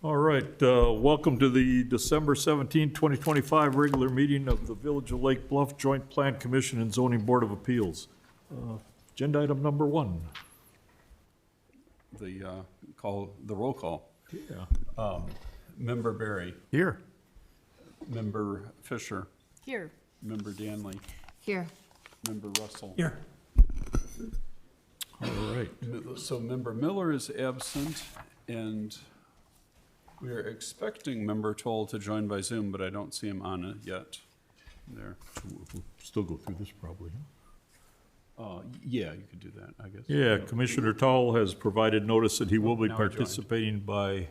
All right, welcome to the December 17, 2025 regular meeting of the Village of Lake Bluff Joint Plan Commission and Zoning Board of Appeals. Agenda item number 1. The roll call. Yeah. Member Berry, Here. Member Fisher, Here. Member Danley, Here. Member Russell. Here. All right. So Member Miller is absent, and we are expecting Member Toll to join by Zoom, but I don't see him on it yet. There. We'll still go through this probably. Yeah, you could do that, I guess. Yeah, Commissioner Tall has provided notice that he will be Now he joined. participating by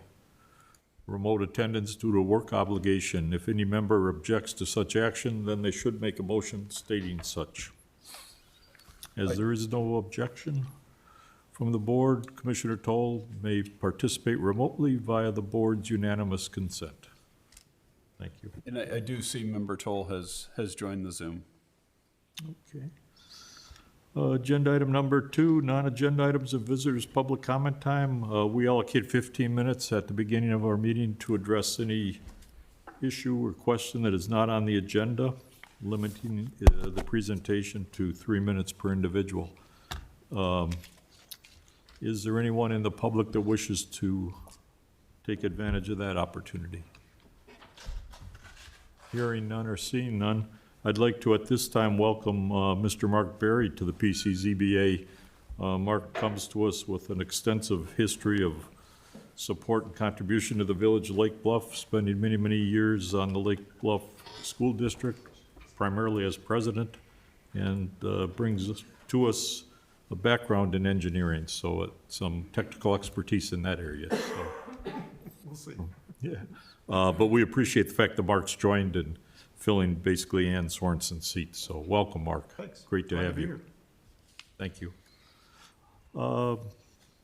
remote attendance due to a work obligation. If any member objects to such action, then they should make a motion stating such. As there is no objection from the board, Commissioner Toll may participate remotely via the board's unanimous consent. Thank you. And I do see Member Toll has joined the Zoom. Okay. Agenda item number 2, non-agenda items and visitors' public comment time. We allocate 15 minutes at the beginning of our meeting to address any issue or question that is not on the agenda, limiting the presentation to 3 minutes per individual. Is there anyone in the public that wishes to take advantage of that opportunity? Hearing none or seeing none, I'd like to at this time welcome Mr. Mark Berry to the PCZBA. Mark comes to us with an extensive history of support and contribution to the Village of Lake Bluff, spending many, many years on the Lake Bluff School District, primarily as president, and brings to us a background in engineering, so some technical expertise in that area. So. We'll see. Yeah, but we appreciate the fact that Mark's joined and filling basically Ann Sorensen's seat. So welcome, Mark. Thanks. Great to Glad have be you. here. Thank you.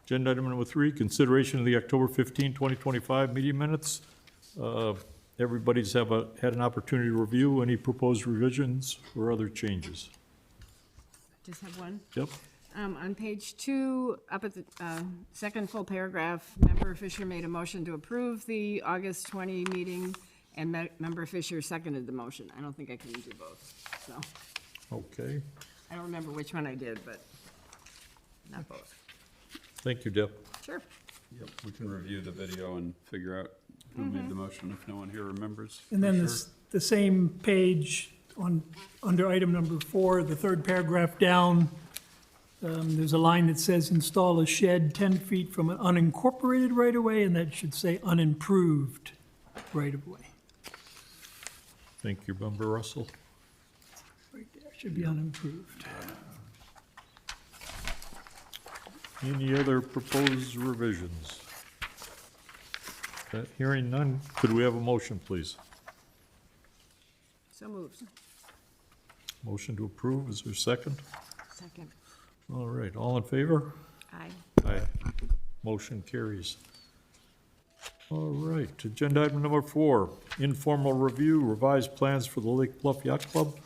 Agenda item number 3, consideration of the October 15, 2025 meeting minutes. Everybody's had an opportunity to review any proposed revisions or other changes. Just have one. Yep. On page 2, up at the second full paragraph, Member Fisher made a motion to approve the August 20 meeting, and Member Fisher seconded the motion. I don't think I can do both, so. Okay. I don't remember which one I did, but not both. Thank you, Deb. Sure. Yep, we can review the video and figure out who made the motion if no one here remembers. And then for this, the same page under item number 4, the third paragraph down, there's a line that says install a shed 10 feet from an unincorporated right-of-way, and that should say unimproved right-of-way. Thank you, Member Russell. Right there, should be unimproved. Any other proposed revisions? Hearing none, could we have a motion, please? So moved. Motion to approve, is there a second? Second. All right, all in favor? Aye. Aye. Motion carries. All right, agenda item number 4, informal review, revised plans for the Lake Bluff Yacht Club.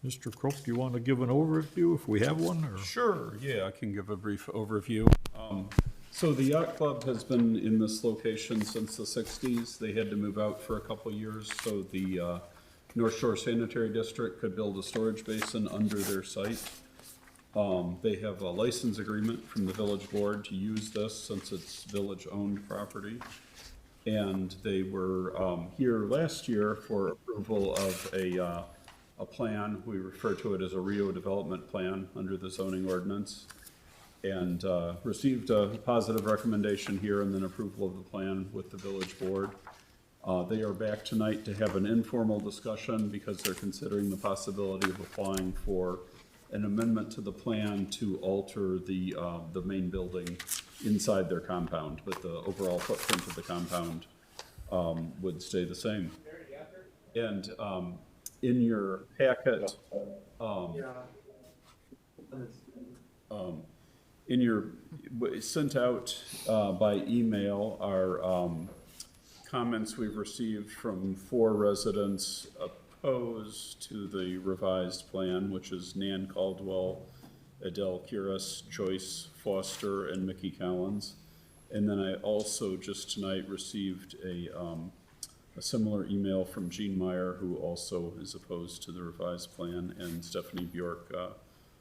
Mr. Croak, do you want to give an overview if we have one, or? Sure, yeah, I can give a brief overview. So the yacht club has been in this location since the 60s. They had to move out for a couple of years so the North Shore Sanitary District could build a storage basin under their site. They have a license agreement from the village board to use this since it's village-owned property. And they were here last year for approval of a plan. We refer to it as a Rio development plan under the zoning ordinance. And received a positive recommendation here and then approval of the plan with the village board. They are back tonight to have an informal discussion because they're considering the possibility of applying for an amendment to the plan to alter the main building inside their compound, but the overall footprint of the compound would stay the same. And in your packet, sent out by email are comments we've received from 4 residents opposed to the revised plan, which is Nan Caldwell, Adele Curis, Joyce Foster, and Mickey Collins. And then I also just tonight received a similar email from Jean Meyer, who also is opposed to the revised plan, and Stephanie Bjork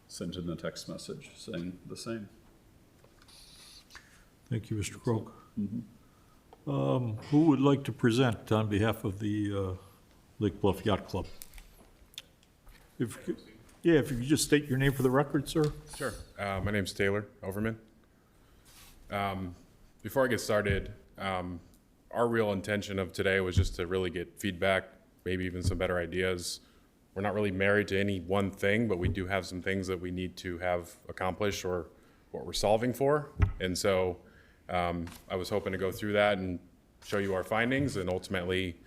sent in a text message saying the same. Thank you, Mr. Croak. Who would like to present on behalf of the Lake Bluff Yacht Club? If you could just state your name for the record, sir? Sure. My name's Taylor Overman. Before I get started, our real intention of today was just to really get feedback, maybe even some better ideas. We're not really married to any one thing, but we do have some things that we need to have accomplished or what we're solving for. And so I was hoping to go through that and show you our findings and ultimately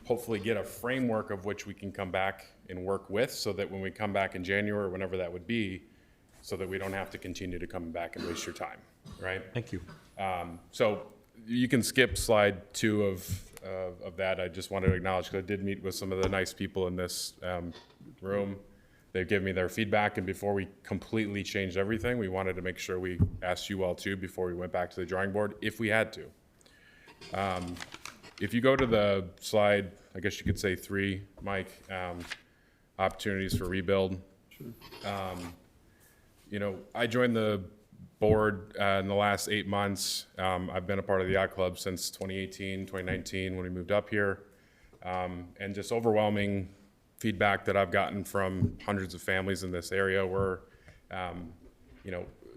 hopefully get a framework of which we can come back and work with so that when we come back in January or whenever that would be, so that we don't have to continue to come back and waste your time, right? Thank you. So you can skip slide 2 of that. I just wanted to acknowledge, because I did meet with some of the nice people in this room. They've given me their feedback, and before we completely changed everything, we wanted to make sure we asked you all too before we went back to the drawing board, if we had to. If you go to the slide, I guess you could say 3, Mike, opportunities for rebuild. Sure. I joined the board in the last 8 months. I've been a part of the yacht club since 2018, 2019 when we moved up here. And just overwhelming feedback that I've gotten from hundreds of families in this area where,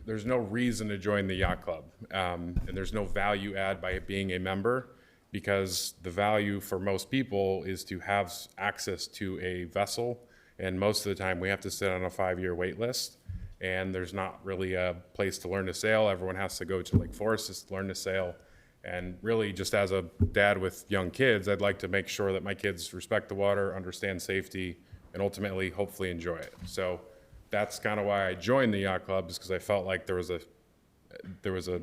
there's no reason to join the yacht club. And there's no value add by being a member, because the value for most people is to have access to a vessel. And most of the time we have to sit on a 5-year wait list. And there's not really a place to learn to sail. Everyone has to go to Lake Forest to learn to sail. And really, just as a dad with young kids, I'd like to make sure that my kids respect the water, understand safety, and ultimately, hopefully enjoy it. So that's kind of why I joined the yacht club, is because I felt like there was a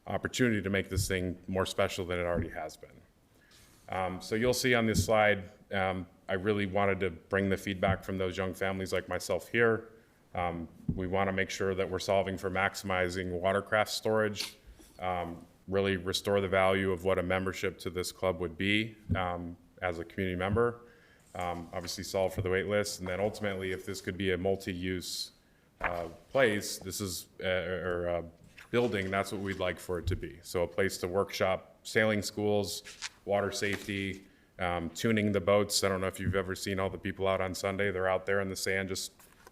opportunity to make this thing more special than it already has been. So you'll see on this slide, I really wanted to bring the feedback from those young families like myself here. We want to make sure that we're solving for maximizing watercraft storage, really restore the value of what a membership to this club would be as a community member, obviously solve for the wait list, and then ultimately, if this could be a multi-use place, this is, or a building, that's what we'd like for it to be. So a place to workshop sailing schools, water safety, tuning the boats. I don't know if you've ever seen all the people out on Sunday. They're out there in the sand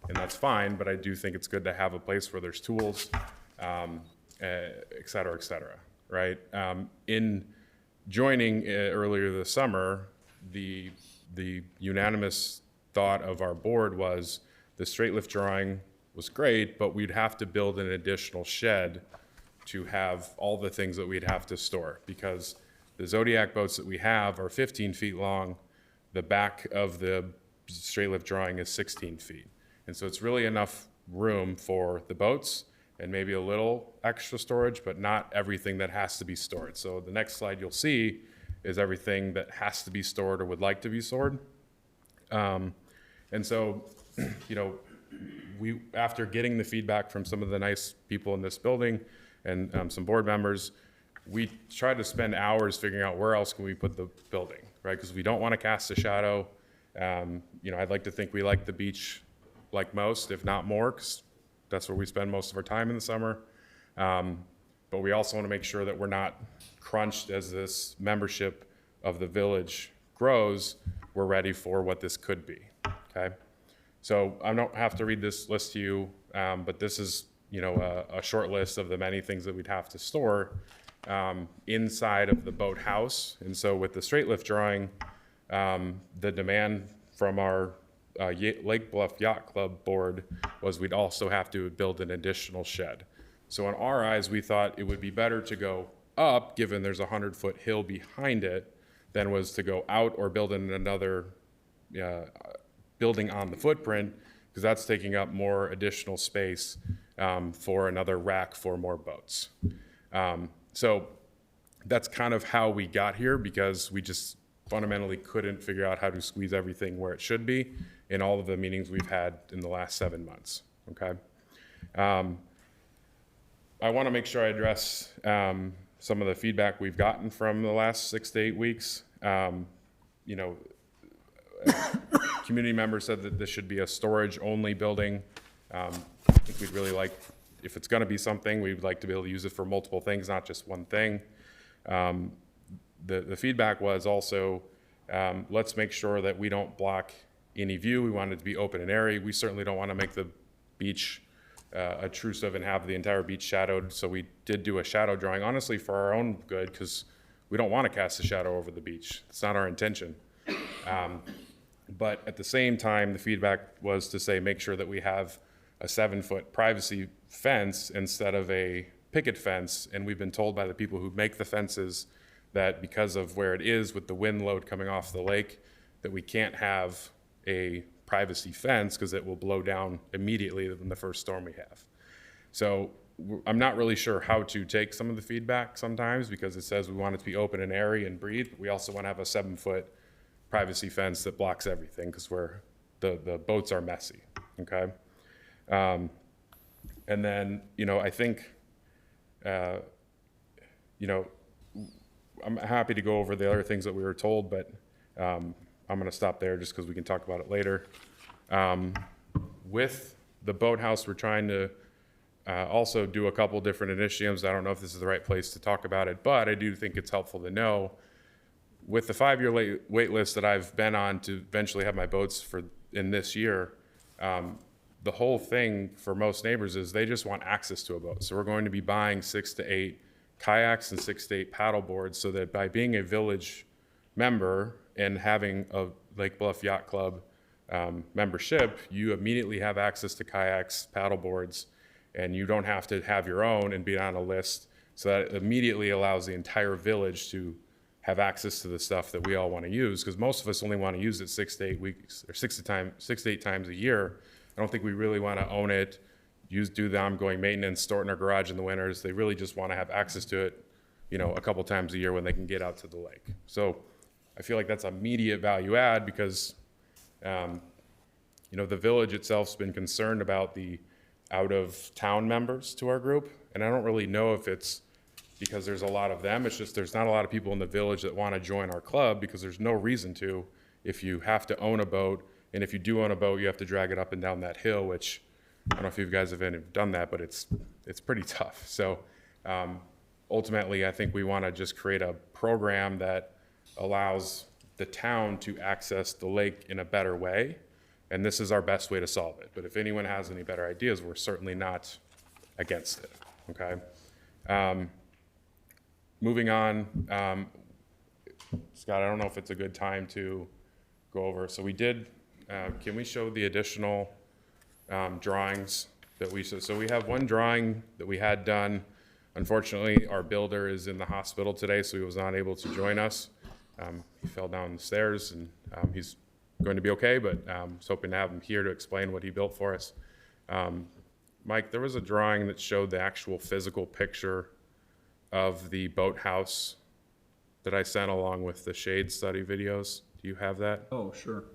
and that's fine, but I do think it's good to have a place where there's tools, et cetera, right? In joining earlier this summer, the unanimous thought of our board was the straight lift drawing was great, but we'd have to build an additional shed to have all the things that we'd have to store, because the Zodiac boats that we have are 15 feet long. The back of the straight lift drawing is 16 feet. And so it's really enough room for the boats and maybe a little extra storage, but not everything that has to be stored. So the next slide you'll see is everything that has to be stored or would like to be stored. And so, we, after getting the feedback from some of the nice people in this building and some board members, we tried to spend hours figuring out where else can we put the building, right? Because we don't want to cast a shadow. I'd like to think we like the beach like most, if not more, because that's where we spend most of our time in the summer. But we also want to make sure that we're not crunched as this membership of the village grows. We're ready for what this could be, okay? So I don't have to read this list to you, but this is, a short list of the many things that we'd have to store inside of the boathouse. And so with the straight lift drawing, the demand from our Lake Bluff Yacht Club board was we'd also have to build an additional shed. So in our eyes, we thought it would be better to go up, given there's a 100-foot hill behind it, than was to go out or build in another building on the footprint, because that's taking up more additional space for another rack for more boats. So that's kind of how we got here, because we just fundamentally couldn't figure out how to squeeze everything where it should be in all of the meetings we've had in the last 7 months, okay? I want to make sure I address some of the feedback we've gotten from the last 6 to 8 weeks. You know, community members said that this should be a storage-only building. I think we'd really like, if it's gonna be something, we'd like to be able to use it for multiple things, not just one thing. The feedback was also, let's make sure that we don't block any view. We want it to be open and airy. We certainly don't want to make the beach obtrusive and have the entire beach shadowed. So we did do a shadow drawing, honestly, for our own good, because we don't want to cast a shadow over the beach. It's not our intention. But at the same time, the feedback was to say, make sure that we have a 7-foot privacy fence instead of a picket fence. And we've been told by the people who make the fences that because of where it is with the wind load coming off the lake, that we can't have a privacy fence because it will blow down immediately in the first storm we have. So I'm not really sure how to take some of the feedback sometimes, because it says we want it to be open and airy and breathe, but we also want to have a 7-foot privacy fence that blocks everything because the boats are messy, okay? And then, you know, I think, you know, I'm happy to go over the other things that we were told, but I'm going to stop there just because we can talk about it later. With the boathouse, we're trying to also do a couple different initiatives. I don't know if this is the right place to talk about it, but I do think it's helpful to know. With the 5-year wait list that I've been on to eventually have my boats in this year, the whole thing for most neighbors is they just want access to a boat. So we're going to be buying 6 to 8 kayaks and 6 to 8 paddle boards, so that by being a village member and having a Lake Bluff Yacht Club membership, you immediately have access to kayaks, paddle boards, and you don't have to have your own and be on a list. So that immediately allows the entire village to have access to the stuff that we all want to use, because most of us only want to use it 6 to 8 weeks or 6 to 8 times a year. I don't think we really want to own it, do the ongoing maintenance, store it in our garage in the winters. They really just want to have access to it, you know, a couple times a year when they can get out to the lake. So I feel like that's immediate value add because, you know, the village itself's been concerned about the out-of-town members to our group, and I don't really know if it's because there's a lot of them. It's just there's not a lot of people in the village that want to join our club because there's no reason to if you have to own a boat, and if you do own a boat, you have to drag it up and down that hill, which I don't know if you guys have done that, but it's pretty tough. So ultimately, I think we want to just create a program that allows the town to access the lake in a better way, and this is our best way to solve it. But if anyone has any better ideas, we're certainly not against it, okay? Moving on, Scott, I don't know if it's a good time to go over. So we did, can we show the additional drawings that so we have one drawing that we had done. Unfortunately, our builder is in the hospital today, so he was not able to join us. He fell down the stairs, and he's going to be okay, but I was hoping to have him here to explain what he built for us. Mike, there was a drawing that showed the actual physical picture of the boathouse that I sent along with the shade study videos. Do you have that? Oh, sure.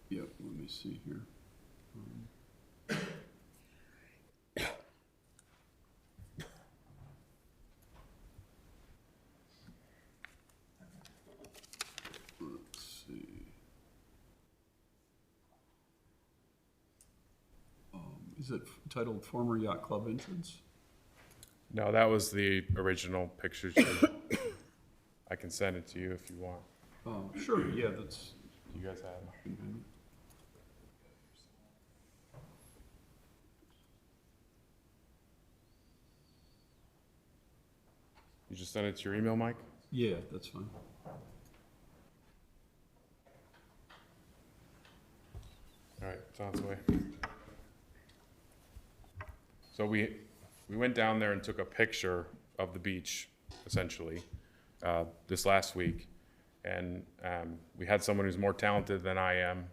Yep, let me see here. Let's see. Is it titled Former Yacht Club Entrance? No, that was the original picture. I can send it to you if you want. Oh, sure, yeah, that's. Do you guys have it? You just send it to your email, Mike? Yeah, that's fine. All right, it's on its way. So we went down there and took a picture of the beach, essentially, this last week. And we had someone who's more talented than I am,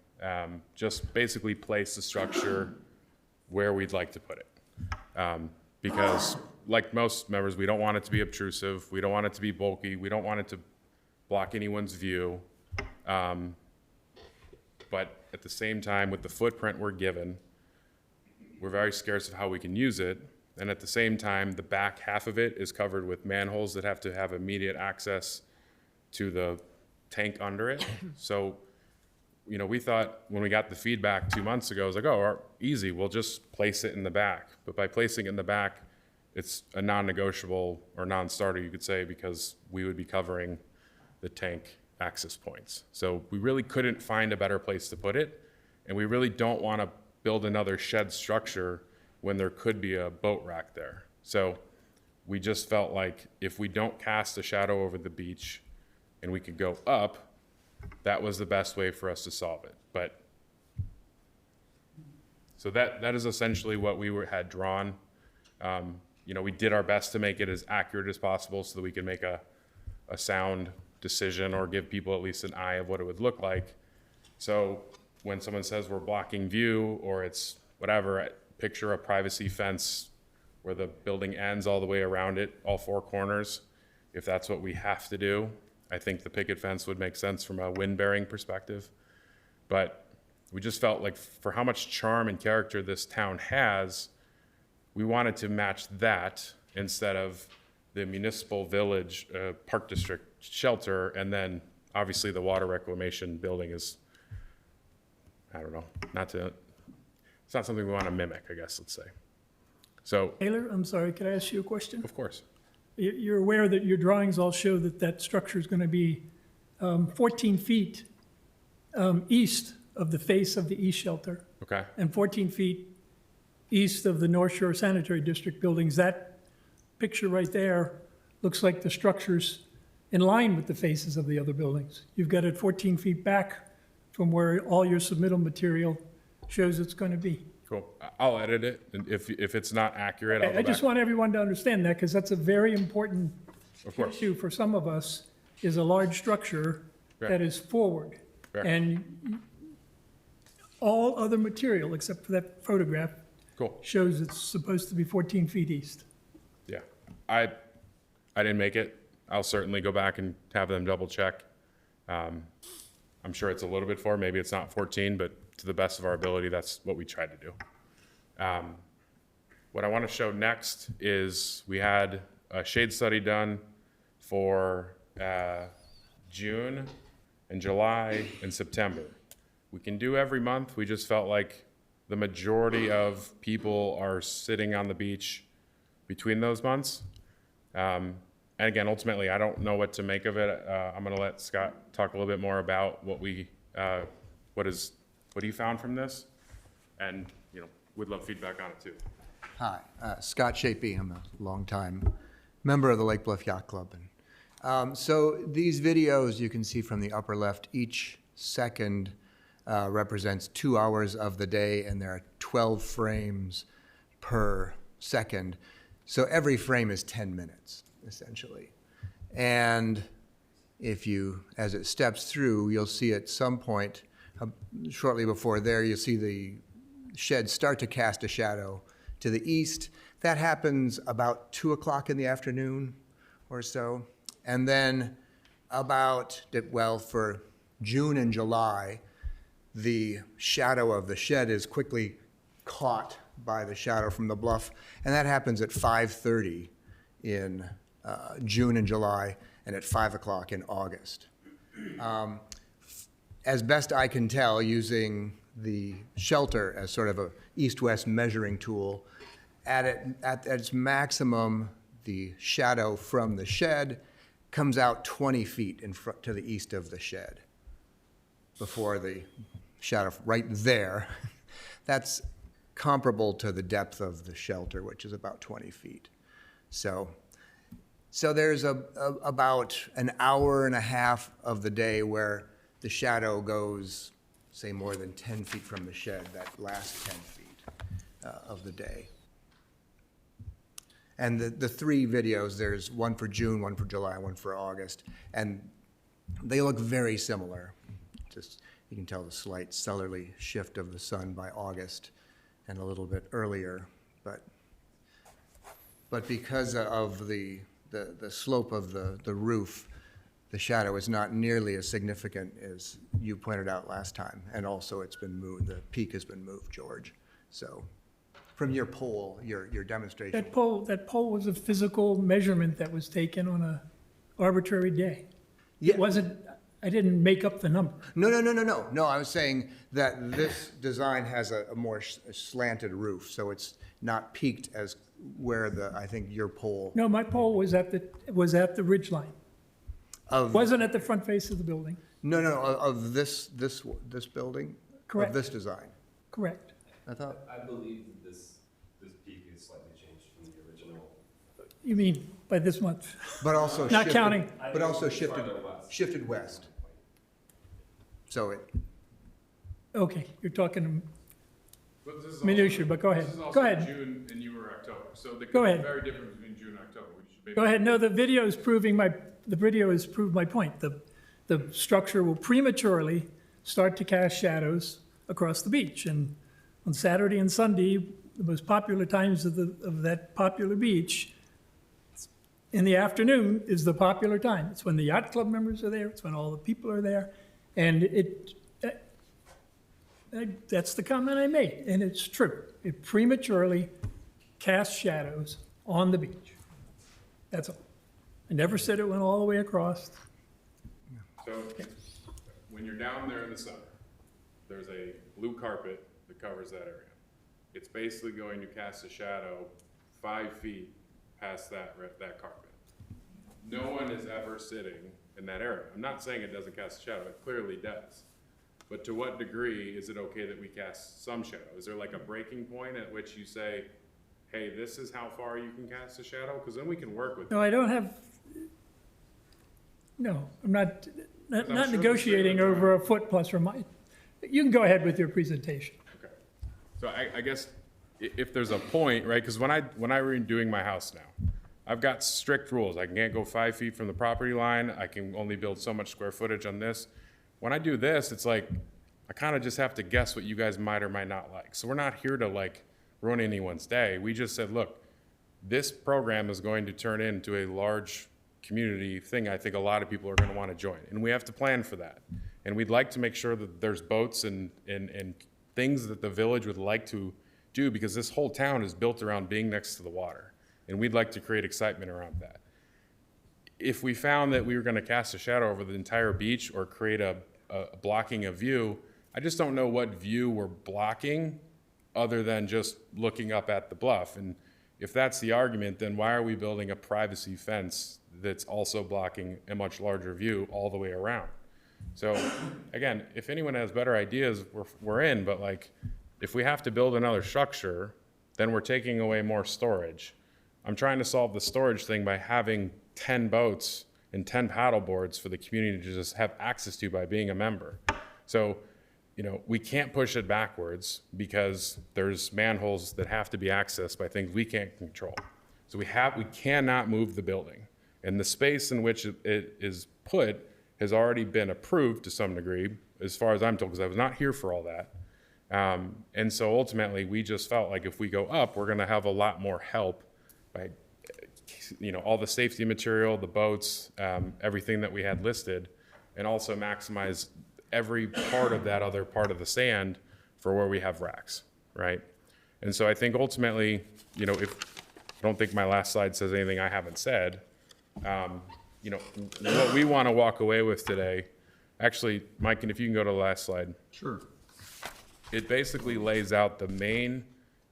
just basically place the structure where we'd like to put it. Because like most members, we don't want it to be obtrusive. We don't want it to be bulky. We don't want it to block anyone's view. But at the same time, with the footprint we're given, we're very scarce of how we can use it. And at the same time, the back half of it is covered with manholes that have to have immediate access to the tank under it. So, you know, we thought when we got the feedback 2 months ago, it was like, oh, easy, we'll just place it in the back. But by placing it in the back, it's a non-negotiable or non-starter, you could say, because we would be covering the tank access points. So we really couldn't find a better place to put it. And we really don't want to build another shed structure when there could be a boat rack there. So we just felt like if we don't cast a shadow over the beach and we could go up, that was the best way for us to solve it. But so that is essentially what we had drawn. You know, we did our best to make it as accurate as possible so that we could make a sound decision or give people at least an eye of what it would look like. So when someone says we're blocking view or it's whatever, picture a privacy fence where the building ends all the way around it, all four corners. If that's what we have to do, I think the picket fence would make sense from a wind-bearing perspective. But we just felt like for how much charm and character this town has, we wanted to match that instead of the municipal village park district shelter, and then obviously the water reclamation building is, I don't know, it's not something we want to mimic, I guess, let's say. So, Taylor, I'm sorry, could I ask you a question? of course, You're aware that your drawings all show that that structure is going to be 14 feet east of the face of the east shelter okay, and 14 feet east of the North Shore Sanitary District buildings. That picture right there looks like the structure's in line with the faces of the other buildings. You've got it 14 feet back from where all your submittal material shows it's going to be. cool. I'll edit it, and if it's not accurate, I'll go I just back. want everyone to understand that, because that's a very important Of course, issue for some of us, is a large structure that is forward. Fair. And all other material, except for that photograph, cool. shows it's supposed to be 14 feet east. Yeah, I didn't make it. I'll certainly go back and have them double check. I'm sure it's a little bit maybe it's not 14, but to the best of our ability, that's what we tried to do. What I want to show next is we had a shade study done for June and July and September. We can do every month. We just felt like the majority of people are sitting on the beach between those months. And again, ultimately, I don't know what to make of it. I'm going to let Scott talk a little bit more about what you found from this, and would love feedback on it too. Hi, Scott Shapey. I'm a longtime member of the Lake Bluff Yacht Club. And, so these videos you can see from the upper left, each second represents 2 hours of the day, and there are 12 frames per second. So every frame is 10 minutes, essentially. And if you, as it steps through, you'll see at some point, shortly before there, you'll see the shed start to cast a shadow to the east. That happens about 2 o'clock in the afternoon or so. And then for June and July, the shadow of the shed is quickly caught by the shadow from the bluff, and that happens at 5:30 in June and July, and at 5 o'clock in August. As best I can tell, using the shelter as sort of a east-west measuring tool, at its maximum, the shadow from the shed comes out 20 feet in front to the east of the shed before the shadow right there. That's comparable to the depth of the shelter, which is about 20 feet. So there's about an hour and a half of the day where the shadow goes, say, more than 10 feet from the shed, that last 10 feet of the day. And the three videos, there's one for June, one for July, one for August, and they look very similar. Just, you can tell the slight southerly shift of the sun by August and a little bit earlier, but because of the slope of the roof, the shadow is not nearly as significant as you pointed out last time, and also it's been moved, the peak has been moved, George. So from your poll, your demonstration. That poll was a physical measurement that was taken on a arbitrary day. Yeah. It wasn't, I didn't make up the number. No, I was saying that this design has a more slanted roof, so it's not peaked as where I think your pole No, my poll was at the ridge line. of, Wasn't at the front face of the building. of this building? Correct. Of this design? Correct. I thought, I believe that this peak is slightly changed from the original. You mean by this month? but also Not shifted- counting. But also shifted, Farther west. shifted west. So it, Okay, you're talking But this is minutia, but go ahead. This is Go also ahead. June and you were October, so there Go could be ahead. very different between June and October. We should maybe- Go ahead. No, the video has proved my point. The structure will prematurely start to cast shadows across the beach. And on Saturday and Sunday, the most popular times of that popular beach, in the afternoon is the popular time. It's when the yacht club members are there. It's when all the people are there. And that's the comment I made, and it's true. It prematurely casts shadows on the beach. That's all. I never said it went all the way across. So, when you're down there in the summer, there's a blue carpet that covers that area. It's basically going to cast a shadow 5 feet past that carpet. No one is ever sitting in that area. I'm not saying it doesn't cast a shadow, it clearly does. But to what degree is it okay that we cast some shadow? Is there like a breaking point at which you say, hey, this is how far you can cast a shadow? Because then we can work with it. No, I don't have, no, I'm not I'm sure negotiating the- over a foot plus or minus. You can go ahead with your presentation. Okay. So I guess if there's a point, right, because when I redoing my house now, I've got strict rules. I can't go 5 feet from the property line. I can only build so much square footage on this. When I do this, it's like, I kind of just have to guess what you guys might or might not like. So we're not here to like ruin anyone's day. We just said, look, this program is going to turn into a large community thing. I think a lot of people are going to want to join, and we have to plan for that. And we'd like to make sure that there's boats and things that the village would like to do, because this whole town is built around being next to the water, and we'd like to create excitement around that. If we found that we were going to cast a shadow over the entire beach or create a blocking a view, I just don't know what view we're blocking other than just looking up at the bluff. And if that's the argument, then why are we building a privacy fence that's also blocking a much larger view all the way around? So again, if anyone has better ideas, we're in, but like, if we have to build another structure, then we're taking away more storage. I'm trying to solve the storage thing by having 10 boats and 10 paddle boards for the community to just have access to by being a member. So, you know, we can't push it backwards because there's manholes that have to be accessed by things we can't control. So we cannot move the building. And the space in which it is put has already been approved to some degree, as far as I'm told, because I was not here for all that. And so ultimately, we just felt like if we go up, we're gonna have a lot more help by, you know, all the safety material, the boats, everything that we had listed, and also maximize every part of that other part of the sand for where we have racks, right? And so I think ultimately, you know, if, I don't think my last slide says anything I haven't said, you know, what we want to walk away with today, actually, Mike, and if you can go to the last slide. Sure. It basically lays out the main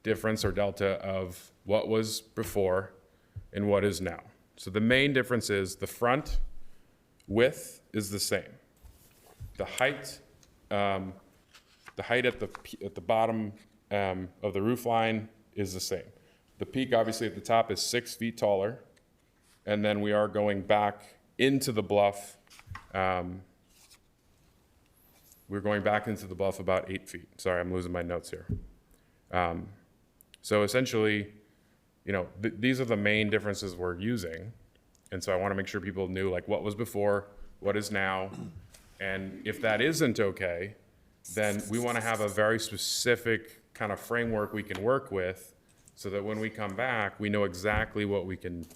difference or delta of what was before and what is now. So the main difference is the front width is the same. The height at the bottom of the roof line is the same. The peak, obviously, at the top is 6 feet taller, and then we are going back into the bluff. We're going back into the bluff about 8 feet. Sorry, I'm losing my notes here. So essentially, you know, these are the main differences we're using. And so I want to make sure people knew like what was before, what is now. And if that isn't okay, then we want to have a very specific kind of framework we can work with so that when we come back, we know exactly what we can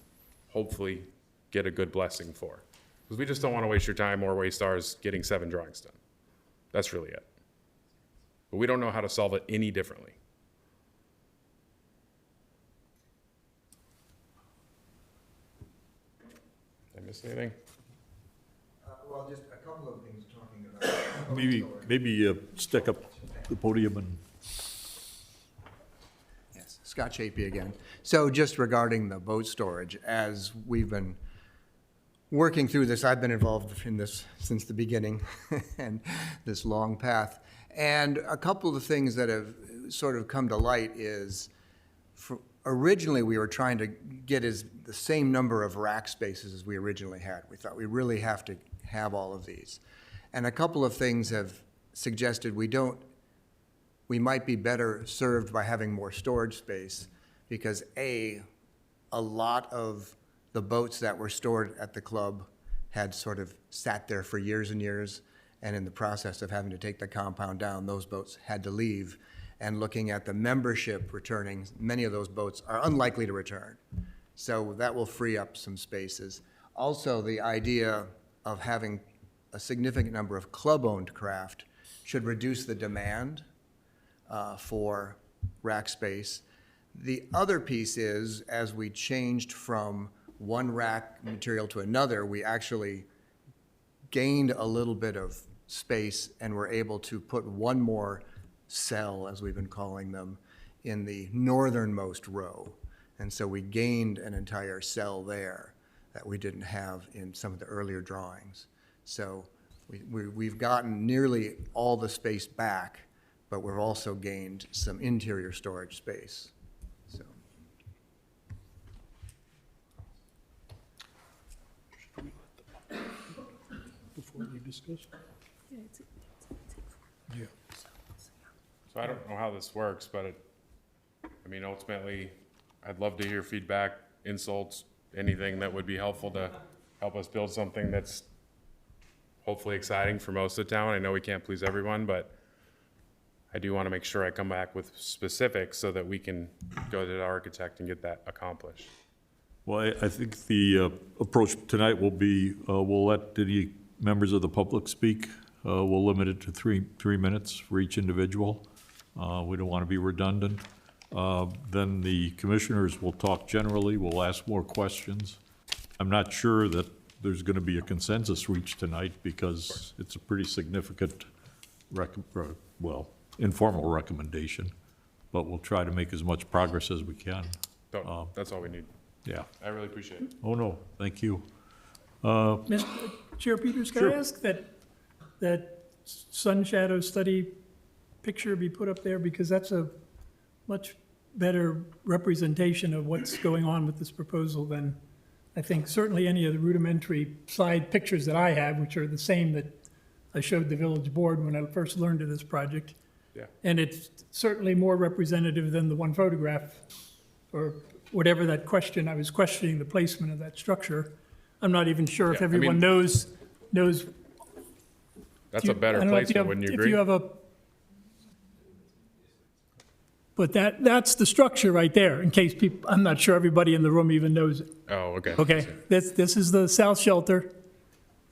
hopefully get a good blessing for. Because we just don't want to waste your time or waste ours getting 7 drawings done. That's really it. But we don't know how to solve it any differently. Miss anything? Well, just a couple of things talking about. Maybe stick up the podium and, Yes, Scott Chapey again. So just regarding the boat storage, as we've been working through this, I've been involved in this since the beginning and this long path. And a couple of things that have sort of come to light is originally we were trying to get the same number of rack spaces as we originally had. We thought we really have to have all of these. And a couple of things have suggested we might be better served by having more storage space because a lot of the boats that were stored at the club had sort of sat there for years and years, and in the process of having to take the compound down, those boats had to leave. And looking at the membership returning, many of those boats are unlikely to return. So that will free up some spaces. Also, the idea of having a significant number of club-owned craft should reduce the demand for rack space. The other piece is, as we changed from one rack material to another, we actually gained a little bit of space and were able to put one more cell, as we've been calling them, in the northernmost row. And so we gained an entire cell there that we didn't have in some of the earlier drawings. So we've gotten nearly all the space back, but we've also gained some interior storage space. So. before we discuss. Yeah. So I don't know how this works, but I mean, ultimately, I'd love to hear feedback, insults, anything that would be helpful to help us build something that's hopefully exciting for most of the town. I know we can't please everyone, but I do want to make sure I come back with specifics so that we can go to the architect and get that accomplished. Well, I think the approach tonight will be, we'll let any members of the public speak. We'll limit it to three minutes for each individual. We don't want to be redundant. Then the commissioners will talk generally. We'll ask more questions. I'm not sure that there's going to be a consensus reached tonight because it's a pretty significant, informal recommendation, but we'll try to make as much progress as we can. So that's all we need. Yeah. I really appreciate it. Oh, no, thank you. Mr. Chair Peters, can I ask that sun shadow study picture be put up there? Because that's a much better representation of what's going on with this proposal than I think certainly any of the rudimentary side pictures that I have, which are the same that I showed the village board when I first learned of this project. Yeah. And it's certainly more representative than the one photograph, or whatever that question, I was questioning the placement of that structure. I'm not even sure if Yeah, I everyone mean- knows. That's a better I don't know if placement, wouldn't you agree? If you have a, but that's the structure right there, in case people, I'm not sure everybody in the room even knows it. Oh, okay. Okay, this is the south shelter,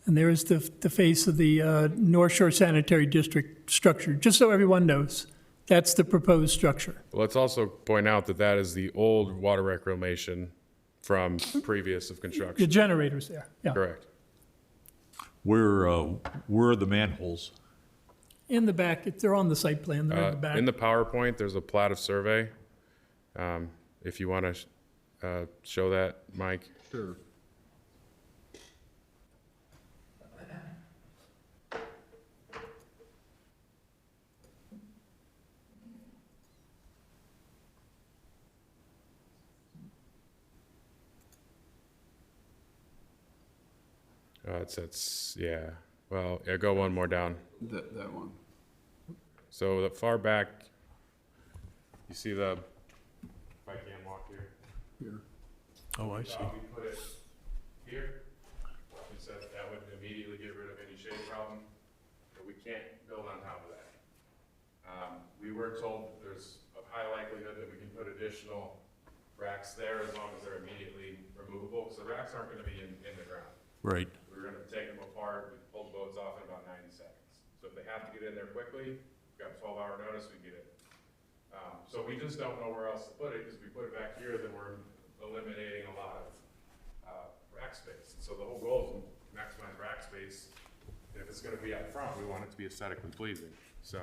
and there is the face of the North Shore Sanitary District structure, just so everyone knows. That's the proposed structure. Well, let's also point out that that is the old water reclamation from previous of The construction. generator's there, yeah. Correct. Where are the manholes? In the back, they're on the site plan, they're in the back. In the PowerPoint, there's a plat of survey. If you want to show that, Mike. Sure. It's yeah. Well, yeah, go one more down. That one. So the far back, you see the, if I can walk here. Here. Oh, I see. We put it here. We said that would immediately get rid of any shade problem, but we can't build on top of that. We were told that there's a high likelihood that we can put additional racks there as long as they're immediately removable, because the racks aren't gonna be in the ground. Right. We're gonna take them apart, we pull the boats off in about 90 seconds. So if they have to get in there quickly, we've got a 12-hour notice, we get it. So we just don't know where else to put it, because we put it back here, then we're eliminating a lot of rack space. So the whole goal is to maximize rack space. And if it's gonna be up front, we want it to be aesthetically pleasing. So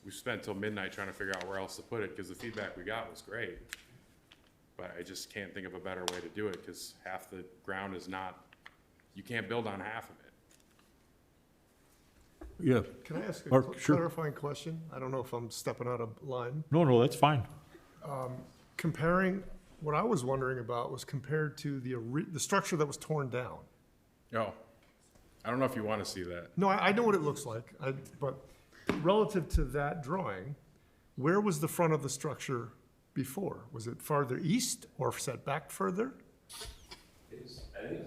we spent till midnight trying to figure out where else to put it, because the feedback we got was great. But I just can't think of a better way to do it, because half the ground is not, you can't build on half of it. Yeah, Can I ask a Mark, sure. clarifying question? I don't know if I'm stepping out of line. no, that's fine. Comparing, what I was wondering about was compared to the structure that was torn down. Oh, I don't know if you want to see that. No, I know what it looks like, but relative to that drawing, where was the front of the structure before? Was it farther east or set back further? I think it was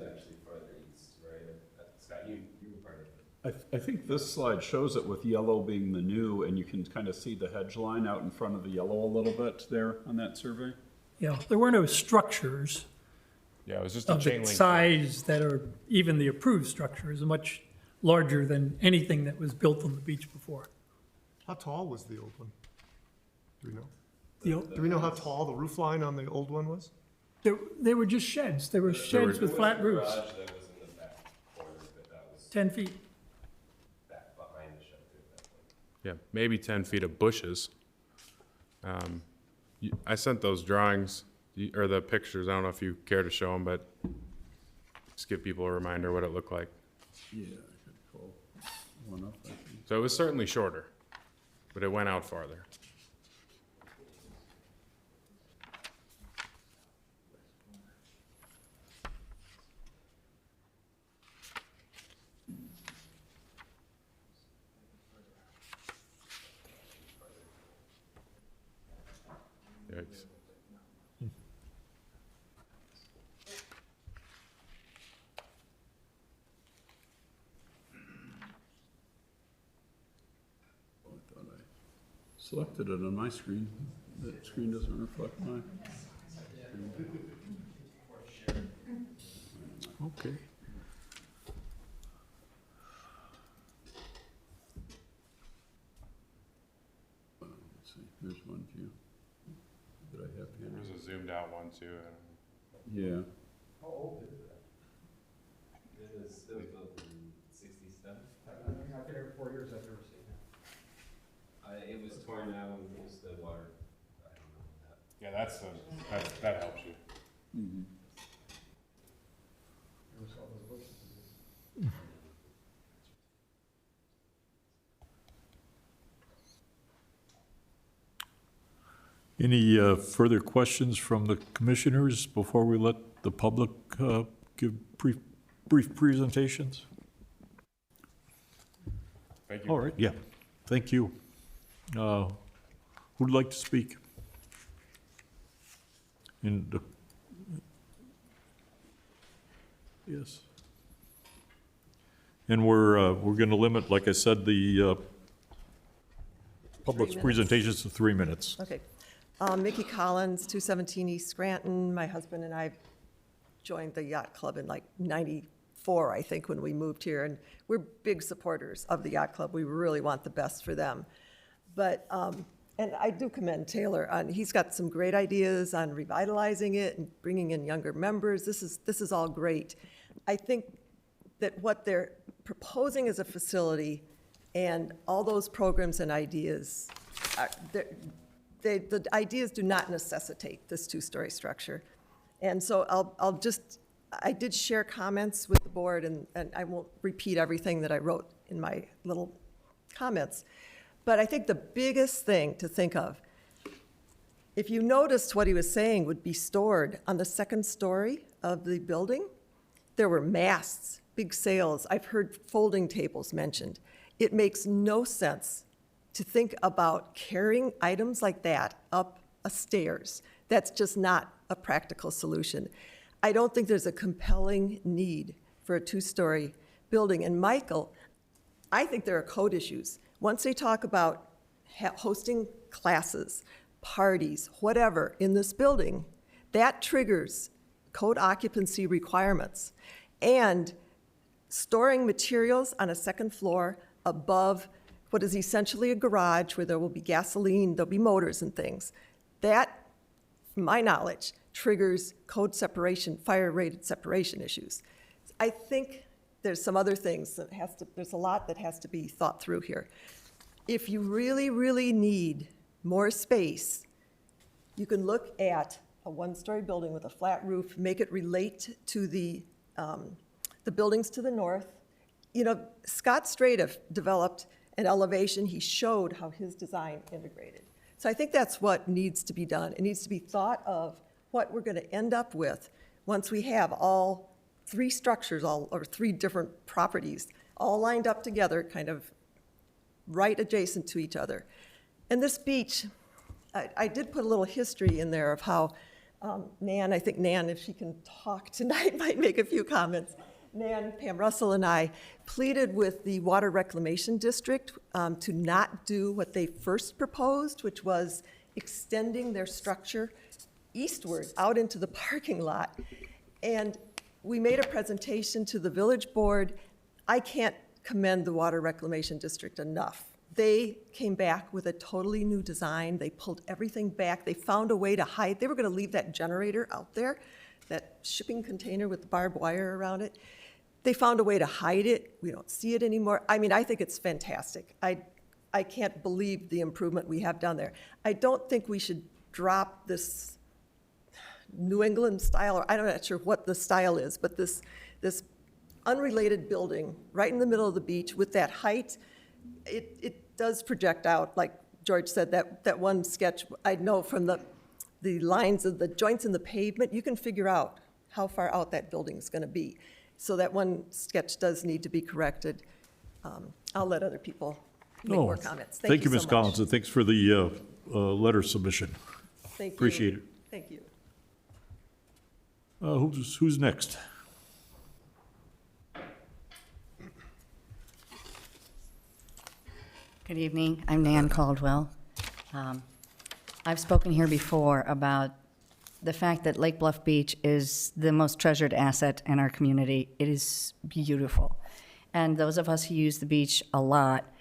actually farther east, right? Scott, you were part of it. I think this slide shows it with yellow being the new, and you can kind of see the hedge line out in front of the yellow a little bit there on that survey. Yeah, there were no structures Yeah, it was just a of chain the link. size that are, even the approved structure is much larger than anything that was built on the beach before. How tall was the old one? Do we know? The- Do we know how tall the roof line on the old one was? They were just sheds. They were sheds with flat roofs, Garage that was in the back corner, but that was 10 feet. back behind the shelter at that point. Yeah, maybe 10 feet of bushes. I sent those drawings, or the pictures, I don't know if you care to show them, but just give people a reminder what it looked like. Yeah, I could pull one up, I think. So it was certainly shorter, but it went out farther. Yikes. I thought I selected it on my screen. That screen doesn't reflect mine. Okay. Let's see, here's one view that I have here. There's a zoomed out one too. Yeah, How old is that? It was built in 67? I've been here 4 years, I've never seen it. It was torn out, it was the water, I don't know that. Yeah, that helps you. There was all those bushes. Any further questions from the commissioners before we let the public give brief presentations? Thank you. All right, yeah, thank you. Who'd like to speak? Yes. And we're going to limit, like I said, the public's 3 minutes. presentations to 3 minutes. Okay. Mickey Collins, 217 East Scranton. My husband and I joined the yacht club in like 94, I think, when we moved here. And we're big supporters of the yacht club. We really want the best for them. But, and I do commend Taylor on, he's got some great ideas on revitalizing it and bringing in younger members. This is all great. I think that what they're proposing as a facility and all those programs and ideas, the ideas do not necessitate this two-story structure. And so I did share comments with the board, and I won't repeat everything that I wrote in my little comments. But I think the biggest thing to think of, if you noticed what he was saying would be stored on the second story of the building, there were masts, big sails. I've heard folding tables mentioned. It makes no sense to think about carrying items like that up a stairs. That's just not a practical solution. I don't think there's a compelling need for a two-story building. And Michael, I think there are code issues. Once they talk about hosting classes, parties, whatever, in this building, that triggers code occupancy requirements. And storing materials on a second floor above what is essentially a garage where there will be gasoline, there'll be motors and things. That, from my knowledge, triggers code separation, fire-rated separation issues. I think there's some other things that there's a lot that has to be thought through here. If you really, really need more space, you can look at a one-story building with a flat roof, make it relate to the buildings to the north. You know, Scott Strata developed an elevation. He showed how his design integrated. So I think that's what needs to be done. It needs to be thought of what we're going to end up with once we have all three structures, or three different properties, all lined up together, kind of right adjacent to each other. And this beach, I did put a little history in there of how Nan, I think Nan, if she can talk tonight, might make a few comments. Nan, Pam Russell, and I pleaded with the Water Reclamation District to not do what they first proposed, which was extending their structure eastward out into the parking lot. And we made a presentation to the village board. I can't commend the Water Reclamation District enough. They came back with a totally new design. They pulled everything back. They found a way to hide. They were going to leave that generator out there, that shipping container with the barbed wire around it. They found a way to hide it. We don't see it anymore. I mean, I think it's fantastic. I can't believe the improvement we have down there. I don't think we should drop this New England style, or I'm not sure what the style is, but this unrelated building right in the middle of the beach with that height, it does project out, like George said, that one sketch, I know from the lines of the joints in the pavement, you can figure out how far out that building is going to be. So that one sketch does need to be corrected. I'll let other people make more comments. Thank you, so Ms. much. Collins, and thanks for the letter submission. Thank you. Appreciate it. Thank you. Who's next? Good evening. I'm Nan Caldwell. I've spoken here before about the fact that Lake Bluff Beach is the most treasured asset in our community. It is beautiful. And those of us who use the beach a lot,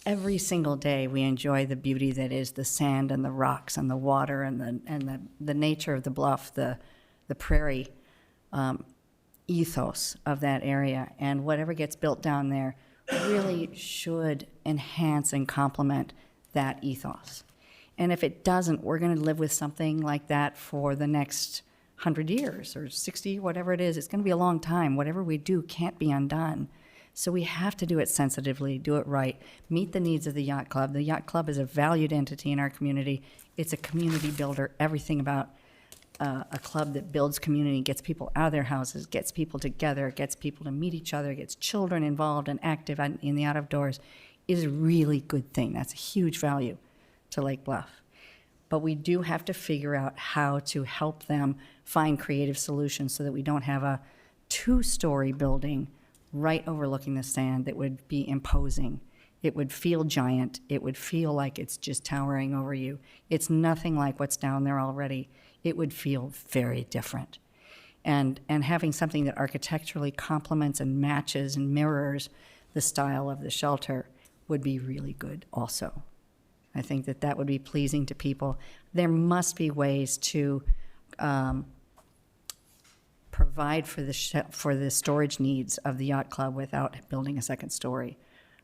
every single day we enjoy the beauty that is the sand and the rocks and the water and the nature of the bluff, the prairie ethos of that area. And whatever gets built down there really should enhance and complement that ethos. And if it doesn't, we're going to live with something like that for the next 100 years or 60, whatever it is. It's going to be a long time. Whatever we do can't be undone. So we have to do it sensitively, do it right, meet the needs of the yacht club. The yacht club is a valued entity in our community. It's a community builder. Everything about a club that builds community, gets people out of their houses, gets people together, gets people to meet each other, gets children involved and active in the out of doors is a really good thing. That's a huge value to Lake Bluff. But we do have to figure out how to help them find creative solutions so that we don't have a two-story building right overlooking the sand that would be imposing. It would feel giant. It would feel like it's just towering over you. It's nothing like what's down there already. It would feel very different. And having something that architecturally complements and matches and mirrors the style of the shelter would be really good also. I think that would be pleasing to people. There must be ways to provide for the storage needs of the yacht club without building a second story.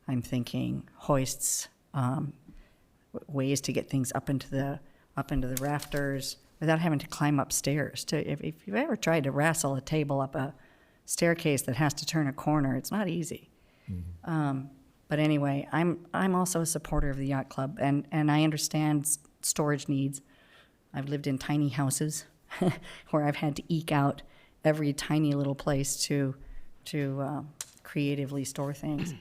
I'm thinking hoists, ways to get things up into the rafters without having to climb upstairs. If you've ever tried to wrestle a table up a staircase that has to turn a corner, it's not easy. Mm-hmm. But anyway, I'm also a supporter of the yacht club, and I understand storage needs. I've lived in tiny houses where I've had to eke out every tiny little place to creatively store things.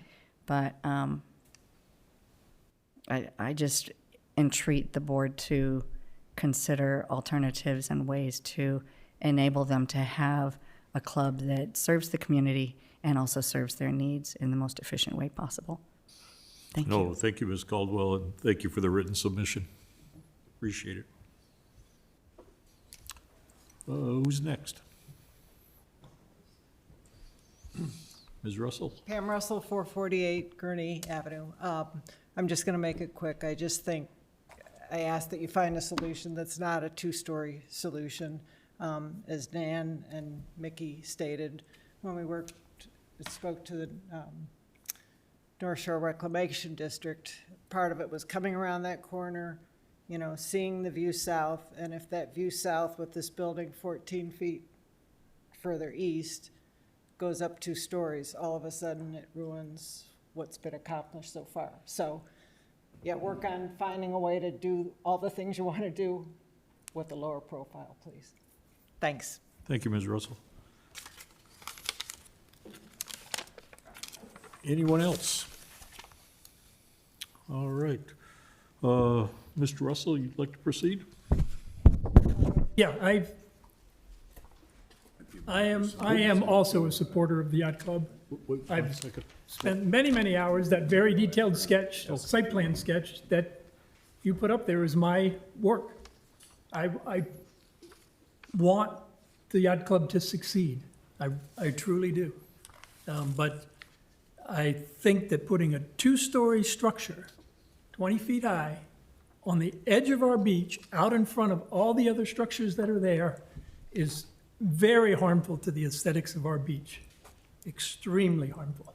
But I just entreat the board to consider alternatives and ways to enable them to have a club that serves the community and also serves their needs in the most efficient way possible. Thank you. No, thank you, Ms. Caldwell, and thank you for the written submission. Appreciate it. Who's next? Ms. Russell? Pam Russell, 448 Gurney Avenue. I'm just going to make it quick. I just think I ask that you find a solution that's not a two-story solution. as Dan and Mickey stated, when we spoke to the North Shore Reclamation District, part of it was coming around that corner, you know, seeing the view south, and if that view south with this building 14 feet further east goes up 2 stories, all of a sudden it ruins what's been accomplished so far. So, yeah, work on finding a way to do all the things you want to do with a lower profile, please. Thanks. Thank you, Ms. Russell. Anyone else? All right. Mr. Russell, you'd like to proceed? Yeah, I am also a supporter of the yacht club. Wait 1 second. Spent many, many hours, that very detailed sketch, site plan sketch that you put up there is my work. I want the yacht club to succeed. I truly do. But I think that putting a 2-story structure, 20 feet high, on the edge of our beach, out in front of all the other structures that are there, is very harmful to the aesthetics of our beach. Extremely harmful.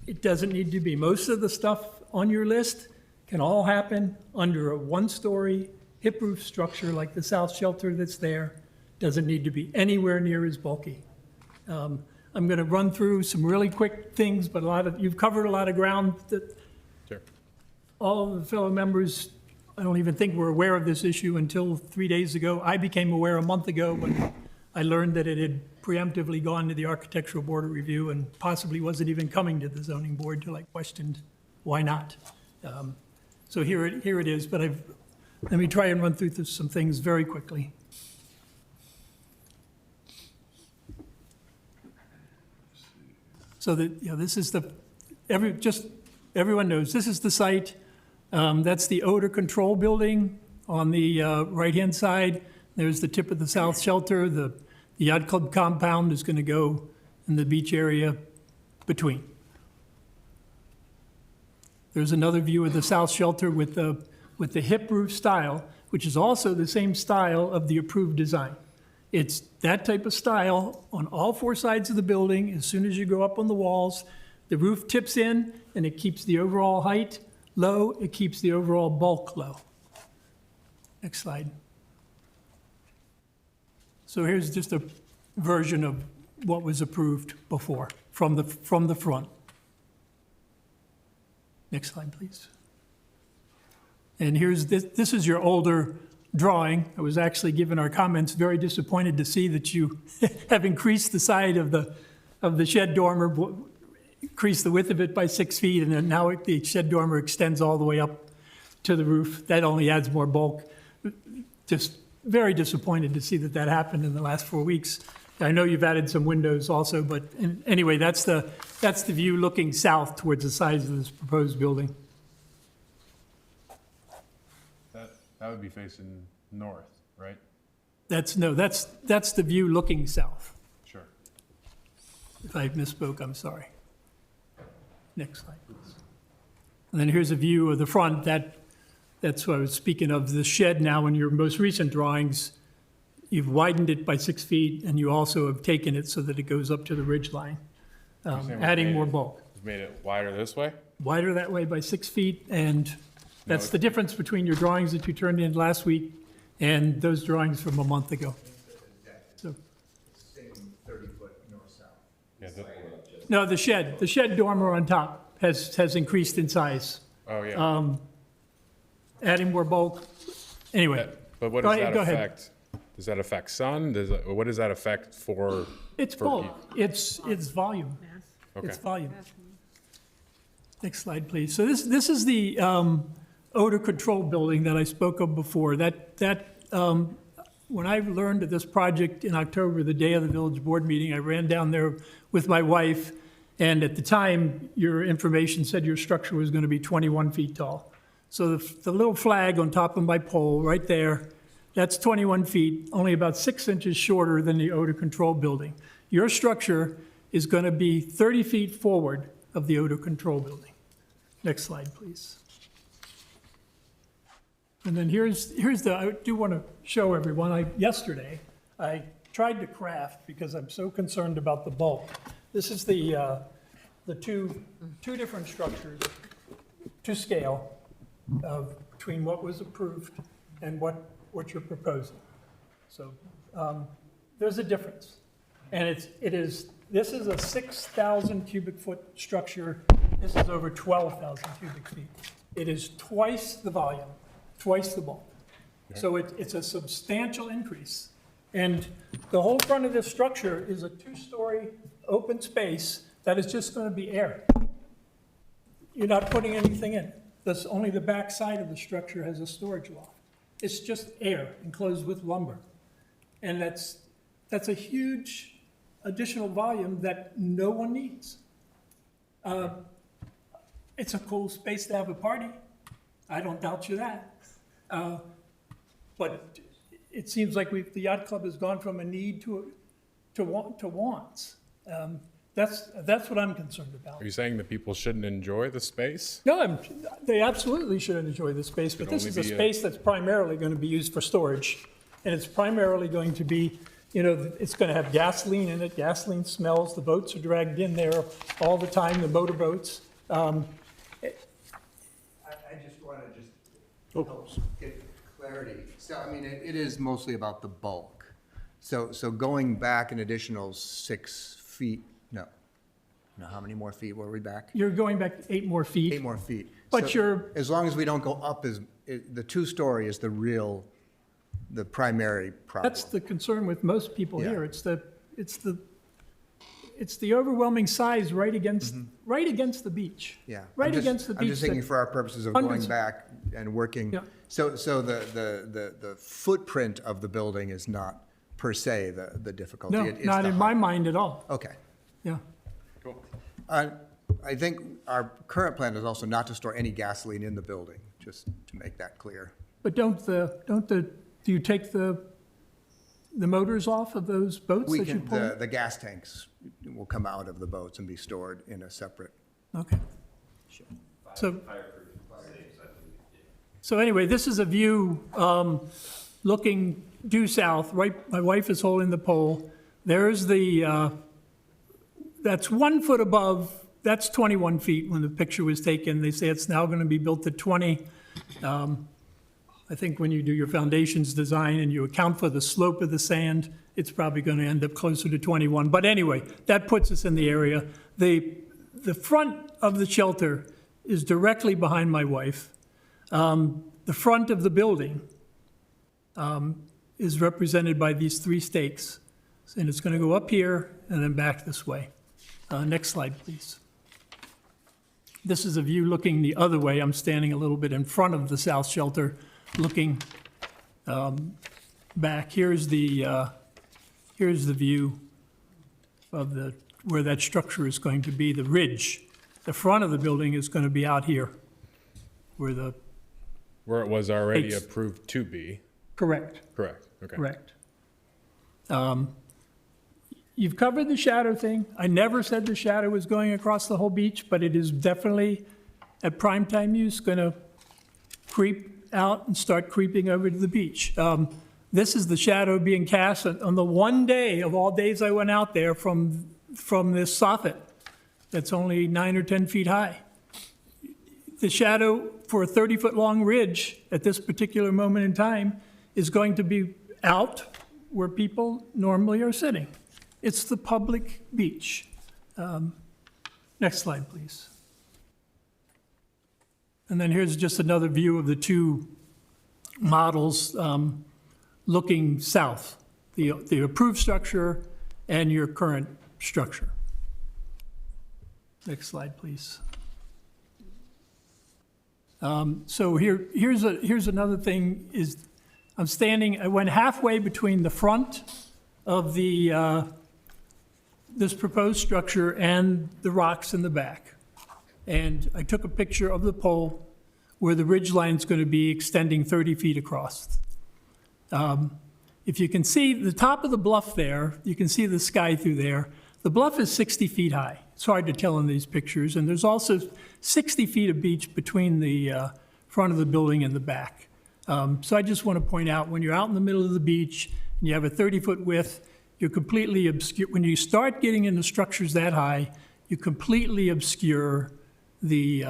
It doesn't need to be. Most of the stuff on your list can all happen under a 1-story hip roof structure like the south shelter that's there. Doesn't need to be anywhere near as bulky. I'm going to run through some really quick things, but you've covered a lot of ground that Sure. all of the fellow members, I don't even think were aware of this issue until 3 days ago. I became aware a month ago, but I learned that it had preemptively gone to the Architectural Board of Review and possibly wasn't even coming to the zoning board till I questioned why not. So here it is, but let me try and run through some things very quickly. So that, this is everyone knows, this is the site. That's the odor control building on the right-hand side. There's the tip of the south shelter. The yacht club compound is going to go in the beach area between. There's another view of the south shelter with the hip roof style, which is also the same style of the approved design. It's that type of style on all 4 sides of the building. As soon as you go up on the walls, the roof tips in and it keeps the overall height low. It keeps the overall bulk low. Next slide. So here's just a version of what was approved before from the front. Next slide, please. And here's this is your older drawing. I was actually, given our comments, very disappointed to see that you have increased the side of the shed dormer, increased the width of it by 6 feet, and then now the shed dormer extends all the way up to the roof. That only adds more bulk. Just very disappointed to see that happened in the last 4 weeks. I know you've added some windows also, but anyway, that's the view looking south towards the sides of this proposed building. That would be facing north, right? That's the view looking south. Sure. If I misspoke, I'm sorry. Next slide, please. And then here's a view of the front. That's what I was speaking of. The shed now, in your most recent drawings, you've widened it by 6 feet, and you also have taken it so that it goes up to the ridge line, adding more bulk. We've made it wider this way? Wider that way by 6 feet, and that's the difference between your drawings that you turned in last week and those drawings from a month ago. So, Same 30-foot north-south. Yeah. no, the shed dormer on top has increased in size, Oh, yeah. adding more bulk. Anyway, But what go does ahead, that go ahead. affect? Does that affect sun? What does that affect for? It's for bulk, people? it's volume. Okay. It's volume. Next slide, please. So this is the odor control building that I spoke of before. When I learned of this project in October, the day of the village board meeting, I ran down there with my wife, and at the time, your information said your structure was going to be 21 feet tall. So the little flag on top of my pole, right there, that's 21 feet, only about 6 inches shorter than the odor control building. Your structure is going to be 30 feet forward of the odor control building. Next slide, please. And then here's I do want to show everyone, yesterday, I tried to craft, because I'm so concerned about the bulk. This is the two different structures to scale between what was approved and what you're proposing. So there's a difference. And this is a 6,000 cubic foot structure. This is over 12,000 cubic feet. It is twice the volume, twice the bulk. So it's a substantial increase. And the whole front of this structure is a 2-story open space that is just going to be air. You're not putting anything in. Only the back side of the structure has a storage loft. It's just air enclosed with lumber. And that's a huge additional volume that no one needs. It's a cool space to have a party. I don't doubt you that. But it seems like the yacht club has gone from a need to wants. That's what I'm concerned about. Are you saying that people shouldn't enjoy the space? No, they absolutely should enjoy the space, but this is a space that's primarily going to be used for storage. And it's primarily going to be, it's going to have gasoline in it. Gasoline smells. The boats are dragged in there all the time, the motorboats. I just want to help get clarity. So, I mean, it is mostly about the bulk. So going back an additional 6 feet, no, how many more feet were we back? You're going back 8 more feet. 8 more feet. But So as long as we don't go up, the 2-story is the primary problem. That's the concern with most people Yeah. here. It's the overwhelming size right against the beach. Yeah. Right against the beach. I'm just thinking that- for our purposes of hundreds- going back and working. Yeah. So the footprint of the building is not per se the difficulty. No, It's not the in my height. mind at all. Okay. Yeah. I think our current plan is also not to store any gasoline in the building, just to make that clear. But do you take the motors off of those boats We that you can, pull? the gas tanks will come out of the boats and be stored in a separate. Okay. So anyway, this is a view looking due south, right, my wife is holding the pole. There's that's 1 foot above, that's 21 feet when the picture was taken. They say it's now going to be built to 20. I think when you do your foundations design and you account for the slope of the sand, it's probably going to end up closer to 21. But anyway, that puts us in the area. The front of the shelter is directly behind my wife. The front of the building is represented by these 3 stakes. And it's going to go up here and then back this way. Next slide, please. This is a view looking the other way. I'm standing a little bit in front of the south shelter, looking back. Here's the view of where that structure is going to be, the ridge. The front of the building is going to be out here, where Where it was already It's- approved to be. correct. Correct, okay. Correct. You've covered the shadow thing. I never said the shadow was going across the whole beach, but it is definitely, at prime time use, going to creep out and start creeping over to the beach. This is the shadow being cast on the one day of all days I went out there from this soffit that's only 9 or 10 feet high. The shadow for a 30-foot-long ridge at this particular moment in time is going to be out where people normally are sitting. It's the public beach. Next slide, please. And then here's just another view of the 2 models looking south, the approved structure and your current structure. Next slide, please. So here's another thing is I went halfway between the front of this proposed structure and the rocks in the back. And I took a picture of the pole where the ridge line is going to be extending 30 feet across. If you can see the top of the bluff there, you can see the sky through there. The bluff is 60 feet high. It's hard to tell in these pictures. And there's also 60 feet of beach between the front of the building and the back. So I just want to point out, when you're out in the middle of the beach and you have a 30-foot width, you're completely obscure. When you start getting into structures that high, you completely obscure the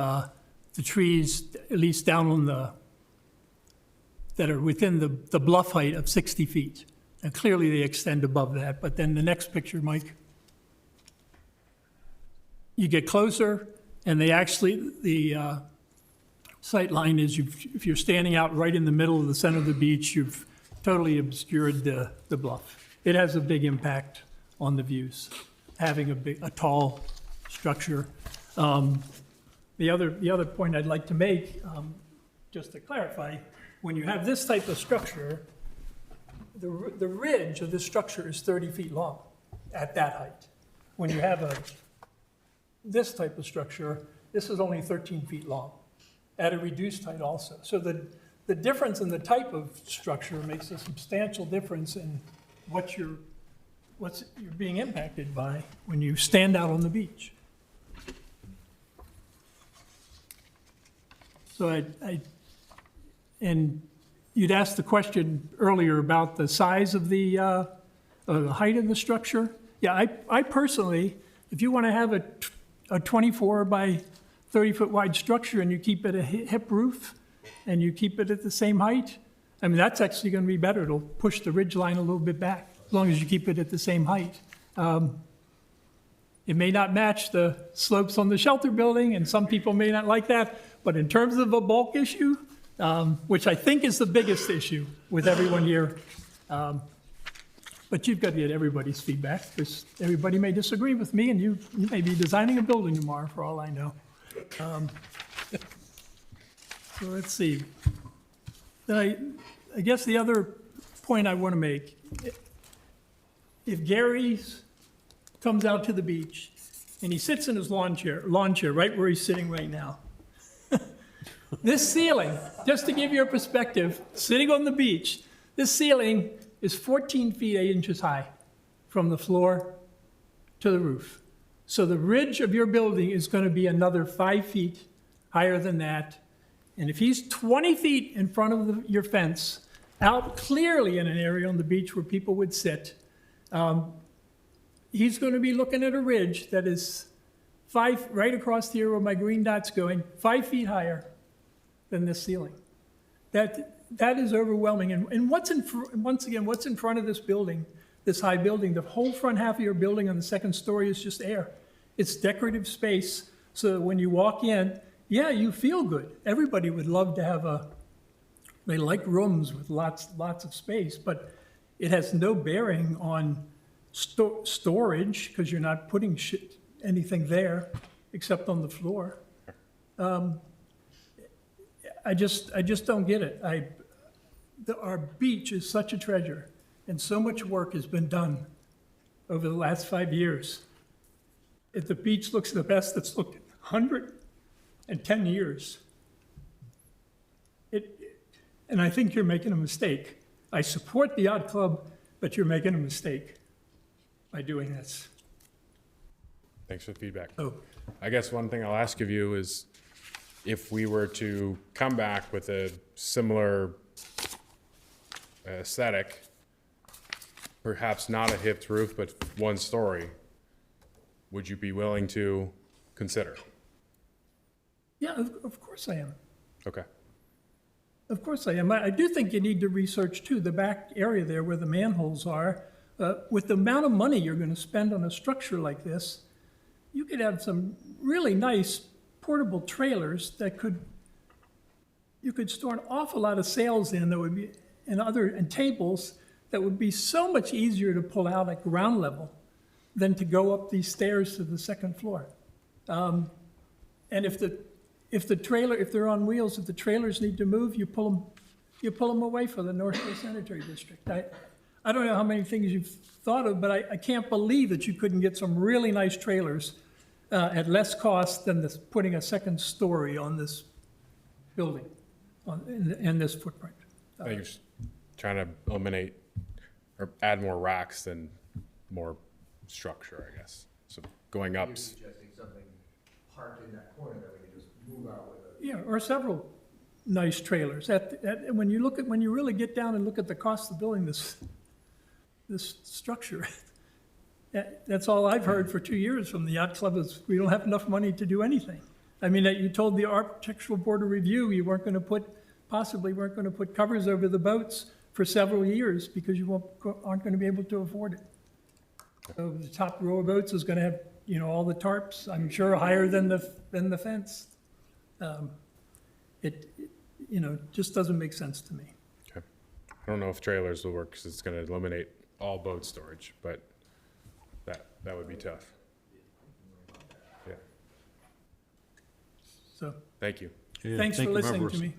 trees, at least down on that are within the bluff height of 60 feet. And clearly they extend above that. But then the next picture, Mike, you get closer, and the sight line is, if you're standing out right in the middle of the center of the beach, you've totally obscured the bluff. It has a big impact on the views, having a tall structure. The other point I'd like to make, just to clarify, when you have this type of structure, the ridge of this structure is 30 feet long at that height. When you have this type of structure, this is only 13 feet long at a reduced height also. So the difference in the type of structure makes a substantial difference in what you're being impacted by when you stand out on the beach. So and you'd asked the question earlier about the size of the height of the structure. Yeah, I personally, if you want to have a 24 by 30 foot wide structure and you keep it a hip roof and you keep it at the same height, I mean, that's actually going to be better. It'll push the ridge line a little bit back, as long as you keep it at the same height. It may not match the slopes on the shelter building, and some people may not like that, but in terms of a bulk issue, which I think is the biggest issue with everyone here, but you've got to get everybody's feedback, because everybody may disagree with me, and you may be designing a building tomorrow, for all I know. So let's see. I guess the other point I want to make, if Gary comes out to the beach and he sits in his lawn chair right where he's sitting right now, this ceiling, just to give you a perspective, sitting on the beach, this ceiling is 14 feet 8 inches high from the floor to the roof. So the ridge of your building is going to be another 5 feet higher than that. And if he's 20 feet in front of your fence, out clearly in an area on the beach where people would sit, he's going to be looking at a ridge that is right across here where my green dot's going, 5 feet higher than this ceiling. That is overwhelming. And once again, what's in front of this building, this high building? The whole front half of your building on the second story is just air. It's decorative space, so that when you walk in, yeah, you feel good. Everybody would love to have they like rooms with lots of space, but it has no bearing on storage, because you're not putting anything there except on the floor. I just don't get it. Our beach is such a treasure, and so much work has been done over the last 5 years. If the beach looks the best it's looked in 110 years. And I think you're making a mistake. I support the yacht club, but you're making a mistake by doing this. Thanks for the feedback. Oh. I guess one thing I'll ask of you is, if we were to come back with a similar aesthetic, perhaps not a hipped roof, but 1 story, would you be willing to consider? Yeah, of course I am. Okay. Of course I am. I do think you need to research, too, the back area there where the manholes are. With the amount of money you're going to spend on a structure like this, you could have some really nice portable trailers that you could store an awful lot of sails in, that would be, and tables that would be so much easier to pull out at ground level than to go up these stairs to the second floor. And if they're on wheels, if the trailers need to move, you pull them away for the North Shore Sanitary District. I don't know how many things you've thought of, but I can't believe that you couldn't get some really nice trailers at less cost than putting a second story on this building, in this footprint. I think you're just trying to eliminate or add more racks than more structure, I guess. So going up. You're suggesting something parked in that corner that we can just move out with Yeah, or several nice trailers. When you really get down and look at the cost of building this structure, that's all I've heard for 2 years from the yacht club is we don't have enough money to do anything. I mean, you told the Architectural Board of Review you possibly weren't going to put covers over the boats for several years because you aren't going to be able to afford it. So the top row of boats is going to have, all the tarps, I'm sure higher than the fence. It just doesn't make sense to me. Okay. I don't know if trailers will work because it's going to eliminate all boat storage, but that would be tough. Yeah. So, Thank you. Yeah, thanks thank for you, listening members. to me.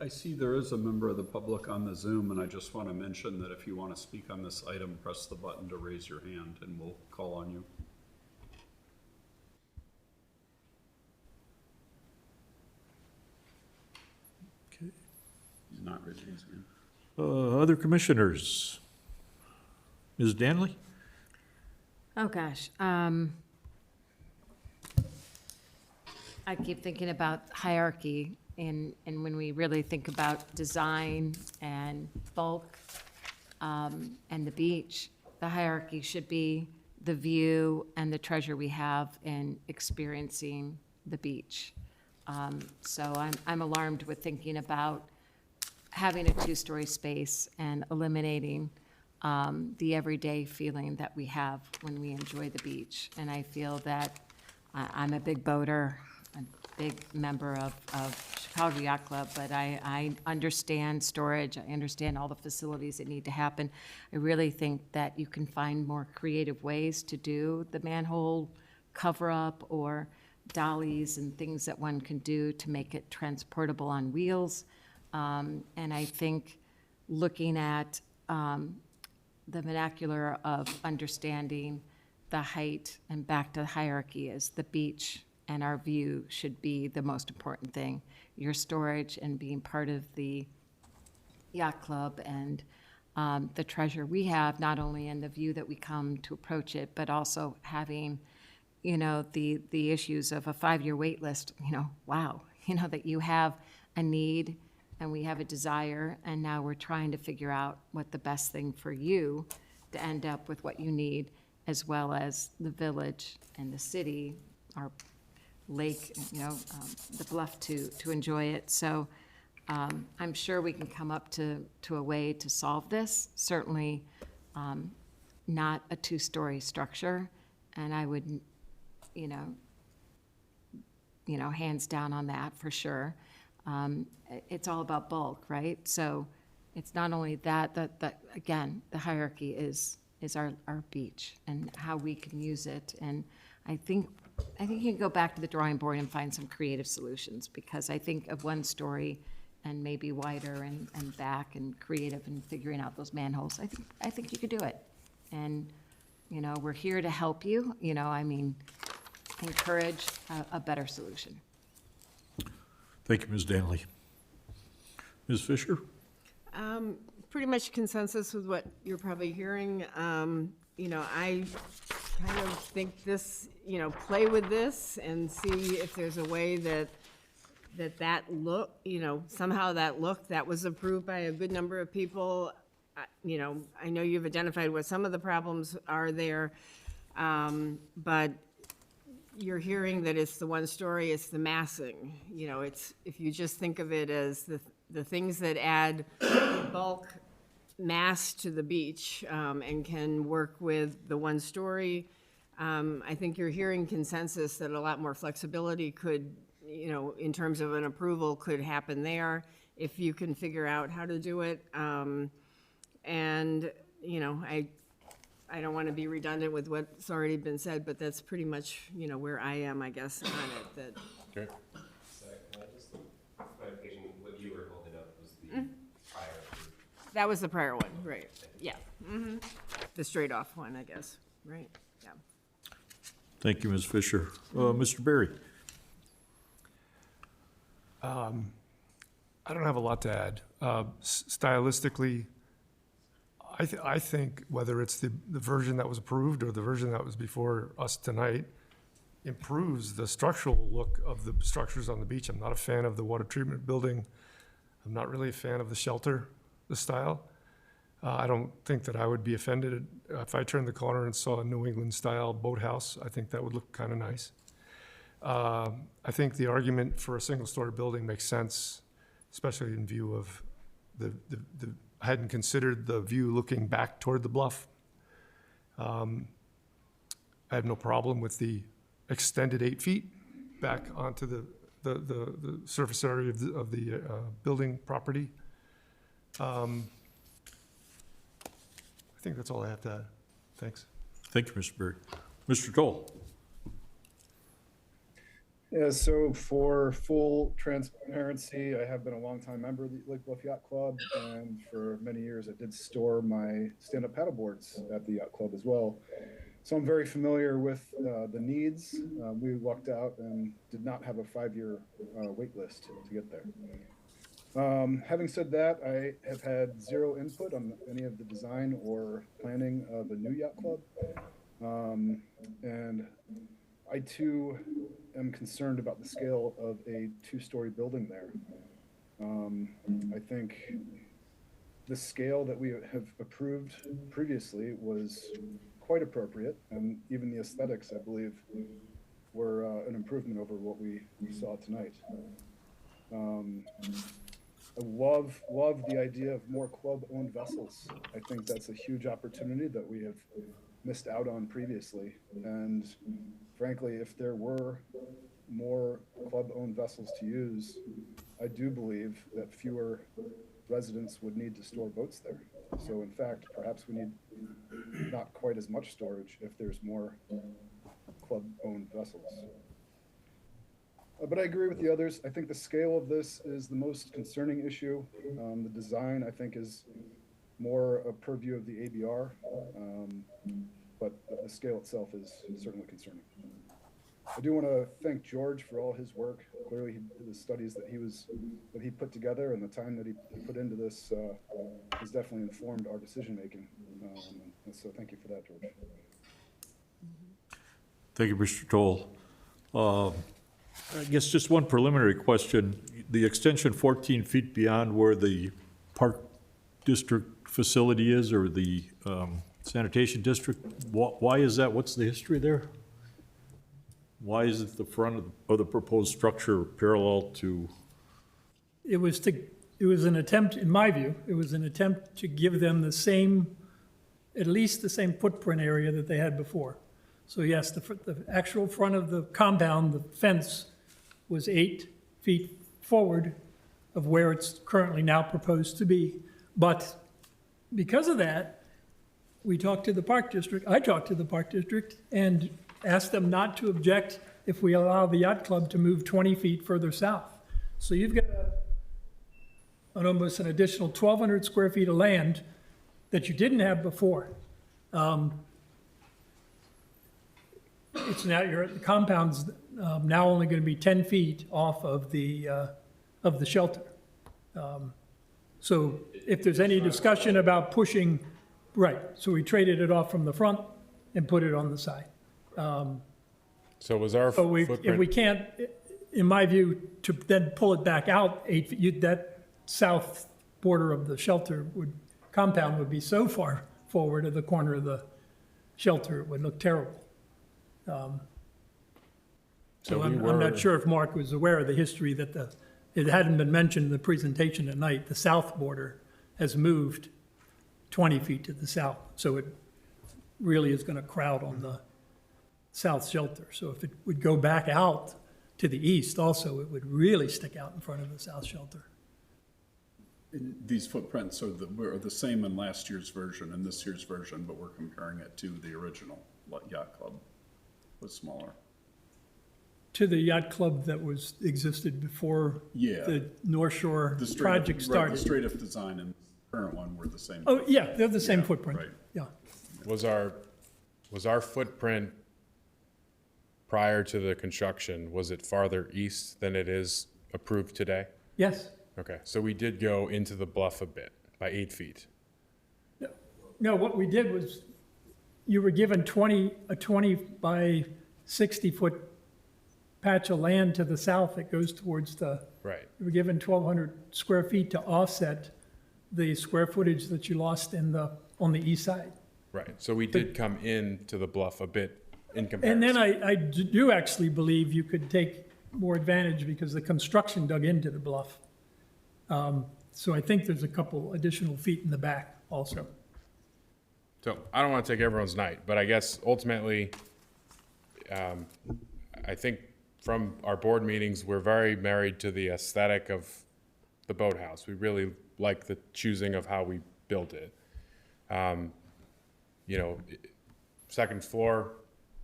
I see there is a member of the public on the Zoom, and I just want to mention that if you want to speak on this item, press the button to raise your hand, and we'll call on you. Okay. He's not raising his hand. Other commissioners? Ms. Danley? Oh, gosh. I keep thinking about hierarchy, and when we really think about design and bulk and the beach, the hierarchy should be the view and the treasure we have in experiencing the beach. So I'm alarmed with thinking about having a two-story space and eliminating the everyday feeling that we have when we enjoy the beach. And I feel that I'm a big boater, a big member of Chicago Yacht Club, but I understand storage, I understand all the facilities that need to happen. I really think that you can find more creative ways to do the manhole cover-up or dollies and things that one can do to make it transportable on wheels. And I think looking at the vernacular of understanding the height and back to the hierarchy is the beach and our view should be the most important thing. Your storage and being part of the yacht club and the treasure we have, not only in the view that we come to approach it, but also having, the issues of a 5-year wait list, wow, that you have a need and we have a desire, and now we're trying to figure out what the best thing for you to end up with what you need, as well as the village and the city, our lake, the Bluff to enjoy it. So I'm sure we can come up to a way to solve this. Certainly not a 2-story structure, and I would, hands down on that for sure. It's all about bulk, right? So it's not only that again, the hierarchy is our beach and how we can use it. And I think you can go back to the drawing board and find some creative solutions, because I think of 1 story and maybe wider and back and creative and figuring out those manholes. I think you could do it. And, we're here to help you, encourage a better solution. Thank you, Ms. Danley. Ms. Fisher? Pretty much consensus with what you're probably hearing. I kind of think this, play with this and see if there's a way that look, somehow that was approved by a good number of people. I know you've identified what some of the problems are there, but you're hearing that it's the 1 story, it's the massing. It's, if you just think of it as the things that add bulk mass to the beach and can work with the 1 story. I think you're hearing consensus that a lot more flexibility could, in terms of an approval, could happen there if you can figure out how to do it. I don't want to be redundant with what's already been said, but that's pretty much, where I am, I guess, on it. That Okay. Sorry, can I just, clarification, what you were holding up was the prior. that was the prior one, right? Yeah. The straight off one, I guess, right? Yeah. Thank you, Ms. Fisher. Mr. Berry? I don't have a lot to add. Stylistically, I think whether it's the version that was approved or the version that was before us tonight, improves the structural look of the structures on the beach. I'm not a fan of the water treatment building. I'm not really a fan of the shelter, the style. I don't think that I would be offended if I turned the corner and saw a New England-style boathouse. I think that would look kind of nice. I think the argument for a single-story building makes sense, especially in view of I hadn't considered the view looking back toward the bluff. I have no problem with the extended 8 feet back onto the surface area of the building property. I think that's all I have to add. Thanks. Thank you, Mr. Berry. Mr. Toll. Yeah, so for full transparency, I have been a longtime member of the Lake Bluff Yacht Club, and for many years I did store my stand-up paddleboards at the yacht club as well. So I'm very familiar with the needs. We lucked out and did not have a 5-year wait list to get there. Having said that, I have had zero input on any of the design or planning of a new yacht club. And I too am concerned about the scale of a 2-story building there. I think the scale that we have approved previously was quite appropriate, and even the aesthetics, I believe, were an improvement over what we saw tonight. I love the idea of more club-owned vessels. I think that's a huge opportunity that we have missed out on previously. And frankly, if there were more club-owned vessels to use, I do believe that fewer residents would need to store boats there. So in fact, perhaps we need not quite as much storage if there's more club-owned vessels. But I agree with the others. I think the scale of this is the most concerning issue. The design, I think, is more a purview of the ABR, but the scale itself is certainly concerning. I do want to thank George for all his work. Clearly, the studies that he put together and the time that he put into this has definitely informed our decision making. And so, thank you for that, George. Thank you, Mr. Toll. I guess just one preliminary question. The extension 14 feet beyond where the park district facility is, or the sanitation district, why is that? What's the history there? Why is it the front of the proposed structure parallel to? It was an attempt, in my view, it was an attempt to give them the same, at least the same footprint area that they had before. So yes, the actual front of the compound, the fence, was 8 feet forward of where it's currently now proposed to be. But because of that, we talked to the park district, I talked to the park district and asked them not to object if we allow the yacht club to move 20 feet further south. So you've got almost an additional 1,200 square feet of land that you didn't have before. It's now, the compound's now only going to be 10 feet off of the shelter. So if there's any discussion about pushing, right, so we traded it off from the front and put it on the side. So was our But if footprint, we can't, in my view, to then pull it back out 8 feet, that south border of the shelter compound would be so far forward of the corner of the shelter, it would look terrible. So I'm not sure if Mark was aware of the history that it hadn't been mentioned in the presentation tonight. The south border has moved 20 feet to the south. So it really is going to crowd on the south shelter. So if it would go back out to the east also, it would really stick out in front of the south shelter. These footprints are the same in last year's version and this year's version, but we're comparing it to the original yacht club. Was smaller. To the yacht club that existed before the North Shore project started. Right, the straight-up design and the current one were the same. Oh, yeah, they're the same footprint. Right. Yeah. was our footprint prior to the construction, was it farther east than it is approved today? Yes. Okay, so we did go into the bluff a bit, by 8 feet. No, what we did was, you were given a 20 by 60 foot patch of land to the south that goes towards the, Right. you were given 1,200 square feet to offset the square footage that you lost on the east side. Right. So we did come in to the Bluff a bit in comparison. And then I do actually believe you could take more advantage because the construction dug into the bluff. So I think there's a couple additional feet in the back also. So I don't want to take everyone's night, but I guess ultimately, I think from our board meetings, we're very married to the aesthetic of the boathouse. We really like the choosing of how we built it. You know, second floor,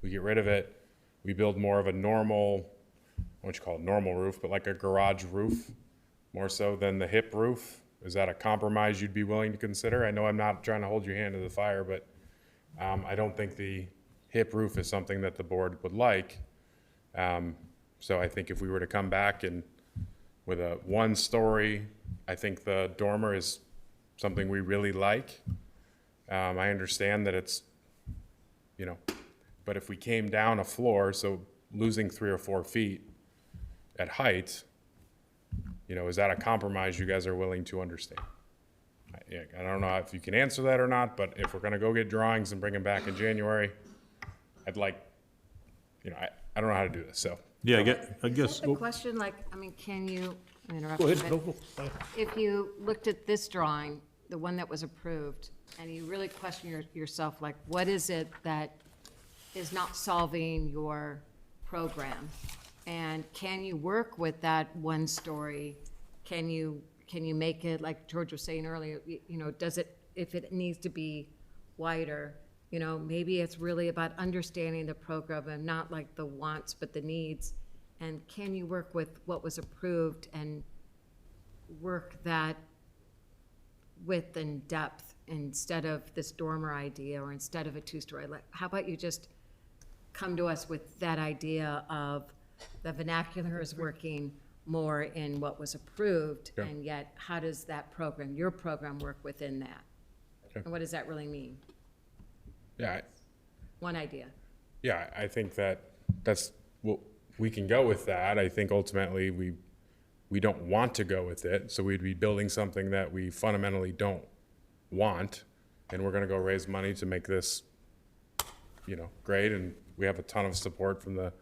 we get rid of it. We build more of a normal, what you call it, normal roof, but like a garage roof, more so than the hip roof. Is that a compromise you'd be willing to consider? I know I'm not trying to hold your hand to the fire, but I don't think the hip roof is something that the board would like. So I think if we were to come back and with a 1-story, I think the dormer is something we really like. I understand that it's, you know, but if we came down a floor, so losing 3 or 4 feet at height, you know, is that a compromise you guys are willing to understand? I don't know if you can answer that or not, but if we're gonna go get drawings and bring them back in January, I'd like, you know, I don't know how to do this, so. Yeah, I guess, The question, like, I mean, can you, I'm go interrupting, ahead, but go. if you looked at this drawing, the one that was approved, and you really question yourself, like, what is it that is not solving your program? And can you work with that 1-story? Can you make it, like George was saying earlier, you know, does it, if it needs to be wider, you know, maybe it's really about understanding the program and not like the wants, but the needs. And can you work with what was approved and work that width and depth instead of this dormer idea or instead of a 2-story? Like, how about you just come to us with that idea of the vernacular is working more in what was approved, Yeah. and yet how does that program, your program, work within that? Okay. And what does that really mean? Yeah, One idea. yeah, I think that's, well, we can go with that. I think ultimately we don't want to go with it, so we'd be building something that we fundamentally don't want, and we're gonna go raise money to make this, you know, great, and we have a ton of support from the,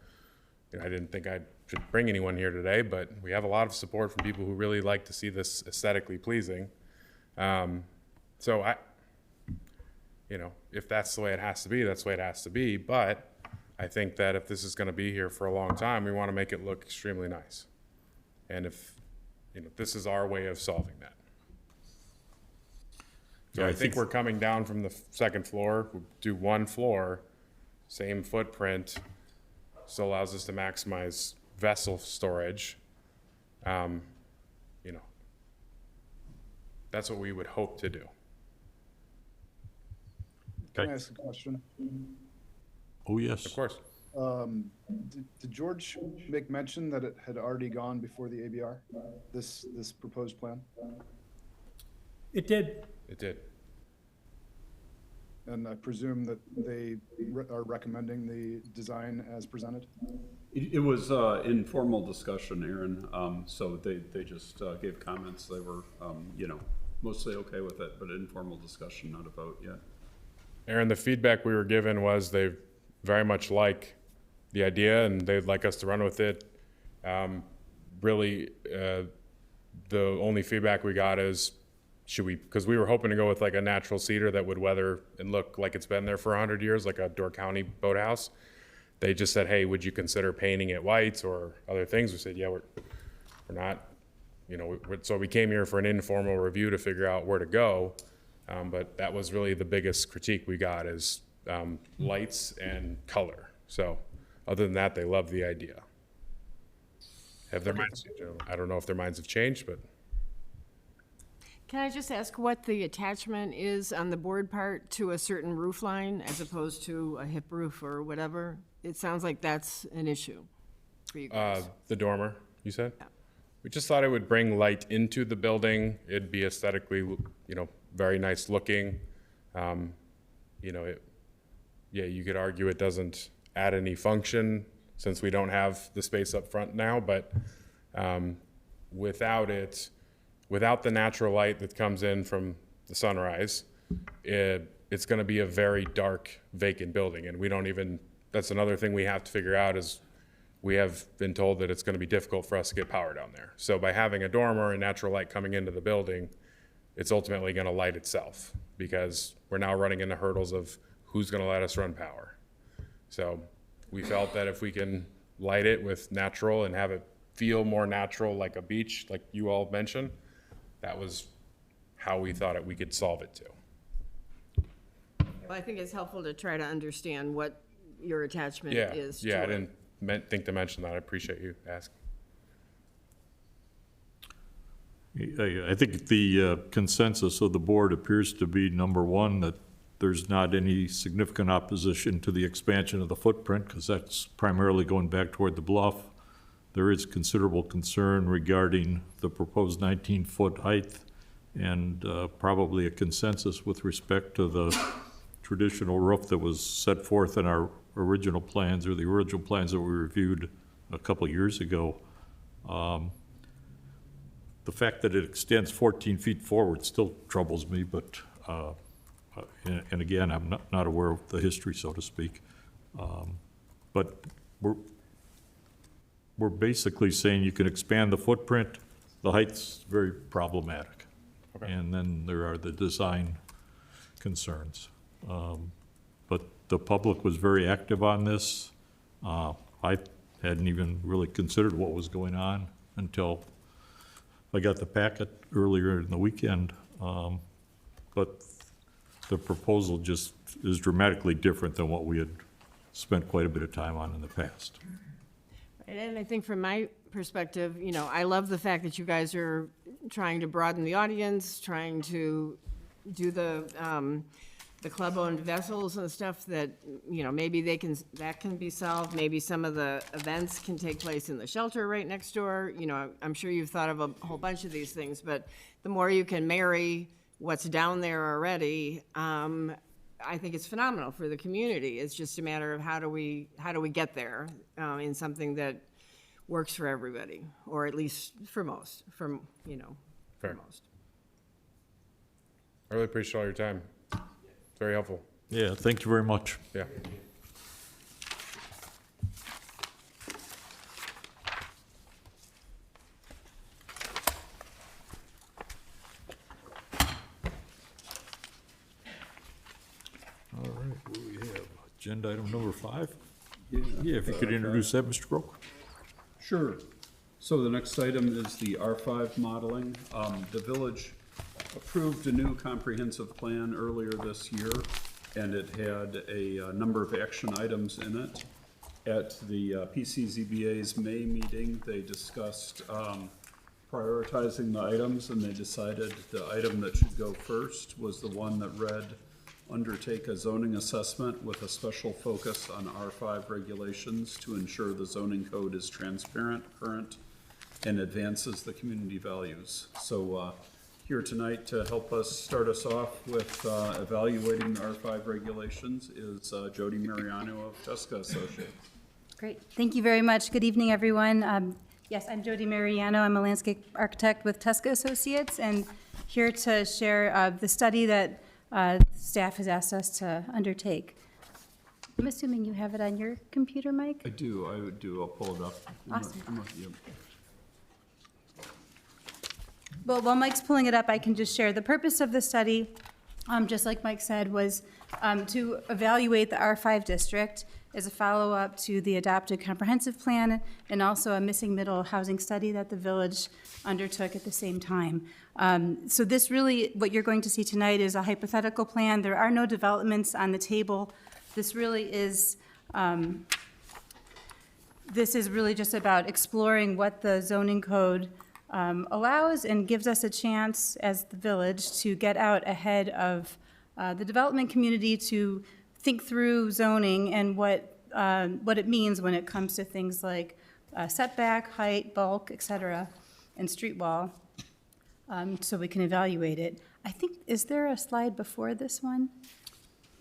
you know, I didn't think I should bring anyone here today, but we have a lot of support from people who really like to see this aesthetically pleasing. So you know, if that's the way it has to be, that's the way it has to be, but I think that if this is gonna be here for a long time, we wanna make it look extremely nice. And if, you know, this is our way of solving that. So Yeah, I think we're coming down from the second floor, we'll do 1 floor, same footprint, still allows us to maximize vessel storage. You know, that's what we would hope to do. Can Okay. I ask a question? Oh, yes. Of course. Did George make mention that it had already gone before the ABR, this proposed plan? It did. It did. And I presume that they are recommending the design as presented? It was informal discussion, Aaron, so they just gave comments. They were, you know, mostly okay with it, but informal discussion, not a vote yet. Aaron, the feedback we were given was they very much like the idea and they'd like us to run with it. Really, the only feedback we got is, should we, because we were hoping to go with like a natural cedar that would weather and look like it's been there for 100 years, like a Door County boathouse. They just said, hey, would you consider painting it white or other things? We said, yeah, we're not, you know, so we came here for an informal review to figure out where to go. But that was really the biggest critique we got is lights and color. So other than that, they love the idea. Have their minds, I don't know if their minds have changed, but Can I just ask what the attachment is on the board part to a certain roof line as opposed to a hip roof or whatever? It sounds like that's an issue for you guys. the dormer, you said? Yeah. We just thought it would bring light into the building. It'd be aesthetically, you know, very nice looking. You know, yeah, you could argue it doesn't add any function since we don't have the space up front now, but without it, without the natural light that comes in from the sunrise, it's going to be a very dark, vacant building. And we don't even, that's another thing we have to figure out is we have been told that it's going to be difficult for us to get power down there. So by having a dormer and natural light coming into the building, it's ultimately going to light itself, because we're now running into hurdles of who's going to let us run power. So we felt that if we can light it with natural and have it feel more natural, like a beach, like you all mentioned, that was how we thought we could solve it too. Well, I think it's helpful to try to understand what your attachment Yeah, is to yeah, I it. didn't think to mention that. I appreciate you asking. I think the consensus of the board appears to be, number one, that there's not any significant opposition to the expansion of the footprint, because that's primarily going back toward the bluff. There is considerable concern regarding the proposed 19-foot height, and probably a consensus with respect to the traditional roof that was set forth in our original plans, or the original plans that we reviewed a couple years ago. The fact that it extends 14 feet forward still troubles me, but, and again, I'm not aware of the history, so to speak. But we're basically saying you can expand the footprint. The height's very problematic. Okay. And then there are the design concerns. But the public was very active on this. I hadn't even really considered what was going on until I got the packet earlier in the weekend. But the proposal just is dramatically different than what we had spent quite a bit of time on in the past. And I think from my perspective, you know, I love the fact that you guys are trying to broaden the audience, trying to do the club-owned vessels and stuff that, you know, maybe that can be solved. Maybe some of the events can take place in the shelter right next door. You know, I'm sure you've thought of a whole bunch of these things, but the more you can marry what's down there already, I think it's phenomenal for the community. It's just a matter of how do we get there in something that works for everybody, or at least for most, for Fair. most. I really appreciate all your time. It's very helpful. Yeah, thank you very much. Yeah. All right, what do we have? Agenda item number 5? Yeah. Yeah, if you could introduce that, Mr. Groke. Sure. So the next item is the R5 modeling. The village approved a new comprehensive plan earlier this year, and it had a number of action items in it. At the PCZBA's May meeting, they discussed prioritizing the items, and they decided the item that should go first was the one that read, undertake a zoning assessment with a special focus on R5 regulations to ensure the zoning code is transparent, current, and advances the community values. So here tonight to help us start us off with evaluating the R5 regulations is Jody Mariano of Tuska Associates. Great. Thank you very much. Good evening, everyone. Yes, I'm Jody Mariano. I'm a landscape architect with Tuska Associates, and here to share the study that staff has asked us to undertake. I'm assuming you have it on your computer, Mike? I do. I'll pull it up. Awesome. Yep. Well, while Mike's pulling it up, I can just share the purpose of the study, just like Mike said, was to evaluate the R5 district as a follow-up to the adopted comprehensive plan and also a missing middle housing study that the village undertook at the same time. So this really, what you're going to see tonight is a hypothetical plan. There are no developments on the table. This really is, just about exploring what the zoning code allows and gives us a chance as the village to get out ahead of the development community to think through zoning and what it means when it comes to things like setback, height, bulk, et cetera, and street wall, so we can evaluate it. I think, is there a slide before this one?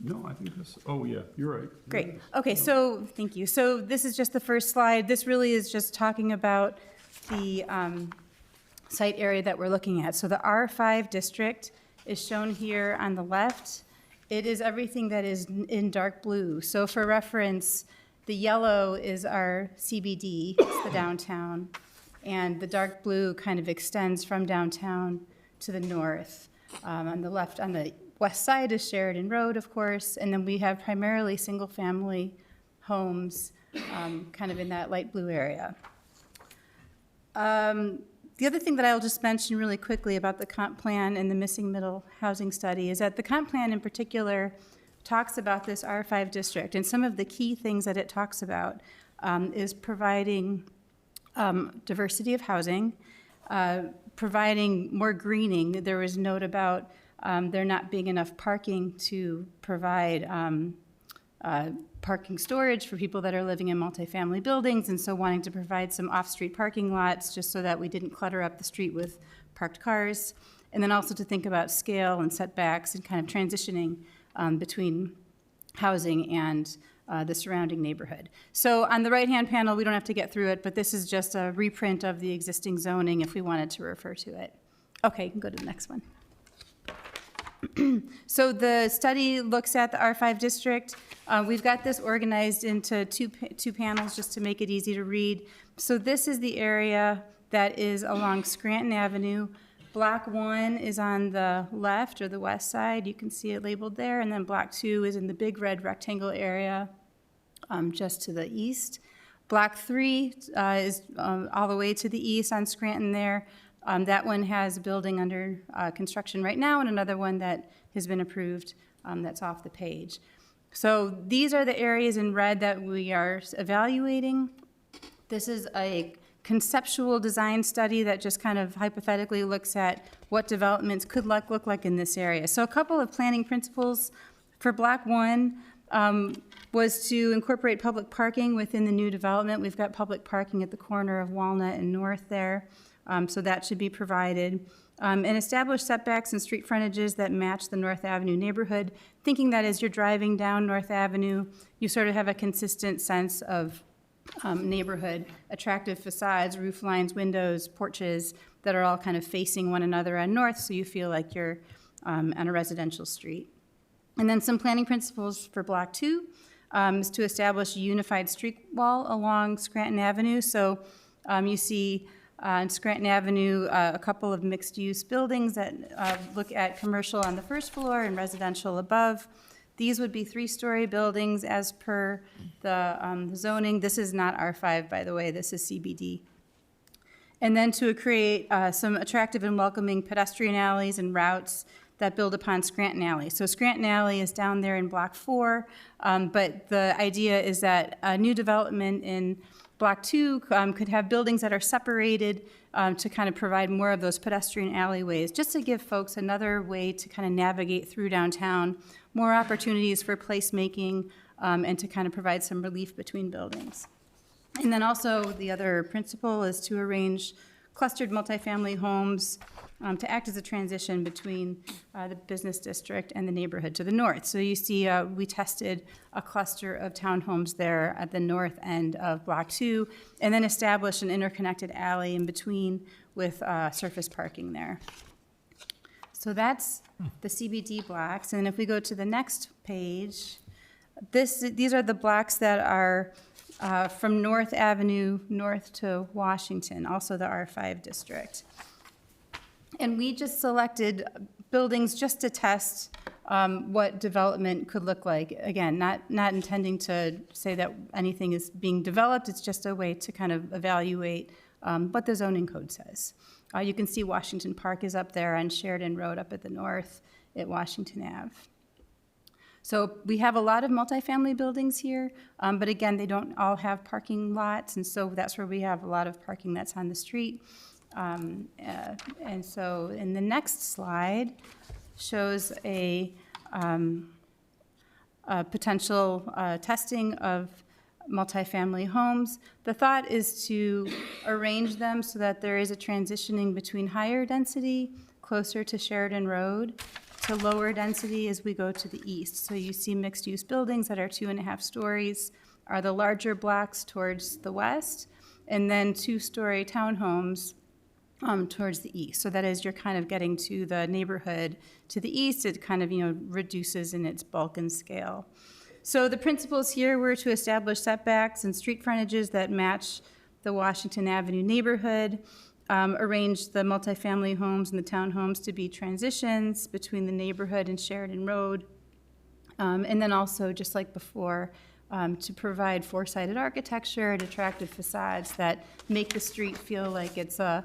No, I think this, oh, yeah, you're right. Great. Okay, so, thank you. So this is just the first slide. This really is just talking about the site area that we're looking at. So the R5 district is shown here on the left. It is everything that is in dark blue. So for reference, the yellow is our CBD, it's the downtown, and the dark blue kind of extends from downtown to the north. On the left, on the west side is Sheridan Road, of course, and then we have primarily single-family homes kind of in that light blue area. The other thing that I'll just mention really quickly about the comp plan and the missing middle housing study is that the comp plan in particular talks about this R5 district, and some of the key things that it talks about is providing diversity of housing, providing more greening. There was a note about there not being enough parking to provide parking storage for people that are living in multifamily buildings, and so wanting to provide some off-street parking lots just so that we didn't clutter up the street with parked cars. And then also to think about scale and setbacks and kind of transitioning between housing and the surrounding neighborhood. So on the right-hand panel, we don't have to get through it, but this is just a reprint of the existing zoning if we wanted to refer to it. Okay, you can go to the next one. So the study looks at the R5 district. We've got this organized into two panels just to make it easy to read. So this is the area that is along Scranton Avenue. Block 1 is on the left or the west side. You can see it labeled there. And then Block 2 is in the big red rectangle area just to the east. Block 3 is all the way to the east on Scranton there. That one has a building under construction right now and another one that has been approved that's off the page. So these are the areas in red that we are evaluating. This is a conceptual design study that just kind of hypothetically looks at what developments could look like in this area. So a couple of planning principles for Block 1 was to incorporate public parking within the new development. We've got public parking at the corner of Walnut and North there. So that should be provided. And establish setbacks and street frontages that match the North Avenue neighborhood, thinking that as you're driving down North Avenue, you sort of have a consistent sense of neighborhood, attractive facades, roof lines, windows, porches that are all kind of facing one another on North, so you feel like you're on a residential street. And then some planning principles for Block 2 is to establish a unified street wall along Scranton Avenue. So you see on Scranton Avenue, a couple of mixed-use buildings that look at commercial on the first floor and residential above. These would be 3-story buildings as per the zoning. This is not R5, by the way, this is CBD. And then to create some attractive and welcoming pedestrian alleys and routes that build upon Scranton Alley. So Scranton Alley is down there in Block 4, but the idea is that a new development in Block 2 could have buildings that are separated to kind of provide more of those pedestrian alleyways, just to give folks another way to kind of navigate through downtown, more opportunities for placemaking, and to kind of provide some relief between buildings. And then also the other principle is to arrange clustered multifamily homes to act as a transition between the business district and the neighborhood to the north. So you see we tested a cluster of townhomes there at the north end of Block 2, and then established an interconnected alley in between with surface parking there. So that's the CBD blocks. And if we go to the next page, these are the blocks that are from North Avenue north to Washington, also the R5 district. And we just selected buildings just to test what development could look like. Again, not intending to say that anything is being developed, it's just a way to kind of evaluate what the zoning code says. You can see Washington Park is up there on Sheridan Road up at the north at Washington Ave. So we have a lot of multifamily buildings here, but again, they don't all have parking lots, and so that's where we have a lot of parking that's on the street. And so in the next slide shows a potential testing of multifamily homes. The thought is to arrange them so that there is a transitioning between higher density, closer to Sheridan Road, to lower density as we go to the east. So you see mixed-use buildings that are 2.5 stories are the larger blocks towards the west, and then 2-story townhomes towards the east. So that as you're kind of getting to the neighborhood to the east, it kind of, reduces in its bulk and scale. So the principles here were to establish setbacks and street frontages that match the Washington Avenue neighborhood, arrange the multifamily homes and the townhomes to be transitions between the neighborhood and Sheridan Road, and then also, just like before, to provide four-sided architecture and attractive facades that make the street feel like it's a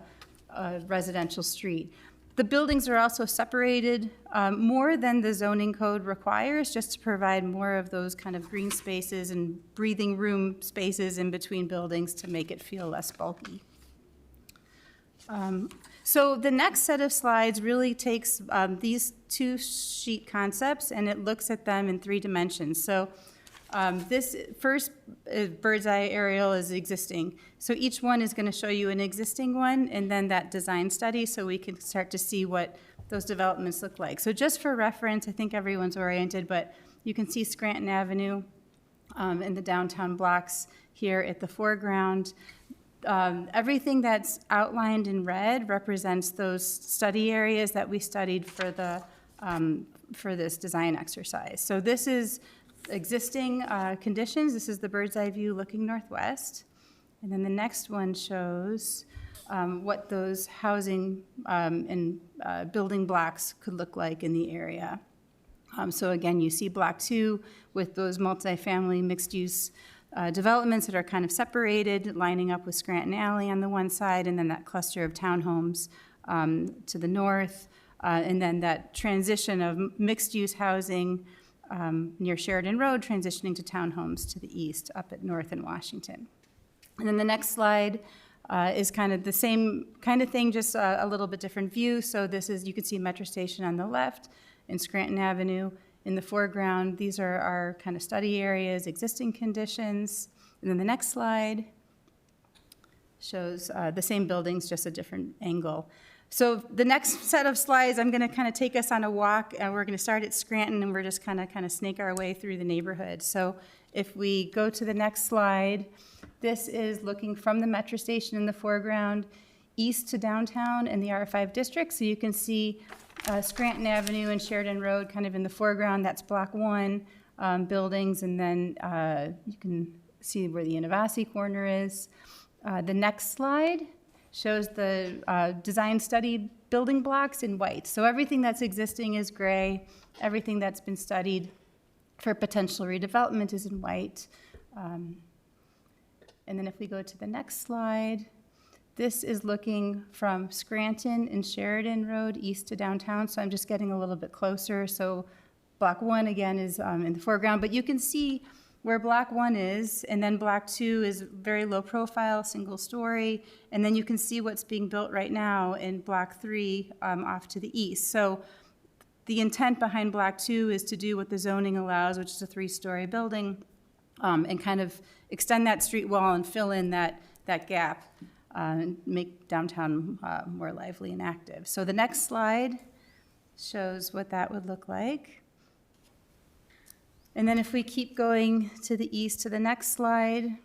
residential street. The buildings are also separated more than the zoning code requires, just to provide more of those kind of green spaces and breathing room spaces in between buildings to make it feel less bulky. So the next set of slides really takes these two sheet concepts and it looks at them in 3 dimensions. So this first bird's eye aerial is existing. So each one is going to show you an existing one and then that design study so we can start to see what those developments look like. So just for reference, I think everyone's oriented, but you can see Scranton Avenue in the downtown blocks here at the foreground. Everything that's outlined in red represents those study areas that we studied for the for this design exercise. So this is existing conditions. This is the bird's eye view looking northwest. And then the next one shows what those housing and building blocks could look like in the area. So again, you see block 2 with those multifamily mixed-use developments that are kind of separated, lining up with Scranton Alley on the one side, and then that cluster of townhomes to the north, and then that transition of mixed-use housing near Sheridan Road, transitioning to townhomes to the east, up at North and Washington. And then the next slide is kind of the same kind of thing, just a little bit different view. So this is, you can see Metro Station on the left and Scranton Avenue in the foreground. These are our kind of study areas, existing conditions. And then the next slide shows the same buildings, just a different angle. So the next set of slides, I'm going to kind of take us on a walk. We're going to start at Scranton, and we're just kind of snake our way through the neighborhood. So if we go to the next slide, this is looking from the Metro Station in the foreground east to downtown in the R5 district. So you can see Scranton Avenue and Sheridan Road kind of in the foreground. That's block 1 buildings, and then you can see where the Innovasi corner is. The next slide shows the design study building blocks in white. So everything that's existing is gray. Everything that's been studied for potential redevelopment is in white. And then if we go to the next slide, this is looking from Scranton and Sheridan Road east to downtown. So I'm just getting a little bit closer. So block 1 again is in the foreground, but you can see where block 1 is, and then block 2 is very low profile, single story, and then you can see what's being built right now in block 3 off to the east. So the intent behind block 2 is to do what the zoning allows, which is a 3-story building, and kind of extend that street wall and fill in that gap and make downtown more lively and active. So the next slide shows what that would look like. And then if we keep going to the east to the next slide,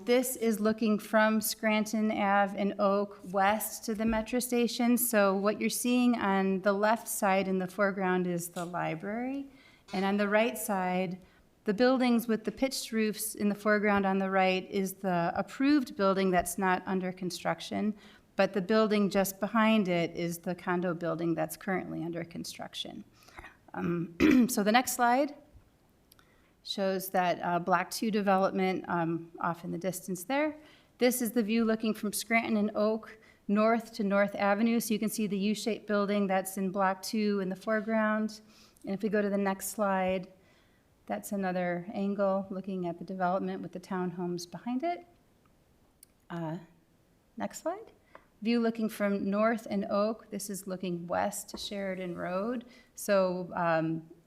this is looking from Scranton Ave and Oak west to the Metro Station. So what you're seeing on the left side in the foreground is the library. And on the right side, the buildings with the pitched roofs in the foreground on the right is the approved building that's not under construction. But the building just behind it is the condo building that's currently under construction. So the next slide shows that block 2 development off in the distance there. This is the view looking from Scranton and Oak north to North Avenue. So you can see the U-shaped building that's in block 2 in the foreground. And if we go to the next slide, that's another angle looking at the development with the townhomes behind it. Next slide. View looking from North and Oak. This is looking west to Sheridan Road. So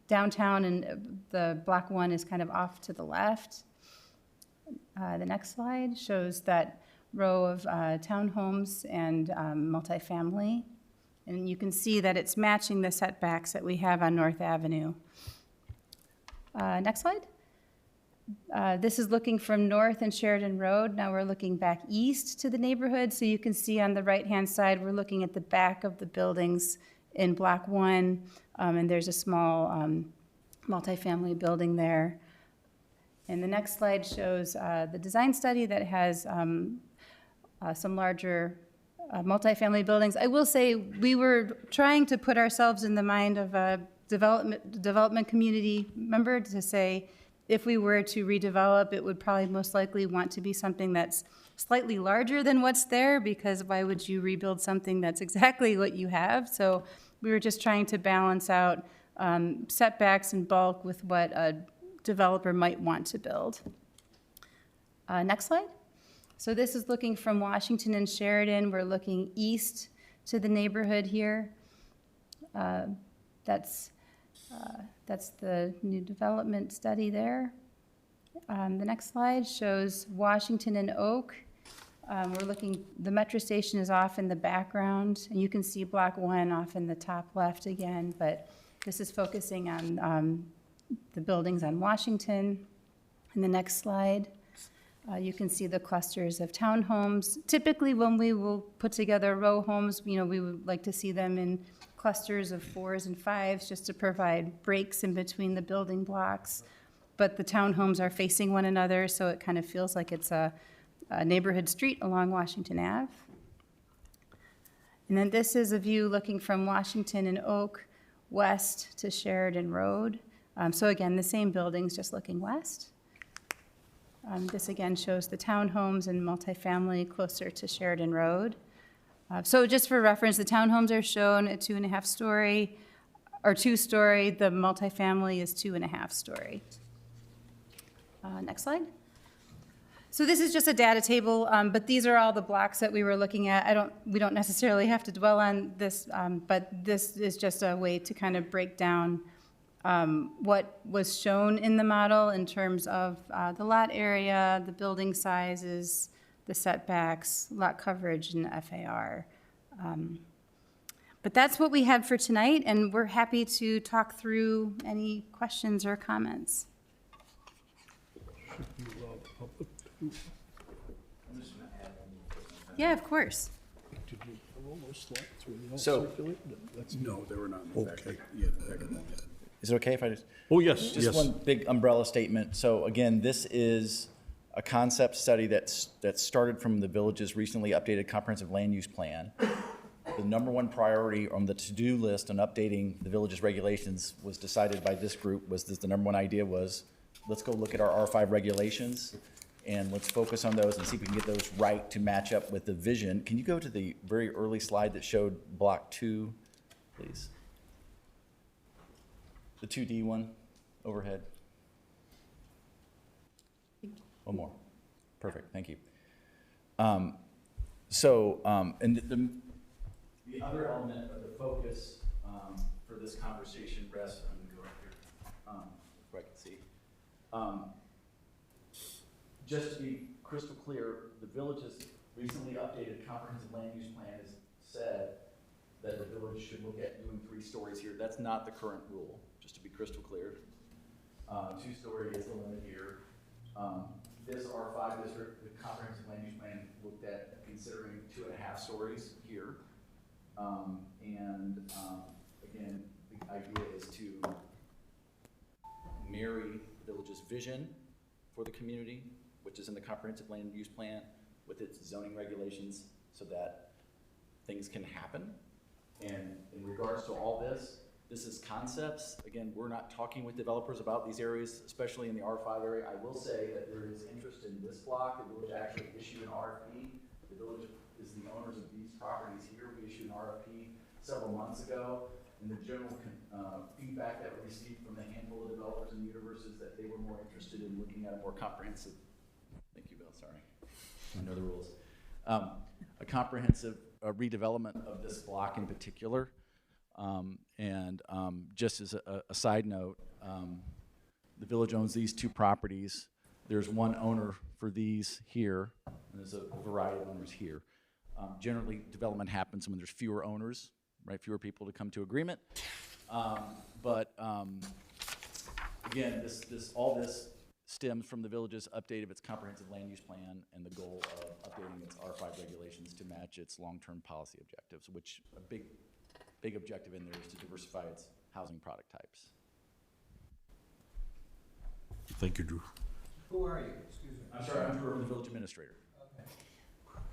downtown and the block 1 is kind of off to the left. The next slide shows that row of townhomes and multifamily And you can see that it's matching the setbacks that we have on North Avenue. Next slide. This is looking from north and Sheridan Road. Now we're looking back east to the neighborhood. So you can see on the right-hand side, we're looking at the back of the buildings in Block 1, and there's a small multifamily building there. And the next slide shows the design study that has some larger multifamily buildings. I will say we were trying to put ourselves in the mind of a development community member to say if we were to redevelop, it would probably most likely want to be something that's slightly larger than what's there, because why would you rebuild something that's exactly what you have? So we were just trying to balance out setbacks and bulk with what a developer might want to build. Next slide. So this is looking from Washington and Sheridan. We're looking east to the neighborhood here. That's the new development study there. The next slide shows Washington and Oak. We're looking, the metro station is off in the background, and you can see Block 1 off in the top left again, but this is focusing on the buildings on Washington. In the next slide, you can see the clusters of townhomes. Typically, when we will put together row homes, we would like to see them in clusters of 4s and 5s just to provide breaks in between the building blocks. But the townhomes are facing one another, so it kind of feels like it's a neighborhood street along Washington Ave. And then this is a view looking from Washington and Oak west to Sheridan Road. So again, the same buildings, just looking west. This again shows the townhomes and multifamily closer to Sheridan Road. So just for reference, the townhomes are shown at 2.5-story or 2-story. The multifamily is 2.5-story. Next slide. So this is just a data table, but these are all the blocks that we were looking at. We don't necessarily have to dwell on this, but this is just a way to kind of break down what was shown in the model in terms of the lot area, the building sizes, the setbacks, lot coverage, and FAR. But that's what we have for tonight, and we're happy to talk through any questions or comments. Yeah, of course. So, No, they were not in the back. Yeah, the back of that. is it okay if I just? Oh, yes, yes. Just one big umbrella statement. So again, this is a concept study that started from the village's recently updated comprehensive land use plan. The number one priority on the to-do list on updating the village's regulations was decided by this group. The number one idea was, let's go look at our R5 regulations and let's focus on those and see if we can get those right to match up with the vision. Can you go to the very early slide that showed block 2, please? The 2D one, overhead. One more. Perfect, thank you. And the other element of the focus for this conversation rests, I'm gonna go up here, where I can see. Just to be crystal clear, the village's recently updated comprehensive land use plan has said that the village should look at doing 3 stories here. That's not the current rule, just to be crystal clear. 2-story is the limit here. This R5 district, the comprehensive land use plan looked at considering 2.5 stories here. Again, the idea is to marry the village's vision for the community, which is in the comprehensive land use plan, with its zoning regulations so that things can happen. And in regards to all this is concepts. Again, we're not talking with developers about these areas, especially in the R5 area. I will say that there is interest in this block. The village actually issued an RFP. The village is the owners of these properties here. We issued an RFP several months ago, and the general feedback that we received from the handful of developers in the universe is that they were more interested in looking at a more comprehensive, thank you, Bill, sorry, I know the rules, a comprehensive redevelopment of this block in particular. Just as a side note, the village owns these 2 properties. There's one owner for these here, and there's a variety of owners here. Generally, development happens when there's fewer owners right? Fewer people to come to agreement. But again, all this stems from the village's update of its comprehensive land use plan and the goal of updating its R5 regulations to match its long-term policy objectives, which a big objective in there is to diversify its housing product types. Thank you, Drew. Who are you? Excuse me. I'm sorry, I'm Drew, I'm the village administrator. Okay.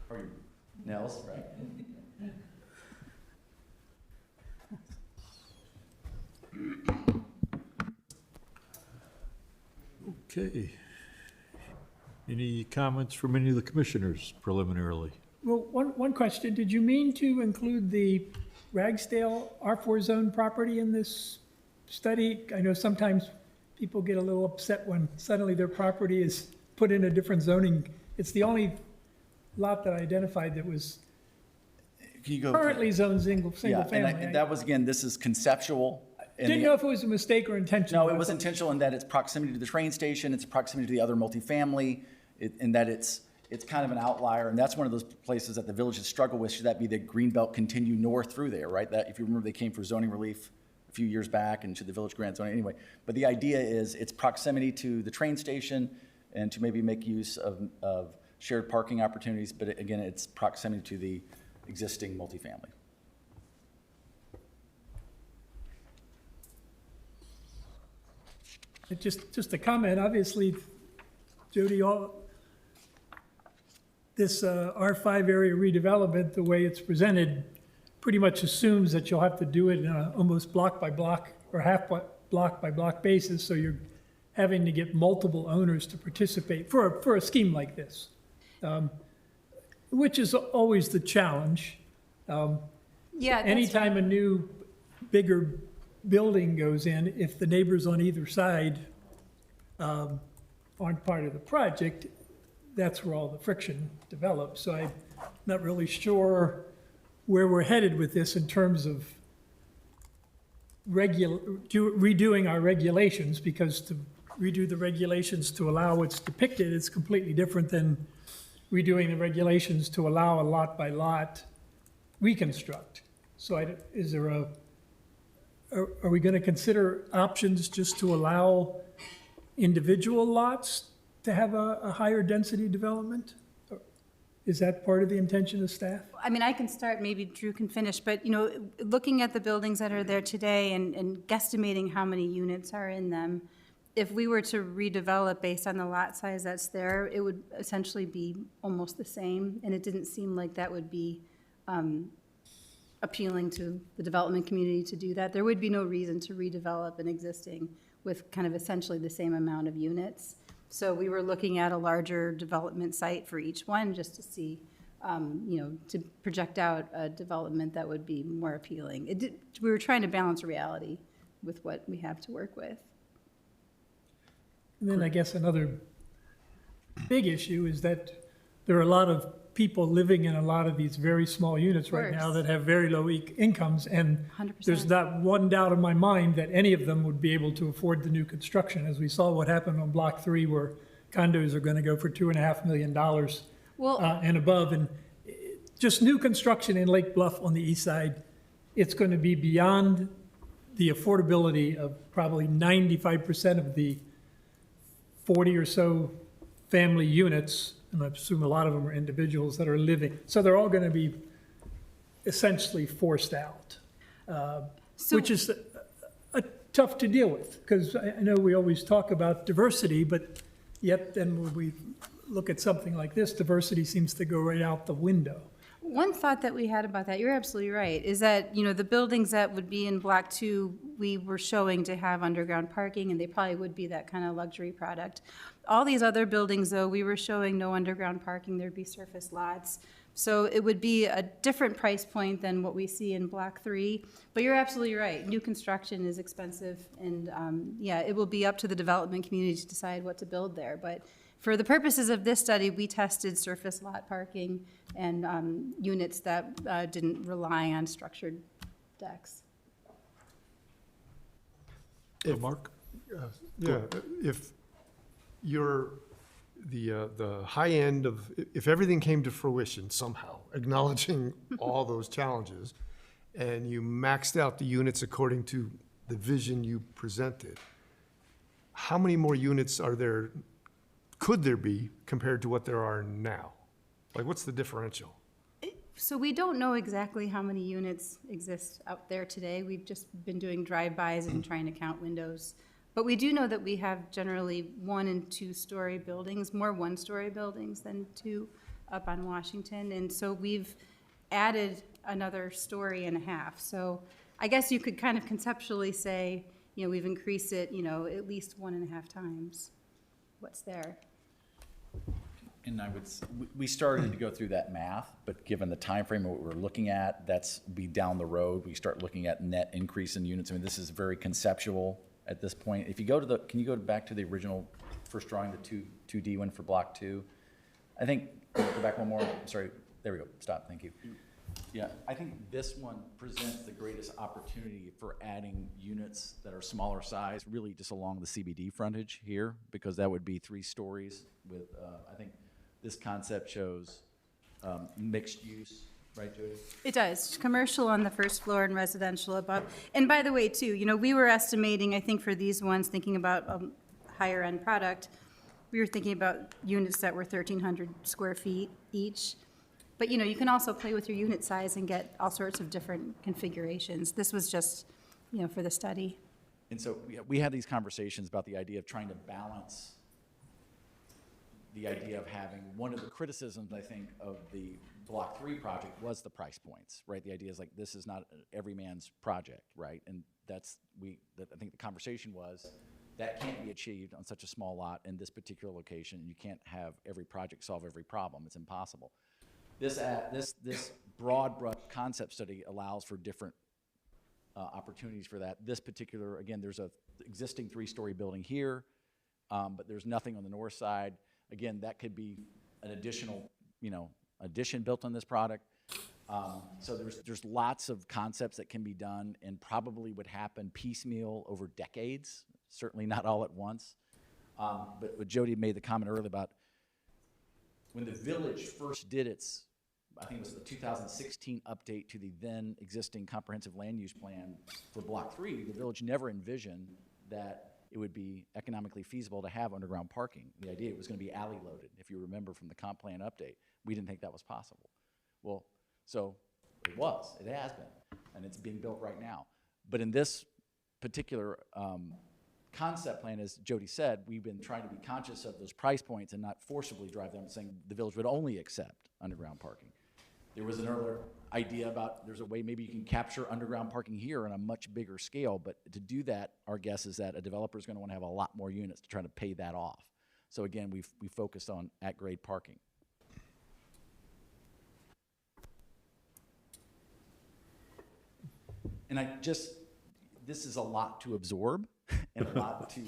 How are you? Nels, right? Okay. Any comments from any of the commissioners preliminarily? Well, one question, did you mean to include the Ragsdale R4 zone property in this study? I know sometimes people get a little upset when suddenly their property is put in a different zoning. It's the only lot that I identified that was Can you go? currently zoned single Yeah, family. and that was, again, this is conceptual. and Didn't the- know if it was a mistake or intentional. No, it was intentional in that it's proximity to the train station, it's proximity to the other multifamily, in that it's kind of an outlier, and that's one of those places that the village has struggled with. Should that be the green belt continue north through there, right? That, if you remember, they came for zoning relief a few years back, and should the village grant zoning anyway? But the idea is it's proximity to the train station and to maybe make use of shared parking opportunities, but again, it's proximity to the existing multifamily. Just a comment, obviously, Jody, this R5 area redevelopment, the way it's presented, pretty much assumes that you'll have to do it in a almost block by block or block by block basis, so you're having to get multiple owners to participate for a scheme like this, which is always the challenge. Yeah, that's Anytime a new, bigger building goes in, if the neighbors on either side aren't part of the project, that's where all the friction develops. So I'm not really sure where we're headed with this in terms of redoing our regulations, because to redo the regulations to allow what's depicted is completely different than redoing the regulations to allow a lot by lot reconstruct. So is there are we going to consider options just to allow individual lots to have a higher density development? Is that part of the intention of staff? I mean, I can start, maybe Drew can finish, but, you know, looking at the buildings that are there today and guesstimating how many units are in them, if we were to redevelop based on the lot size that's there, it would essentially be almost the same, and it didn't seem like that would be appealing to the development community to do that. There would be no reason to redevelop an existing with kind of essentially the same amount of units. So we were looking at a larger development site for each one, just to see, you know, to project out a development that would be more appealing. We were trying to balance reality with what we have to work with. And then I guess another big issue is that there are a lot of people living in a lot of these very small units right now course. that have very low incomes, and 100%. there's not one doubt in my mind that any of them would be able to afford the new construction, as we saw what happened on Block 3, where condos are going to go for $2.5 million Well, and above. And just new construction in Lake Bluff on the east side, it's going to be beyond the affordability of probably 95% of the 40 or so family units, and I assume a lot of them are individuals that are living. So they're all going to be essentially forced out, which is tough to deal with, because I know we always talk about diversity, but yet then when we look at something like this, diversity seems to go right out the window. one thought that we had about that, you're absolutely right, is that, you know, the buildings that would be in Block 2, we were showing to have underground parking, and they probably would be that kind of luxury product. All these other buildings, though, we were showing no underground parking, there'd be surface lots. So it would be a different price point than what we see in Block 3. But you're absolutely right, new construction is expensive, and yeah, it will be up to the development community to decide what to build there. But for the purposes of this study, we tested surface lot parking and units that didn't rely on structured decks. Mark? Yeah, if you're the high end of, if everything came to fruition somehow, acknowledging all those challenges, and you maxed out the units according to the vision you presented, how many more units could there be compared to what there are now? Like, what's the differential? So we don't know exactly how many units exist out there today. We've just been doing drive-bys and trying to count windows. But we do know that we have generally 1- and 2-story buildings, more 1-story buildings than 2 up on Washington. And so we've added another 1.5 stories. So I guess you could kind of conceptually say, we've increased it, at least 1.5 times what's there. And we started to go through that math, but given the time frame of what we're looking at, that's be down the road. We start looking at net increase in units. I mean, this is very conceptual at this point. If you go to can you go back to the original first drawing, the 2D one for block 2? I think, go back one more. I'm sorry. There we go. Stop. Thank you. Yeah, I think this one presents the greatest opportunity for adding units that are smaller size, really just along the CBD frontage here, because that would be 3 stories with, I think this concept shows mixed use, right, Jody? It does. Commercial on the first floor and residential above. And by the way, too, we were estimating, I think for these ones, thinking about higher end product, we were thinking about units that were 1,300 square feet each. But, you can also play with your unit size and get all sorts of different configurations. This was just, for the study. And so we had these conversations about the idea of trying to balance the idea of having, one of the criticisms, I think, of the Block 3 project was the price points, right? The idea is like, this is not every man's project, right? And I think the conversation was, that can't be achieved on such a small lot in this particular location. You can't have every project solve every problem. It's impossible. This broad brush concept study allows for different opportunities for that. This particular, again, there's a existing 3-story building here, but there's nothing on the north side. Again, that could be an additional, addition built on this product. So there's lots of concepts that can be done and probably would happen piecemeal over decades, certainly not all at once. But Jody made the comment earlier about when the village first did its, I think it was the 2016 update to the then existing comprehensive land use plan for Block 3, the village never envisioned that it would be economically feasible to have underground parking. The idea it was going to be alley loaded. If you remember from the comp plan update, we didn't think that was possible. Well, so it has been, and it's being built right now. But in this particular concept plan, as Jody said, we've been trying to be conscious of those price points and not forcibly drive them, saying the village would only accept underground parking. There was an earlier idea about there's a way maybe you can capture underground parking here on a much bigger scale, but to do that, our guess is that a developer is going to want to have a lot more units to try to pay that off. So again, we focused on at-grade parking. And this is a lot to absorb and a lot to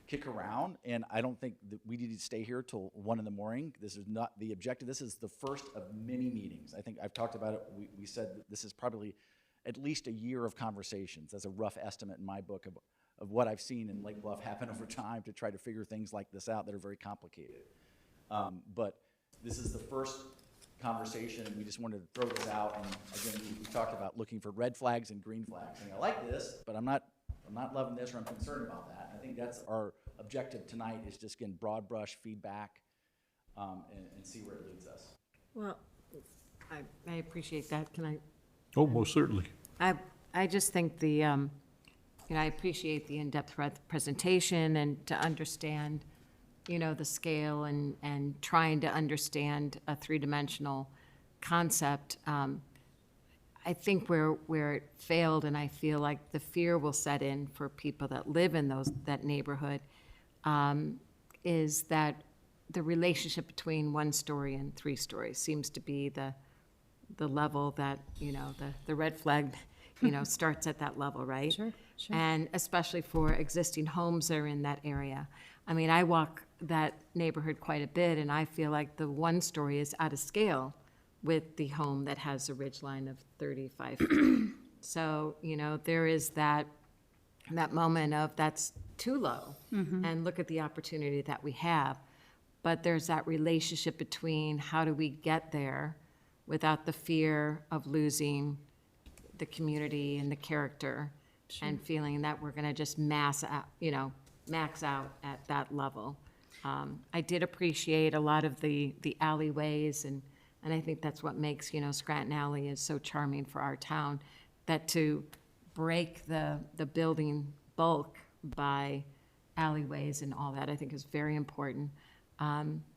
kick around, and I don't think that we need to stay here till 1 in the morning. This is not the objective. This is the first of many meetings. I think I've talked about it. We said that this is probably at least a year of conversations. That's a rough estimate in my book of what I've seen in Lake Bluff happen over time to try to figure things like this out that are very complicated. But this is the first conversation, and we just wanted to throw this out. And again, we talked about looking for red flags and green flags. I mean, I like this, but I'm not loving this, or I'm concerned about that. I think that's our objective tonight, is just getting broad brush feedback and see where it leads us. Well, I appreciate that. Can I? Oh, most certainly. I just think I appreciate the in-depth presentation and to understand, the scale and trying to understand a 3-dimensional concept. I think where it failed, and I feel like the fear will set in for people that live in that neighborhood, is that the relationship between 1-story and 3 stories seems to be the level that, the red flag, starts at that level, right? Sure. And especially for existing homes that are in that area. I mean, I walk that neighborhood quite a bit, and I feel like the 1-story is out of scale with the home that has a ridgeline of 35 feet. So, there is that moment of that's too low, and look at the opportunity that we have. But there's that relationship between how do we get there without the fear of losing the community and the character, and feeling that we're gonna just max out at that level. I did appreciate a lot of the alleyways, and I think that's what makes, Scranton Alley is so charming for our town, that to break the building bulk by alleyways and all that, I think is very important.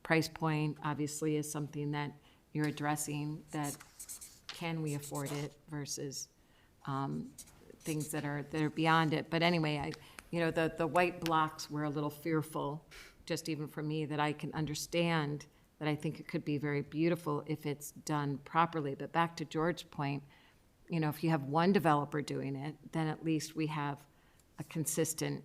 Price point, obviously, is something that you're addressing, that can we afford it versus things that are beyond it. But anyway, the white blocks were a little fearful, just even for me, that I can understand that I think it could be very beautiful if it's done properly. But back to George's point, if you have one developer doing it, then at least we have a consistent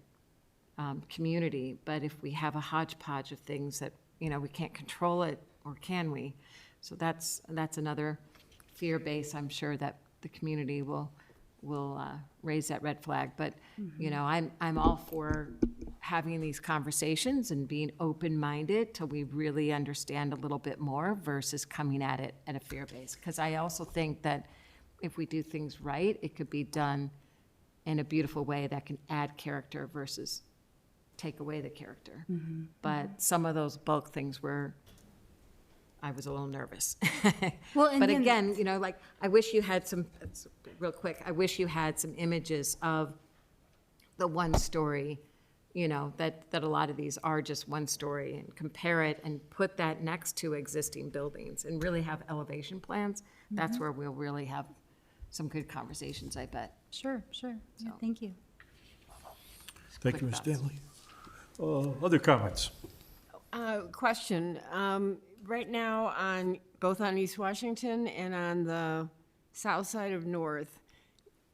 community. But if we have a hodgepodge of things that, we can't control it, or can we? So that's another fear base, I'm sure, that the community will raise that red flag. But, I'm all for having these conversations and being open-minded till we really understand a little bit more versus coming at it at a fear base. Because I also think that if we do things right, it could be done in a beautiful way that can add character versus take away the character. But some of those bulk things I was a little nervous. Well, and but then- again, I wish you had some, real quick, I wish you had some images of the one story, that a lot of these are just one story, and compare it and put that next to existing buildings and really have elevation plans. That's where we'll really have some good conversations, I bet. Sure. Yeah, thank you. Thank you, Quick Ms. thoughts. Stanley. Other comments? Question, right now both on East Washington and on the south side of North,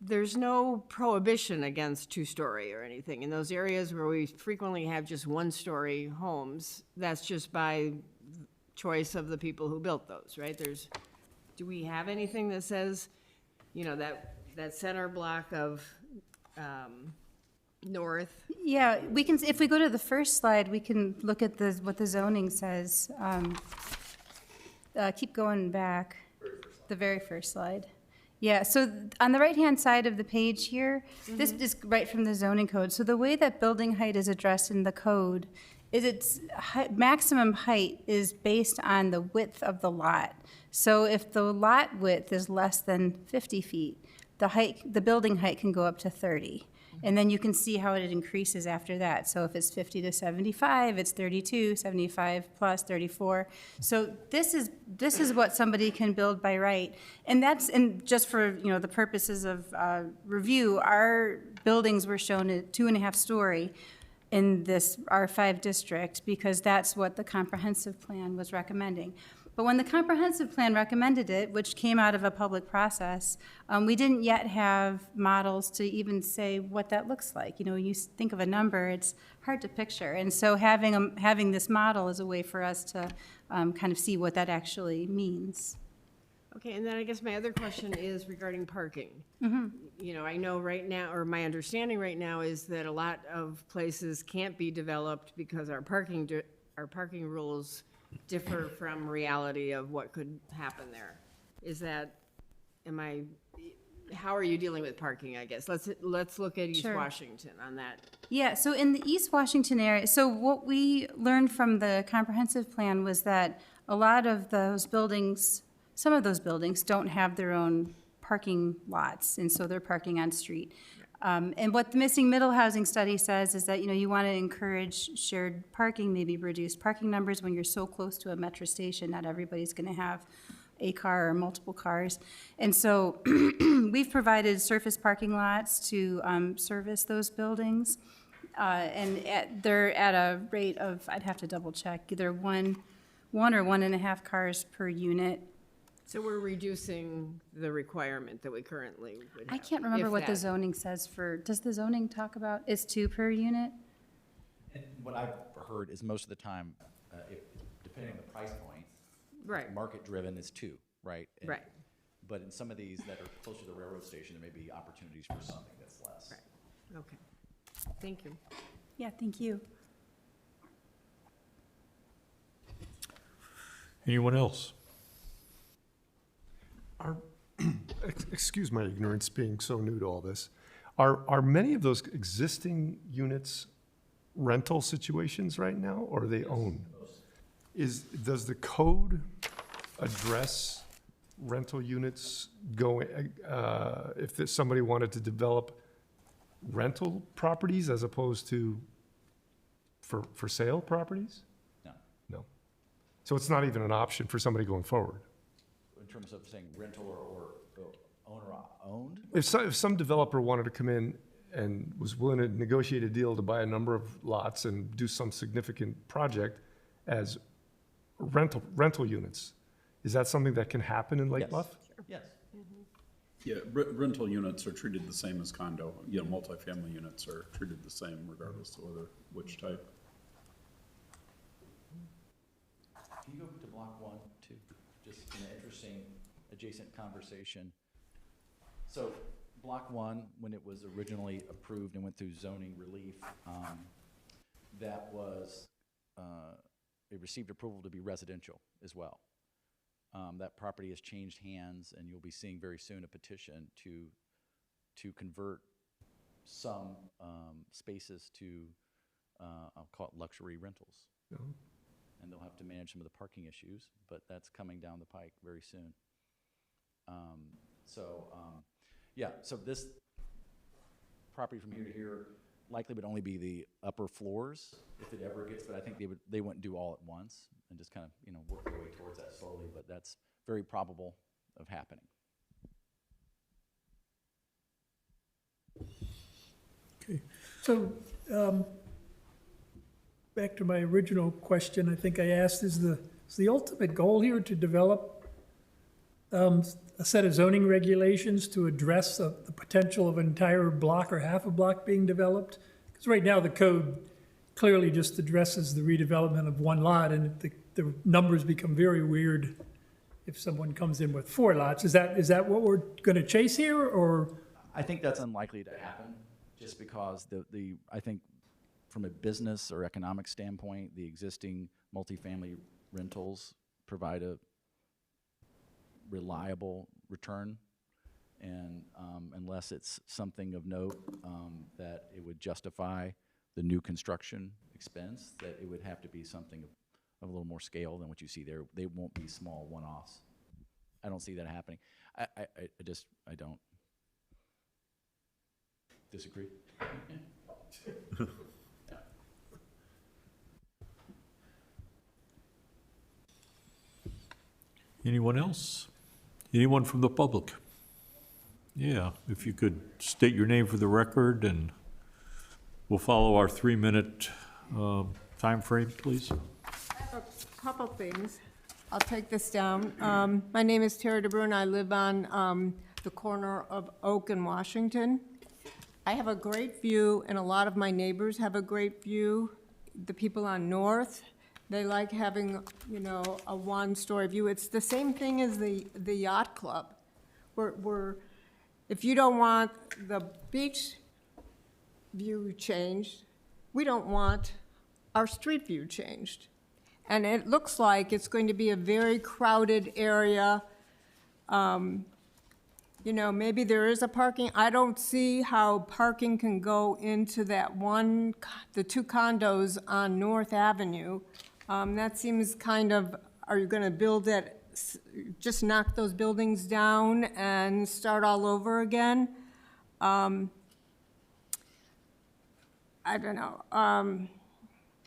there's no prohibition against two-story or anything. In those areas where we frequently have just one-story homes, that's just by choice of the people who built those, right? Do we have anything that says, that center block of North? Yeah, we can, if we go to the first slide, we can look at what the zoning says. Keep going back, the very first slide. Yeah, so on the right-hand side of the page here, this is right from the zoning code. So the way that building height is addressed in the code is its maximum height is based on the width of the lot. So if the lot width is less than 50 feet, the building height can go up to 30. And then you can see how it increases after that. So if it's 50 to 75, it's 32, 75 plus 34. So this is what somebody can build by right. And just for, the purposes of review, our buildings were shown at 2.5 story in this R5 district because that's what the comprehensive plan was recommending. But when the comprehensive plan recommended it, which came out of a public process, we didn't yet have models to even say what that looks like. You think of a number, it's hard to picture. And so having this model is a way for us to kind of see what that actually means. Okay, and then I guess my other question is regarding parking. I know right now, or my understanding right now is that a lot of places can't be developed because our parking rules differ from reality of what could happen there. How are you dealing with parking, I guess? Let's look at East Sure. Washington on that. Yeah, so in the East Washington area, so what we learned from the comprehensive plan was that a lot of those buildings, some of those buildings don't have their own parking lots, and so they're parking on street. And what the missing middle housing study says is that, you want to encourage shared parking, maybe reduce parking numbers when you're so close to a metro station. Not everybody's going to have a car or multiple cars. And so we've provided surface parking lots to service those buildings. And they're at a rate of, I'd have to double check, either one or 1.5 cars per unit. So we're reducing the requirement that we currently would have. I can't remember if what the that- zoning says does the zoning talk about, it's 2 per unit? And what I've heard is most of the time, depending on the price point, Right. market-driven is 2, right? Right. But in some of these that are closer to the railroad station, there may be opportunities for something that's less. Right. Okay. Thank you. Yeah, thank you. Anyone else? excuse my ignorance being so new to all this. Are many of those existing units rental situations right now, or are they owned? Does the code address rental units going, if somebody wanted to develop rental properties as opposed to for sale properties? No. No. So it's not even an option for somebody going forward? In terms of saying rental or owner-owned? If some developer wanted to come in and was willing to negotiate a deal to buy a number of lots and do some significant project as rental units, is that something that can happen in Lake Yes. Bluff? Yes. Yeah, rental units are treated the same as condo. You know, multifamily units are treated the same regardless of which type. Can you go to block 1, too? Just an interesting adjacent conversation. So block 1, when it was originally approved and went through zoning relief, that was, it received approval to be residential as well. That property has changed hands, and you'll be seeing very soon a petition to convert some spaces to, I'll call it luxury rentals. And they'll have to manage some of the parking issues, but that's coming down the pike very soon. Yeah, so this property from here to here likely would only be the upper floors if it ever gets, but I think they wouldn't do all at once and just kind of, you know, work their way towards that slowly, but that's very probable of happening. Okay, so, back to my original question, I think I asked, is the ultimate goal here to develop a set of zoning regulations to address the potential of an entire block or half a block being developed? Because right now, the code clearly just addresses the redevelopment of one lot, and the numbers become very weird if someone comes in with 4 lots. Is that what we're going to chase here, or? I think that's unlikely to happen, just because I think from a business or economic standpoint, the existing multifamily rentals provide a reliable return, and unless it's something of note that it would justify the new construction expense, that it would have to be something of a little more scale than what you see there. They won't be small one-offs. I don't see that happening. I don't disagree. Anyone else? Anyone from the public? Yeah, if you could state your name for the record, and we'll follow our 3-minute time frame, please. I have a couple things. I'll take this down. My name is Tara DeBruin. I live on the corner of Oak and Washington. I have a great view, and a lot of my neighbors have a great view. The people on North, they like having, you know, a one-story view. It's the same thing as the yacht club. If you don't want the beach view changed, we don't want our street view changed. And it looks like it's going to be a very crowded area. You know, maybe there is a parking. I don't see how parking can go into the 2 condos on North Avenue. That seems kind of, are you gonna build that, just knock those buildings down and start all over again? I don't know.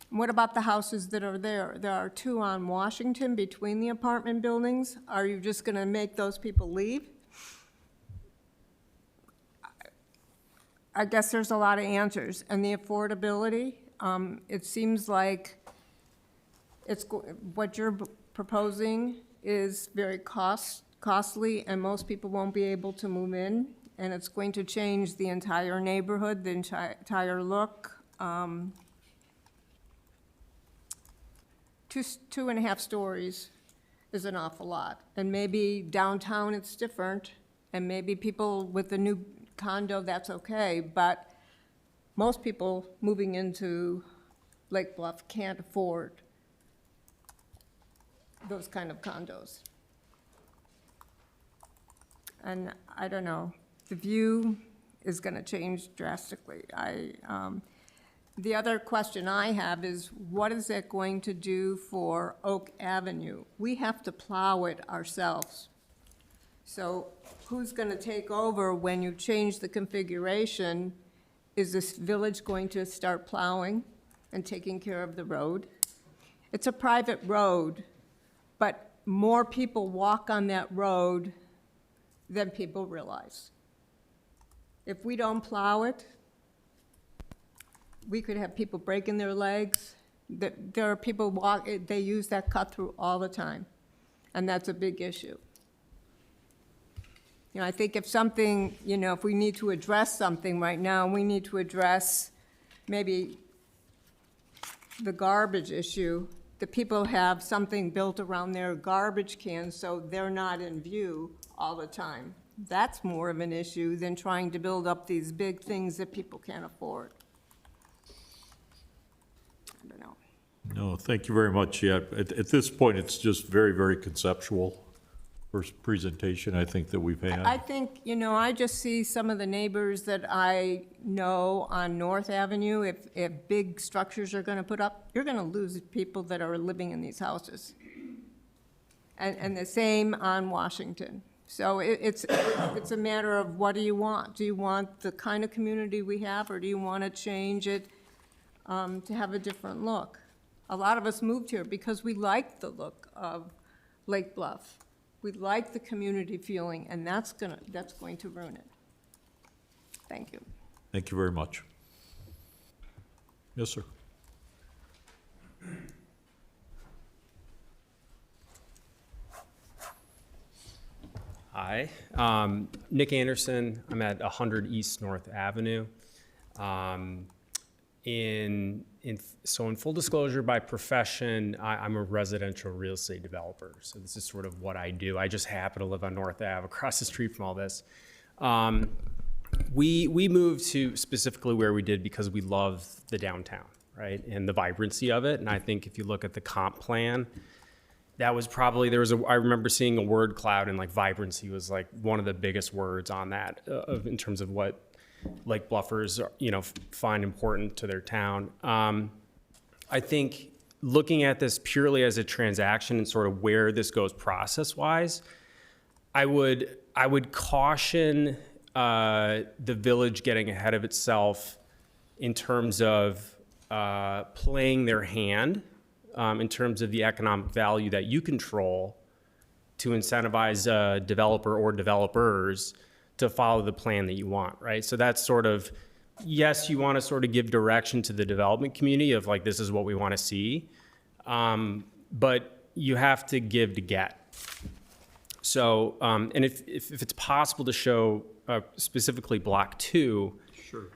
What about the houses that are there? There are 2 on Washington between the apartment buildings. Are you just gonna make those people leave? I guess there's a lot of answers. And the affordability, it seems like what you're proposing is very costly, and most people won't be able to move in, and it's going to change the entire neighborhood, the entire look. 2.5 stories is an awful lot, and maybe downtown it's different, and maybe people with the new condo, that's okay, but most people moving into Lake Bluff can't afford those kind of condos. and I don't know, the view is gonna change drastically. The other question I have is, what is that going to do for Oak Avenue? We have to plow it ourselves. So who's gonna take over when you change the configuration? Is this village going to start plowing and taking care of the road? It's a private road, but more people walk on that road than people realize. If we don't plow it, we could have people breaking their legs. There are people they use that cut through all the time, and that's a big issue. You know, I think if something, you know, if we need to address something right now, we need to address maybe the garbage issue, that people have something built around their garbage cans so they're not in view all the time. That's more of an issue than trying to build up these big things that people can't afford. I don't know. No, thank you very much. Yeah, at this point, it's just very, very conceptual. First presentation I think that we've had. I think, you know, I just see some of the neighbors that I know on North Avenue, if big structures are gonna put up, you're gonna lose people that are living in these houses. And the same on Washington. So it's a matter of what do you want? Do you want the kind of community we have, or do you want to change it to have a different look? A lot of us moved here because we liked the look of Lake Bluff. We like the community feeling, and that's going to ruin it. Thank you. Thank you very much. Yes, sir. Hi, Nick Anderson. I'm at 100 East North Avenue. So in full disclosure, by profession, I'm a residential real estate developer. So this is sort of what I do. I just happen to live on North Ave, across the street from all this. We moved to specifically where we did because we love the downtown, right, and the vibrancy of it. And I think if you look at the comp plan, that was probably, I remember seeing a word cloud, and like vibrancy was like one of the biggest words on that in terms of what Lake Bluffers, you know, find important to their town. I think looking at this purely as a transaction and sort of where this goes process-wise, I would caution the village getting ahead of itself in terms of playing their hand in terms of the economic value that you control to incentivize a developer or developers to follow the plan that you want, right? So that's sort of, yes, you want to sort of give direction to the development community of like, this is what we want to see, but you have to give to get. So, and if it's possible to show specifically Block 2, sure.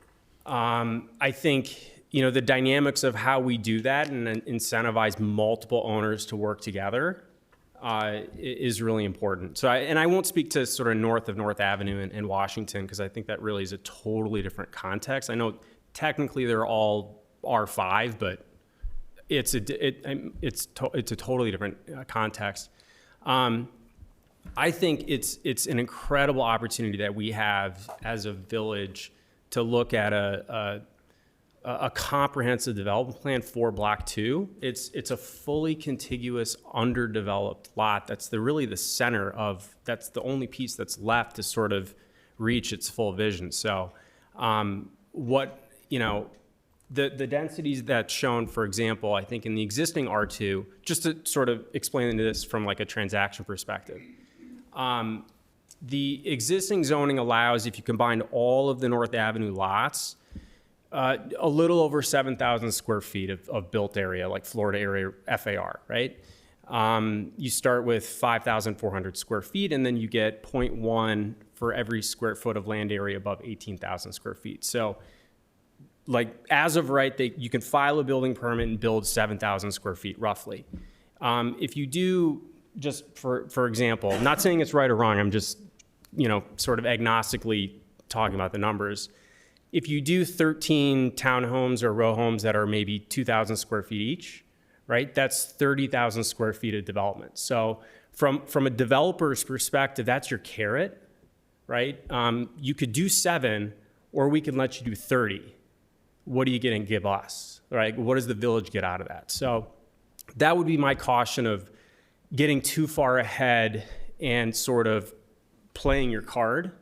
I think, you know, the dynamics of how we do that and incentivize multiple owners to work together is really important. So, I won't speak to sort of north of North Avenue in Washington, because I think that really is a totally different context. I know technically they're all R5, but it's a totally different context. I think it's an incredible opportunity that we have as a village to look at a comprehensive development plan for Block 2. It's a fully contiguous, underdeveloped lot. That's really the center of, that's the only piece that's left to sort of reach its full vision. So the densities that's shown, for example, I think in the existing R2, just to sort of explain into this from like a transaction perspective, the existing zoning allows, if you combine all of the North Avenue lots, a little over 7,000 square feet of built area, like Florida area FAR, right? You start with 5,400 square feet, and then you get 0.1 for every square foot of land area above 18,000 square feet. So, like, as of right, you can file a building permit and build 7,000 square feet, roughly. If you do, just for example, not saying it's right or wrong, I'm just, you know, sort of agnostically talking about the numbers. If you do 13 townhomes or row homes that are maybe 2,000 square feet each, right, that's 30,000 square feet of development. So from a developer's perspective, that's your carrot. right? You could do 7, or we can let you do 30. What are you going to give us, right? What does the village get out of that? So that would be my caution of getting too far ahead and sort of playing your card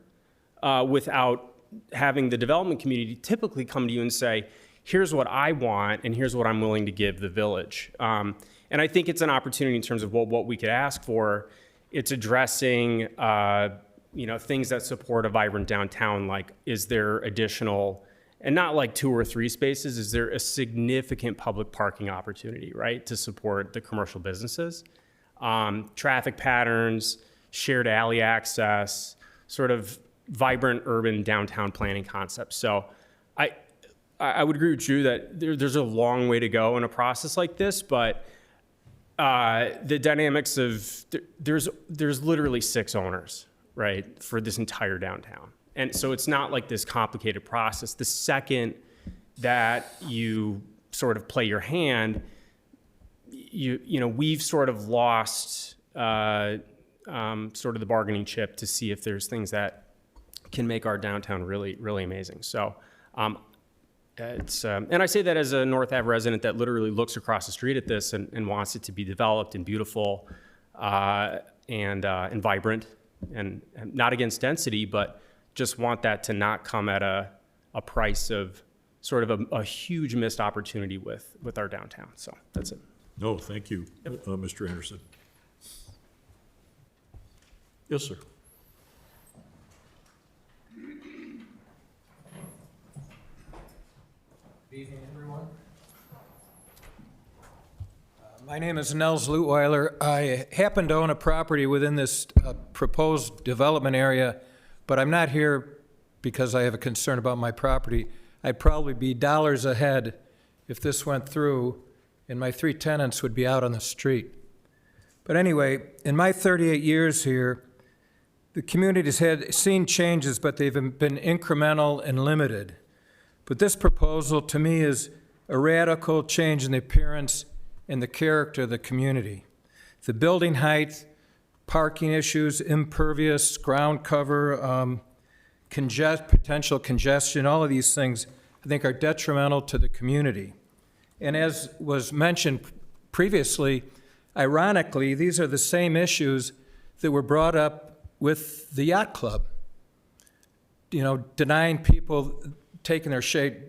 without having the development community typically come to you and say, here's what I want and here's what I'm willing to give the village. And I think it's an opportunity in terms of what we could ask for. It's addressing things that support a vibrant downtown, like is there additional, and not like 2 or 3 spaces, is there a significant public parking opportunity, right, to support the commercial businesses? Traffic patterns, shared alley access, sort of vibrant urban downtown planning concepts. So I would agree with you that there's a long way to go in a process like this, but the dynamics of, there's literally 6 owners, right, for this entire downtown. And so it's not like this complicated process. The second that you sort of play your hand, we've sort of lost sort of the bargaining chip to see if there's things that can make our downtown really, really amazing. So and I say that as a North Ave resident that literally looks across the street at this and wants it to be developed and beautiful and vibrant, and not against density, but just want that to not come at a price of sort of a huge missed opportunity with our downtown. So that's it. No, thank you, Mr. Anderson. Yes, sir. Good evening, everyone. My name is Nels Lutweiler. I happen to own a property within this proposed development area, but I'm not here because I have a concern about my property. I'd probably be dollars ahead if this went through, and my 3 tenants would be out on the street. But anyway, in my 38 years here, the community's seen changes, but they've been incremental and limited. But this proposal, to me, is a radical change in the appearance and the character of the community. The building height, parking issues, impervious, ground cover, potential congestion, all of these things, I think, are detrimental to the community. And as was mentioned previously, ironically, these are the same issues that were brought up with the yacht club. Denying people taking their shade,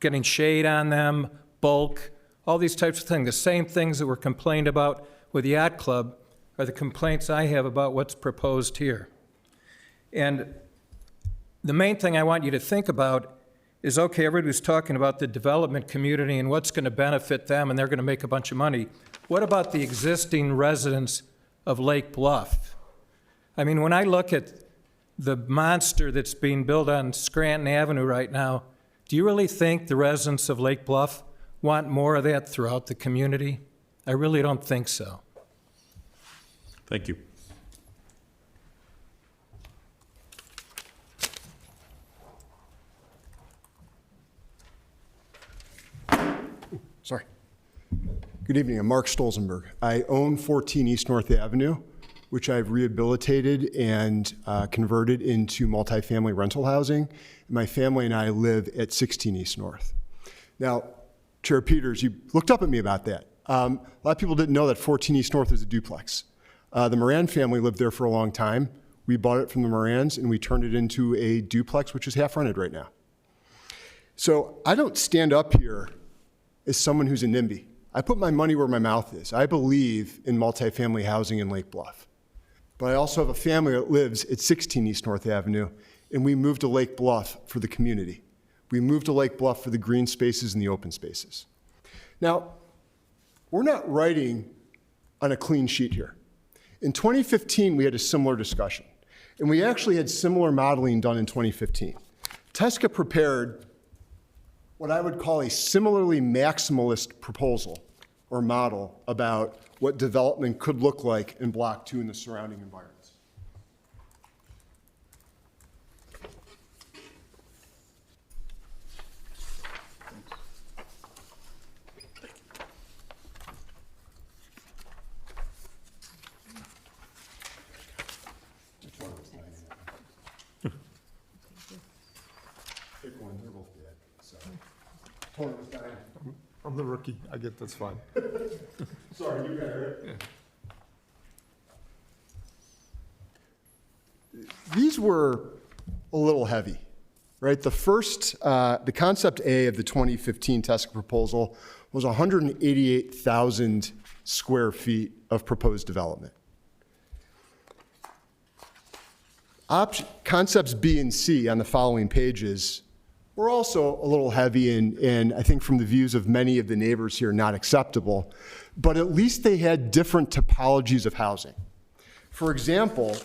getting shade on them, bulk, all these types of things. The same things that were complained about with the yacht club are the complaints I have about what's proposed here. And the main thing I want you to think about is, okay, everybody's talking about the development community and what's going to benefit them, and they're going to make a bunch of money. What about the existing residents of Lake Bluff? I mean, when I look at the monster that's being built on Scranton Avenue right now, do you really think the residents of Lake Bluff want more of that throughout the community? I really don't think so. Thank you. Sorry. Good evening. I'm Mark Stolzenberg. I own 14 East North Avenue, which I've rehabilitated and converted into multifamily rental housing. My family and I live at 16 East North. Now, Chair Peters, you looked up at me about that. A lot of people didn't know that 14 East North is a duplex. The Moran family lived there for a long time. We bought it from the Morans and we turned it into a duplex, which is half rented right now. So I don't stand up here as someone who's a NIMBY. I put my money where my mouth is. I believe in multifamily housing in Lake Bluff. But I also have a family that lives at 16 East North Avenue, and we moved to Lake Bluff for the community. We moved to Lake Bluff for the green spaces and the open spaces. Now, we're not writing on a clean sheet here. In 2015, we had a similar discussion, and we actually had similar modeling done in 2015. Tesca prepared what I would call a similarly maximalist proposal or model about what development could look like in Block 2 and the surrounding environments. Tony was dying. I'm the rookie, I get, that's fine. Sorry, you got it. These were a little heavy, right? The first, the concept A of the 2015 TESCA proposal was 188,000 square feet of proposed development. Concepts B and C on the following pages were also a little heavy and I think from the views of many of the neighbors here, not acceptable, but at least they had different topologies of housing. For example,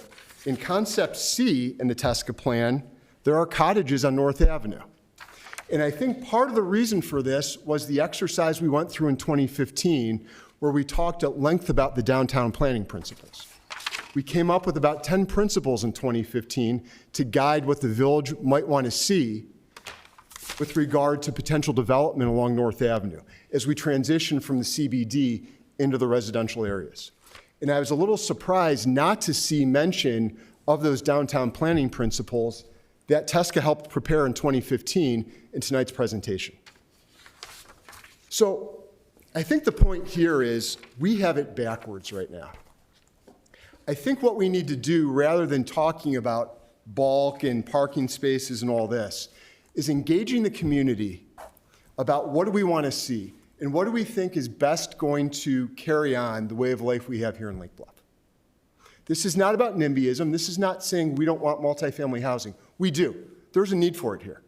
in concept C in the TESCA plan, there are cottages on North Avenue. And I think part of the reason for this was the exercise we went through in 2015, where we talked at length about the downtown planning principles. We came up with about 10 principles in 2015 to guide what the village might want to see with regard to potential development along North Avenue as we transition from the CBD into the residential areas. And I was a little surprised not to see mention of those downtown planning principles that TESCA helped prepare in 2015 in tonight's presentation. So I think the point here is we have it backwards right now. I think what we need to do, rather than talking about bulk and parking spaces and all this, is engaging the community about what do we want to see and what do we think is best going to carry on the way of life we have here in Lake Bluff. This is not about NIMBYism. This is not saying we don't want multifamily housing. We do. There's a need for it here.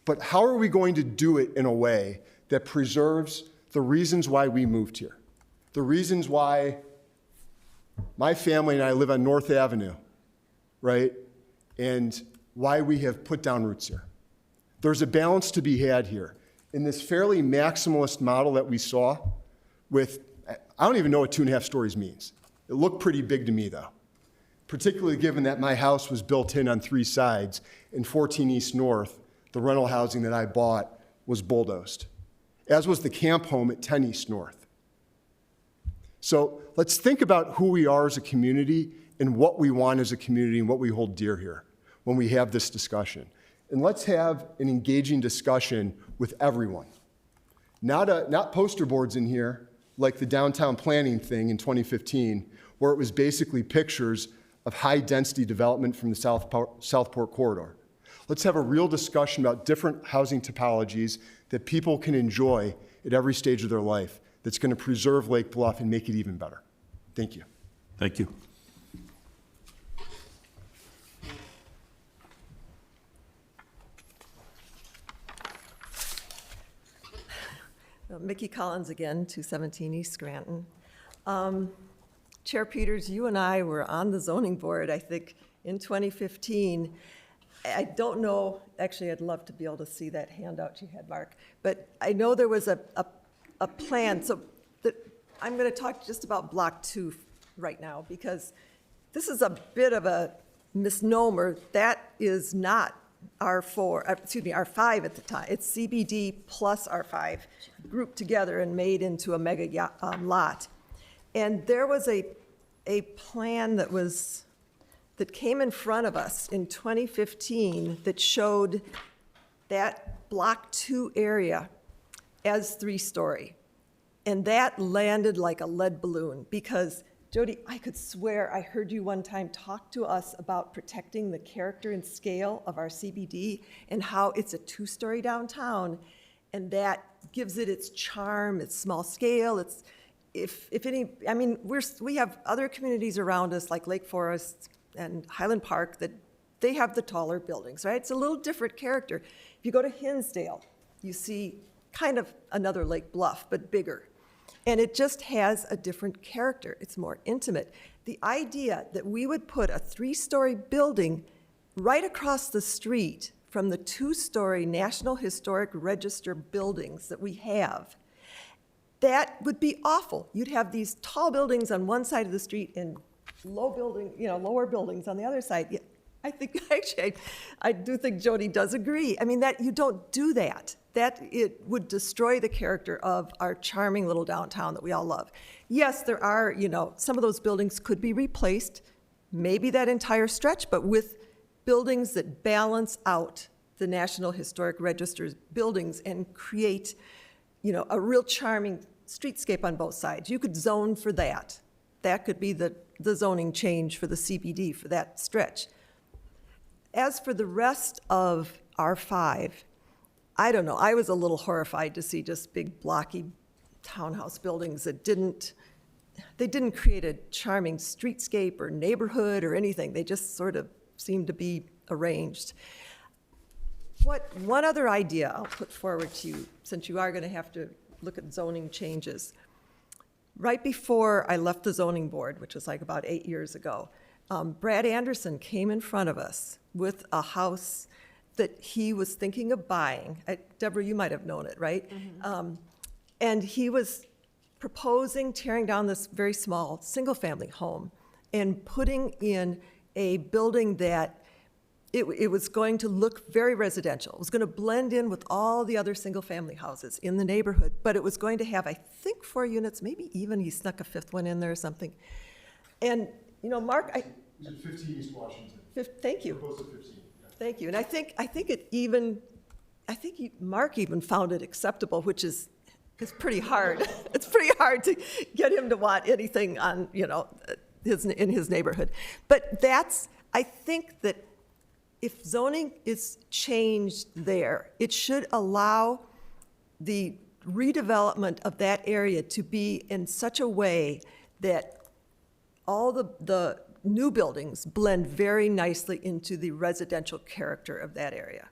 But how are we going to do it in a way that preserves the reasons why we moved here? The reasons why my family and I live on North Avenue, right? And why we have put down roots here. There's a balance to be had here. In this fairly maximalist model that we saw with, I don't even know what 2.5 stories means. It looked pretty big to me though, particularly given that my house was built in on 3 sides and 14 East North, the rental housing that I bought was bulldozed, as was the camp home at 10 East North. So let's think about who we are as a community and what we want as a community and what we hold dear here when we have this discussion. And let's have an engaging discussion with everyone. Not poster boards in here like the downtown planning thing in 2015, where it was basically pictures of high-density development from the Southport corridor. Let's have a real discussion about different housing topologies that people can enjoy at every stage of their life that's going to preserve Lake Bluff and make it even better. Thank you. Thank you. Mickey Collins again, 217 East Scranton. Chair Peters, you and I were on the zoning board, I think, in 2015. I don't know, actually, I'd love to be able to see that handout you had, Mark, but I know there was a plan. So I'm going to talk just about Block 2 right now, because this is a bit of a misnomer. That is not R5 at the time. It's CBD plus R5 grouped together and made into a mega lot. And there was a plan that came in front of us in 2015 that showed that Block 2 area as 3-story. And that landed like a lead balloon because, Jody, I could swear I heard you one time talk to us about protecting the character and scale of our CBD and how it's a 2-story downtown, and that gives it its charm, its small scale. It's we have other communities around us like Lake Forest and Highland Park that they have the taller buildings, right? It's a little different character. If you go to Hinsdale, you see kind of another Lake Bluff, but bigger. And it just has a different character. It's more intimate. The idea that we would put a 3-story building right across the street from the 2-story National Historic Register buildings that we have, that would be awful. You'd have these tall buildings on one side of the street and lower buildings on the other side. Yeah, I think, actually, I do think Jody does agree. I mean, that you don't do that. That it would destroy the character of our charming little downtown that we all love. Yes, there are, some of those buildings could be replaced, maybe that entire stretch, but with buildings that balance out the National Historic Register's buildings and create, a real charming streetscape on both sides. You could zone for that. That could be the zoning change for the CBD for that stretch. As for the rest of R5, I don't know. I was a little horrified to see just big blocky townhouse buildings that didn't create a charming streetscape or neighborhood or anything. They just sort of seemed to be arranged. One other idea I'll put forward to you, since you are going to have to look at zoning changes. Right before I left the zoning board, which was like about 8 years ago, Brad Anderson came in front of us with a house that he was thinking of buying. Deborah, you might have known it, right? And he was proposing tearing down this very small single-family home and putting in a building that it was going to look very residential. It was going to blend in with all the other single-family houses in the neighborhood, but it was going to have, I think, 4 units, maybe even he snuck a 5th one in there or something. And, Mark, Is it 15 East Washington? Thank you. Proposed to 15. Yeah. Thank you. And I think Mark even found it acceptable, which is pretty hard. It's pretty hard to get him to want anything on, in his neighborhood. But I think that if zoning is changed there, it should allow the redevelopment of that area to be in such a way that all the new buildings blend very nicely into the residential character of that area.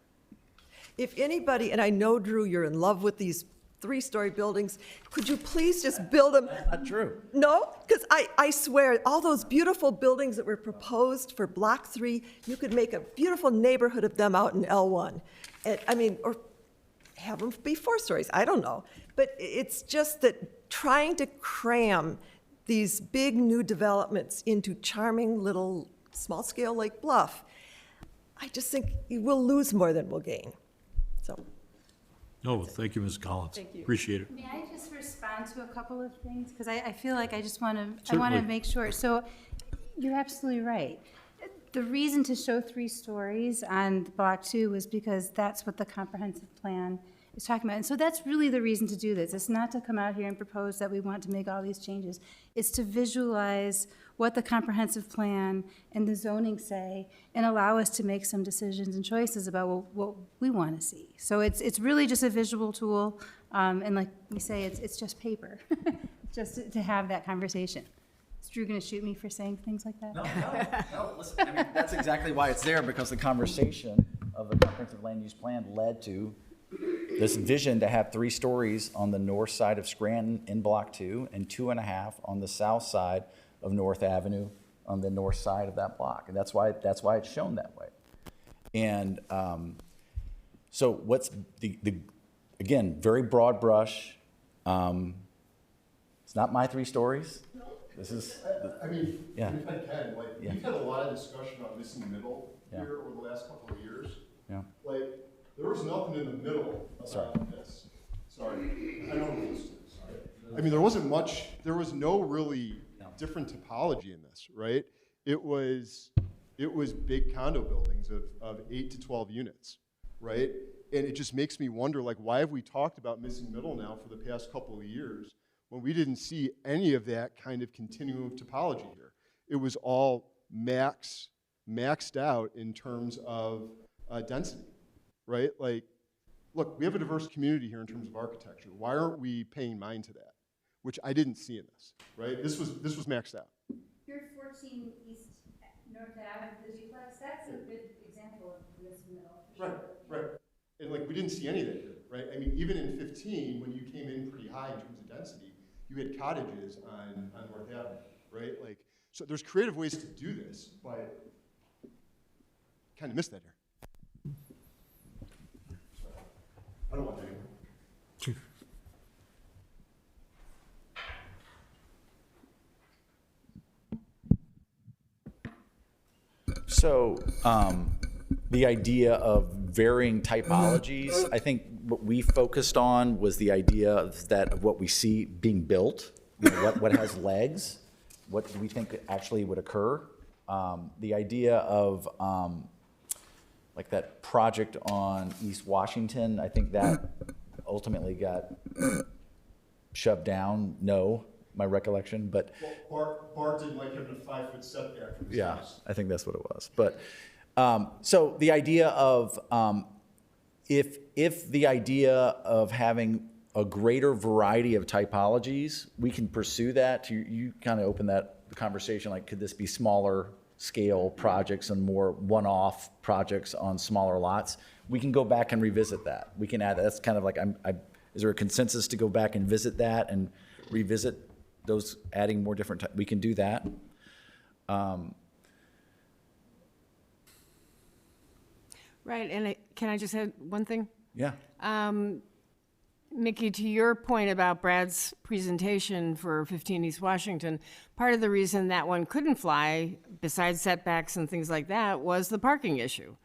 If anybody, and I know, Drew, you're in love with these 3-story buildings, could you please just build them? That's not true. No? Because I swear, all those beautiful buildings that were proposed for Block 3, you could make a beautiful neighborhood of them out in L1. Or have them be 4 stories, I don't know. But it's just that trying to cram these big new developments into charming little small-scale Lake Bluff, I just think we'll lose more than we'll gain. So. No, thank you, Ms. Collins. Thank you. Appreciate it. May I just respond to a couple of things? Because I feel like I want to Certainly. make sure. So you're absolutely right. The reason to show 3 stories on Block 2 was because that's what the comprehensive plan is talking about. And so that's really the reason to do this. It's not to come out here and propose that we want to make all these changes. It's to visualize what the comprehensive plan and the zoning say and allow us to make some decisions and choices about what we want to see. So it's really just a visual tool. And like we say, it's just paper, just to have that conversation. Is Drew going to shoot me for saying things like that? No, listen, that's exactly why it's there, because the conversation of the comprehensive land use plan led to this vision to have 3 stories on the north side of Scranton in Block 2 and 2.5 on the south side of North Avenue on the north side of that block. And that's why it's shown that way. And so what's again, very broad brush. It's not my 3 stories. This is, if I can, we've had a lot of discussion on missing middle here over the last couple of years. Yeah. There was nothing in the middle about this. Sorry, I know this. There wasn't much, there was no really different topology in this, right? It was big condo buildings of 8 to 12 units, right? And it just makes me wonder, why have we talked about missing middle now for the past couple of years when we didn't see any of that kind of continuum of topology here? It was all maxed out in terms of density. Right? Look, we have a diverse community here in terms of architecture. Why aren't we paying mind to that? Which I didn't see in this, right? This was maxed out. Your 14 East North Ave, the duplex, that's a good example of this middle. Right. And we didn't see any of that here, right? Even in 15, when you came in pretty high in terms of density, you had cottages on North Avenue, right? So there's creative ways to do this, but kind of missed that here. I don't want that anymore. So the idea of varying typologies, I think what we focused on was the idea of what we see being built, what has legs, what do we think actually would occur. The idea of like that project on East Washington, I think that ultimately got shoved down, no, my recollection, but. Bart didn't like having a 5-foot setback from his Yeah, house. I think that's what it was. But, so the idea of, if the idea of having a greater variety of typologies, we can pursue that. You kind of opened that conversation, like, could this be smaller scale projects and more one-off projects on smaller lots? We can go back and revisit that. We can add, that's kind of like, is there a consensus to go back and visit that and revisit those, adding more different, we can do that. Right, and can I just add one thing? Yeah. Mickey, to your point about Brad's presentation for 15 East Washington, part of the reason that one couldn't fly, besides setbacks and things like that, was the parking issue.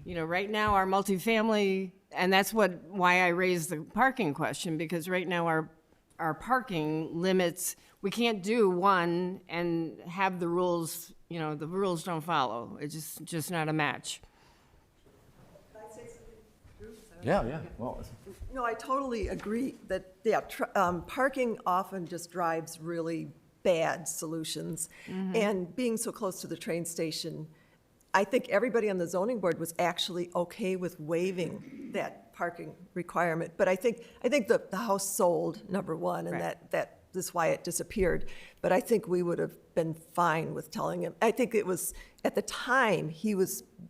You know, right now our multifamily, and that's why I raised the parking question, because right now our parking limits, we can't do one and have the rules, you know, the rules don't follow. It's just not a match. Yeah. Well, No, I totally agree that, yeah, parking often just drives really bad solutions. And being so close to the train station, I think everybody on the zoning board was actually okay with waiving that parking requirement. But I think the house sold, number one, and Right. that is why it disappeared. But I think we would have been fine with telling him. I think it was, at the time,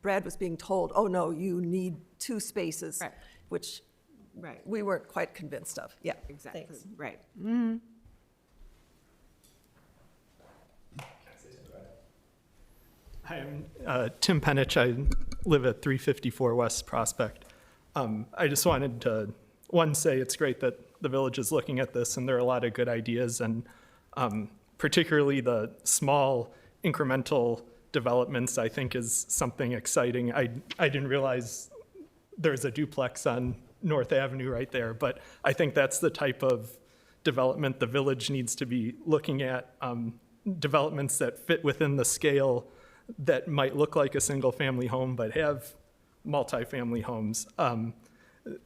Brad was being told, oh, no, you need 2 spaces, Right. which Right, we weren't quite convinced of. Yeah, exactly, thanks. right. Hi, I'm Tim Penich. I live at 354 West Prospect. I just wanted to, say it's great that the village is looking at this, and there are a lot of good ideas, and particularly the small incremental developments, I think, is something exciting. I didn't realize there's a duplex on North Avenue right there, but I think that's the type of development the village needs to be looking at, developments that fit within the scale that might look like a single-family home but have multifamily homes.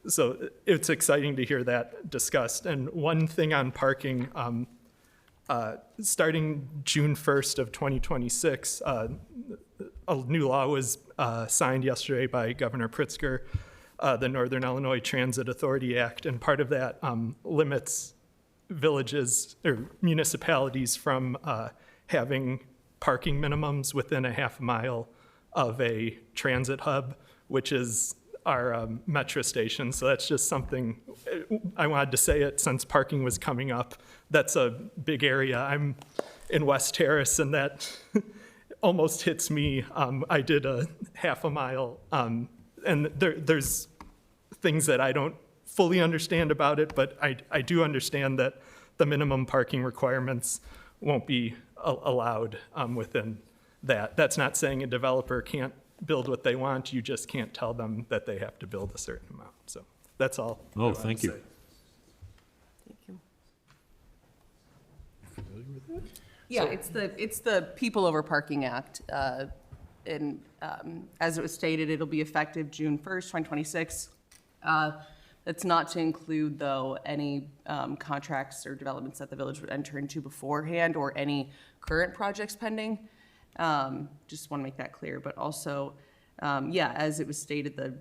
So it's exciting to hear that discussed. And one thing on parking, starting June 1st of 2026, a new law was signed yesterday by Governor Pritzker, the Northern Illinois Transit Authority Act, and part of that limits villages or municipalities from having parking minimums within a half mile of a transit hub, which is our metro station. So that's just something, I wanted to say it since parking was coming up. That's a big area. I'm in West Terrace, and that almost hits me. I did a half a mile, and there's things that I don't fully understand about it, but I do understand that the minimum parking requirements won't be allowed within that. That's not saying a developer can't build what they want. You just can't tell them that they have to build a certain amount. So that's all. I wanted to Thank you. Thank you. Yeah, it's the People Over Parking Act. And as it was stated, it'll be effective June 1st, 2026. That's not to include, though, any contracts or developments that the village would enter into beforehand or any current projects pending. Just want to make that clear. But also, yeah, as it was stated,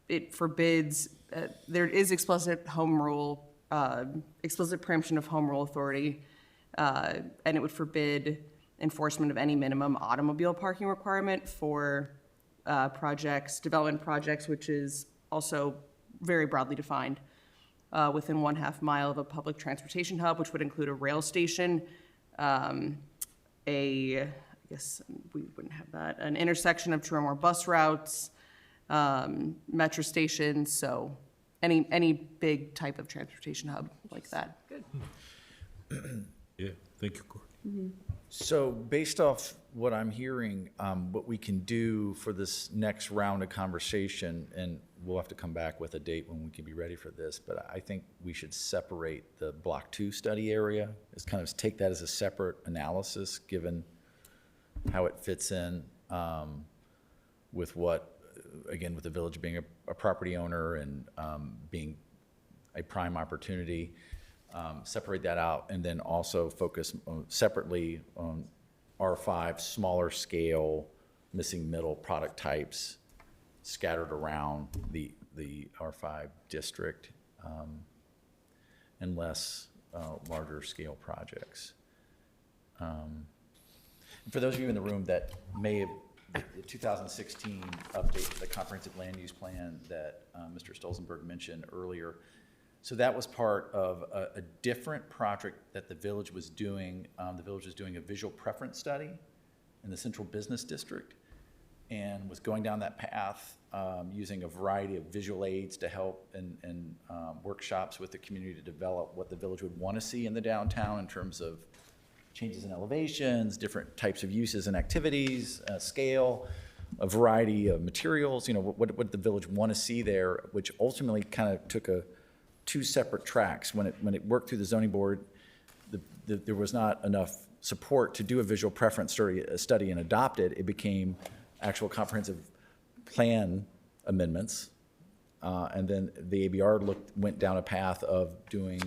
it forbids, there is explicit preemption of home rule authority, and it would forbid enforcement of any minimum automobile parking requirement for development projects, which is also very broadly defined within 1/2 mile of a public transportation hub, which would include a rail station, I guess we wouldn't have that, an intersection of 2 or more bus routes, metro stations, so any big type of transportation hub like that. Good. Yeah, thank you, Cory. So based off what I'm hearing, what we can do for this next round of conversation, and we'll have to come back with a date when we can be ready for this, but I think we should separate the Block 2 study area, is kind of take that as a separate analysis, given how it fits in with what, again, with the village being a property owner and being a prime opportunity, separate that out, and then also focus separately on R5, smaller scale, missing middle product types scattered around the R5 district, and less larger scale projects. For those of you in the room that may have, the 2016 update to the comprehensive land use plan that Mr. Stolzenberg mentioned earlier, so that was part of a different project that the village was doing. The village was doing a visual preference study in the central business district and was going down that path using a variety of visual aids to help and workshops with the community to develop what the village would want to see in the downtown in terms of changes in elevations, different types of uses and activities, scale, a variety of materials, what the village want to see there, which ultimately kind of took two separate tracks. When it worked through the zoning board, there was not enough support to do a visual preference study and adopt it. It became actual comprehensive plan amendments. And then the ABR went down a path of doing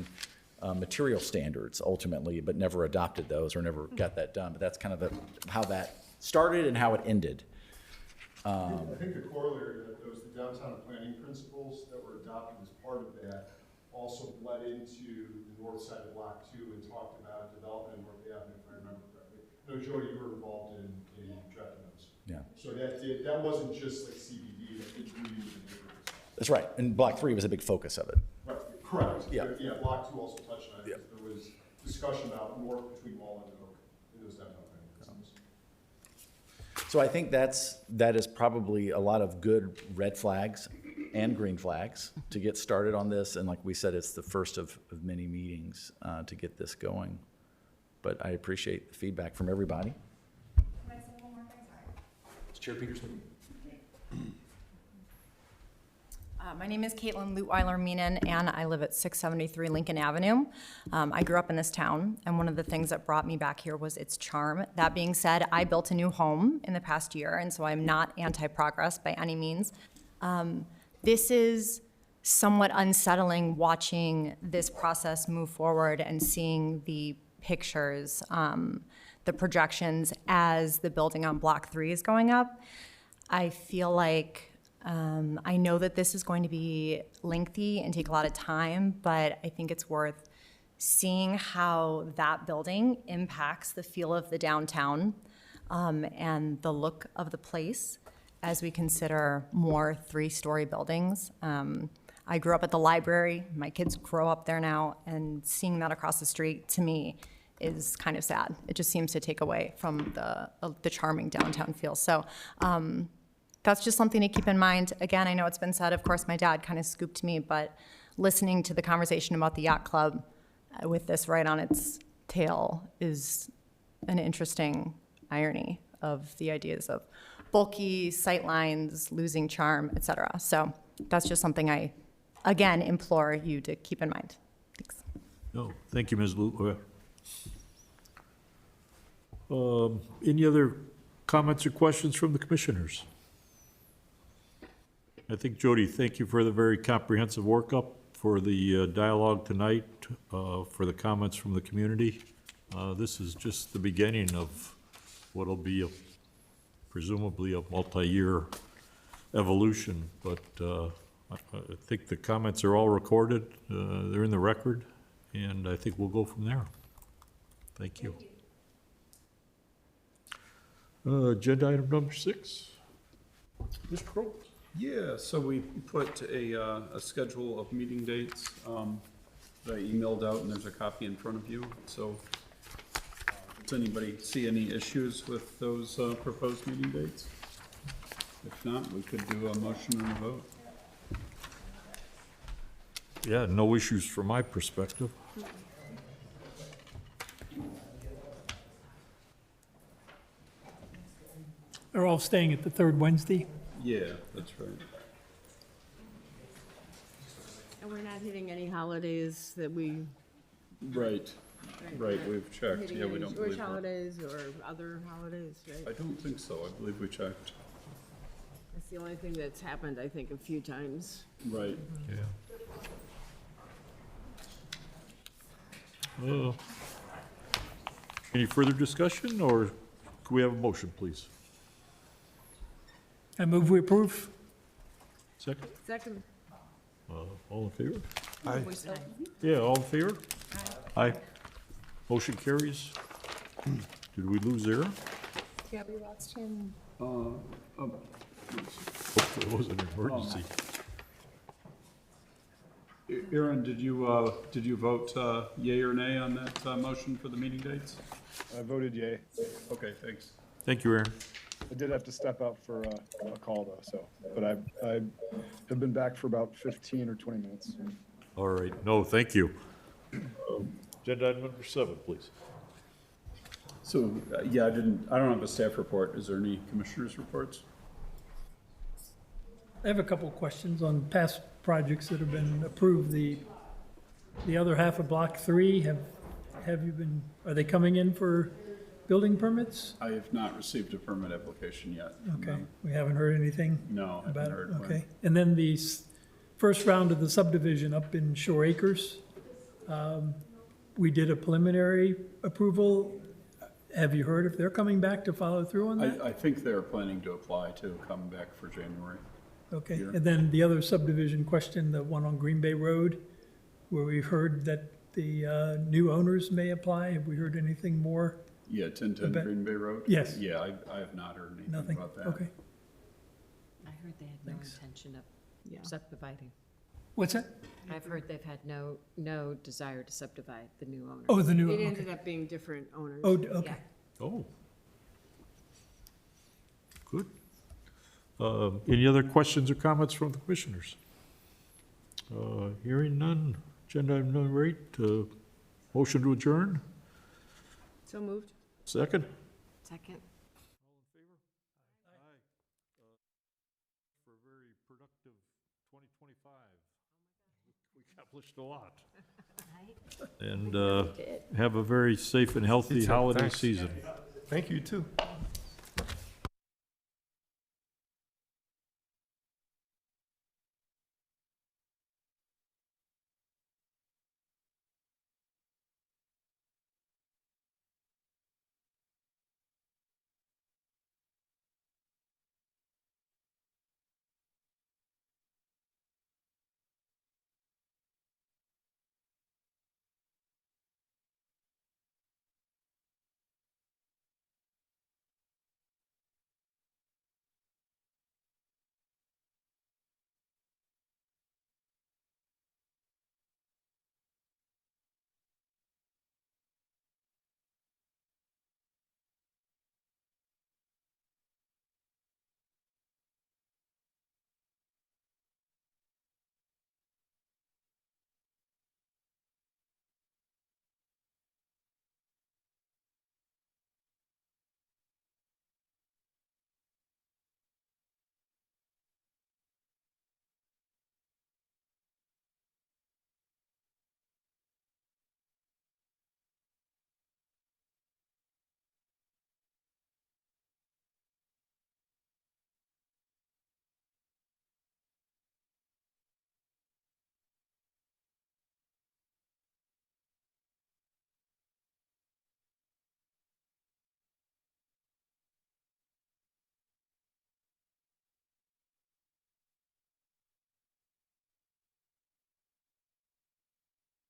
material standards ultimately, but never adopted those or never got that done. But that's kind of how that started and how it ended. I think the corollary to that, the downtown planning principles that were adopted as part of that also bled into the north side of Block 2 and talked about development in North Avenue, if I remember correctly. No, Jody, you were involved in drafting those. Yeah. So that wasn't just like CBD, that did really into the neighborhoods. That's right. And Block 3 was a big focus of it. Right, correct. Yeah. Yeah, Block 2 also touched on it, because there was discussion about north between Mall and Oak in those downtown planning principles. So I think that is probably a lot of good red flags and green flags to get started on this. And like we said, it's the first of many meetings to get this going. But I appreciate the feedback from everybody. Can I say one more thing? Sorry. It's Chair Peterson. My name is Caitlin Lutweiler-Meenan, and I live at 673 Lincoln Avenue. I grew up in this town, and one of the things that brought me back here was its charm. That being said, I built a new home in the past year, and so I'm not anti-progress by any means. This is somewhat unsettling watching this process move forward and seeing the pictures, the projections as the building on Block 3 is going up. I feel like I know that this is going to be lengthy and take a lot of time, but I think it's worth seeing how that building impacts the feel of the downtown and the look of the place as we consider more 3-story buildings. I grew up at the library. My kids grow up there now, and seeing that across the street to me is kind of sad. It just seems to take away from the charming downtown feel. So that's just something to keep in mind. Again, I know it's been said, of course, my dad kind of scooped me, but listening to the conversation about the yacht club with this right on its tail is an interesting irony of the ideas of bulky sightlines, losing charm, et cetera. So that's just something I, again, implore you to keep in mind. Thanks. No, thank you, Ms. Lutweiler. Any other comments or questions from the commissioners? I think, Jody, thank you for the very comprehensive workup, for the dialogue tonight, for the comments from the community. This is just the beginning of what'll be presumably a multi-year evolution, but I think the comments are all recorded. They're in the record, and I think we'll go from there. Thank you. Agenda item number 6. Mr. Crowe. Yeah, so we put a schedule of meeting dates that I emailed out, and there's a copy in front of you. So does anybody see any issues with those proposed meeting dates? If not, we could do a motion and a vote. Yeah, no issues from my perspective. They're all staying at the third Wednesday. Yeah, that's right. And we're not hitting any holidays that we. Right, we've checked. Hitting Yeah, we any don't Jewish believe that. holidays or other holidays, right? I don't think so. I believe we checked. That's the only thing that's happened, I think, a few times. Right. Yeah. Any further discussion, or can we have a motion, please? I move we approve. Second? Second. All in favor? Aye. Yeah, all in favor? Aye. Motion carries. Did we lose Aaron? Yeah, we lost him. Hopefully it wasn't an emergency. Aaron, did you vote yea or nay on that motion for the meeting dates? I voted yay. Okay, thanks. Thank you, Aaron. I did have to step out for a call though, so, but I have been back for about 15 or 20 minutes. All right, no, thank you. Agenda item number 7, please. So, yeah, I don't have a staff report. Is there any commissioners' reports? I have a couple of questions on past projects that have been approved. The other half of Block 3, have you been, are they coming in for building permits? I have not received a permit application yet. Okay, we haven't heard anything No, I about haven't it? heard when. Okay, and then the first round of the subdivision up in Shore Acres, we did a preliminary approval. Have you heard if they're coming back to follow through on that? I think they're planning to apply to come back for January. Okay, Here. and then the other subdivision question, the one on Green Bay Road, where we've heard that the new owners may apply. Have we heard anything more? Yeah, 1010 About- Green Bay Road? Yes. Yeah, I have not heard anything Nothing? about that. Okay. I heard they had no Thanks. intention of subdividing. What's that? I've heard they've had no desire to subdivide the new owner. Oh, the new, It okay. ended up being different owners. Oh, okay. Oh. Good. Any other questions or comments from the commissioners? Hearing none. Agenda item number 8, motion to adjourn. So moved. Second? Second. For a very productive 2025. We accomplished a lot. And have a very safe and healthy You too. holiday Thanks. season. Thank you, too.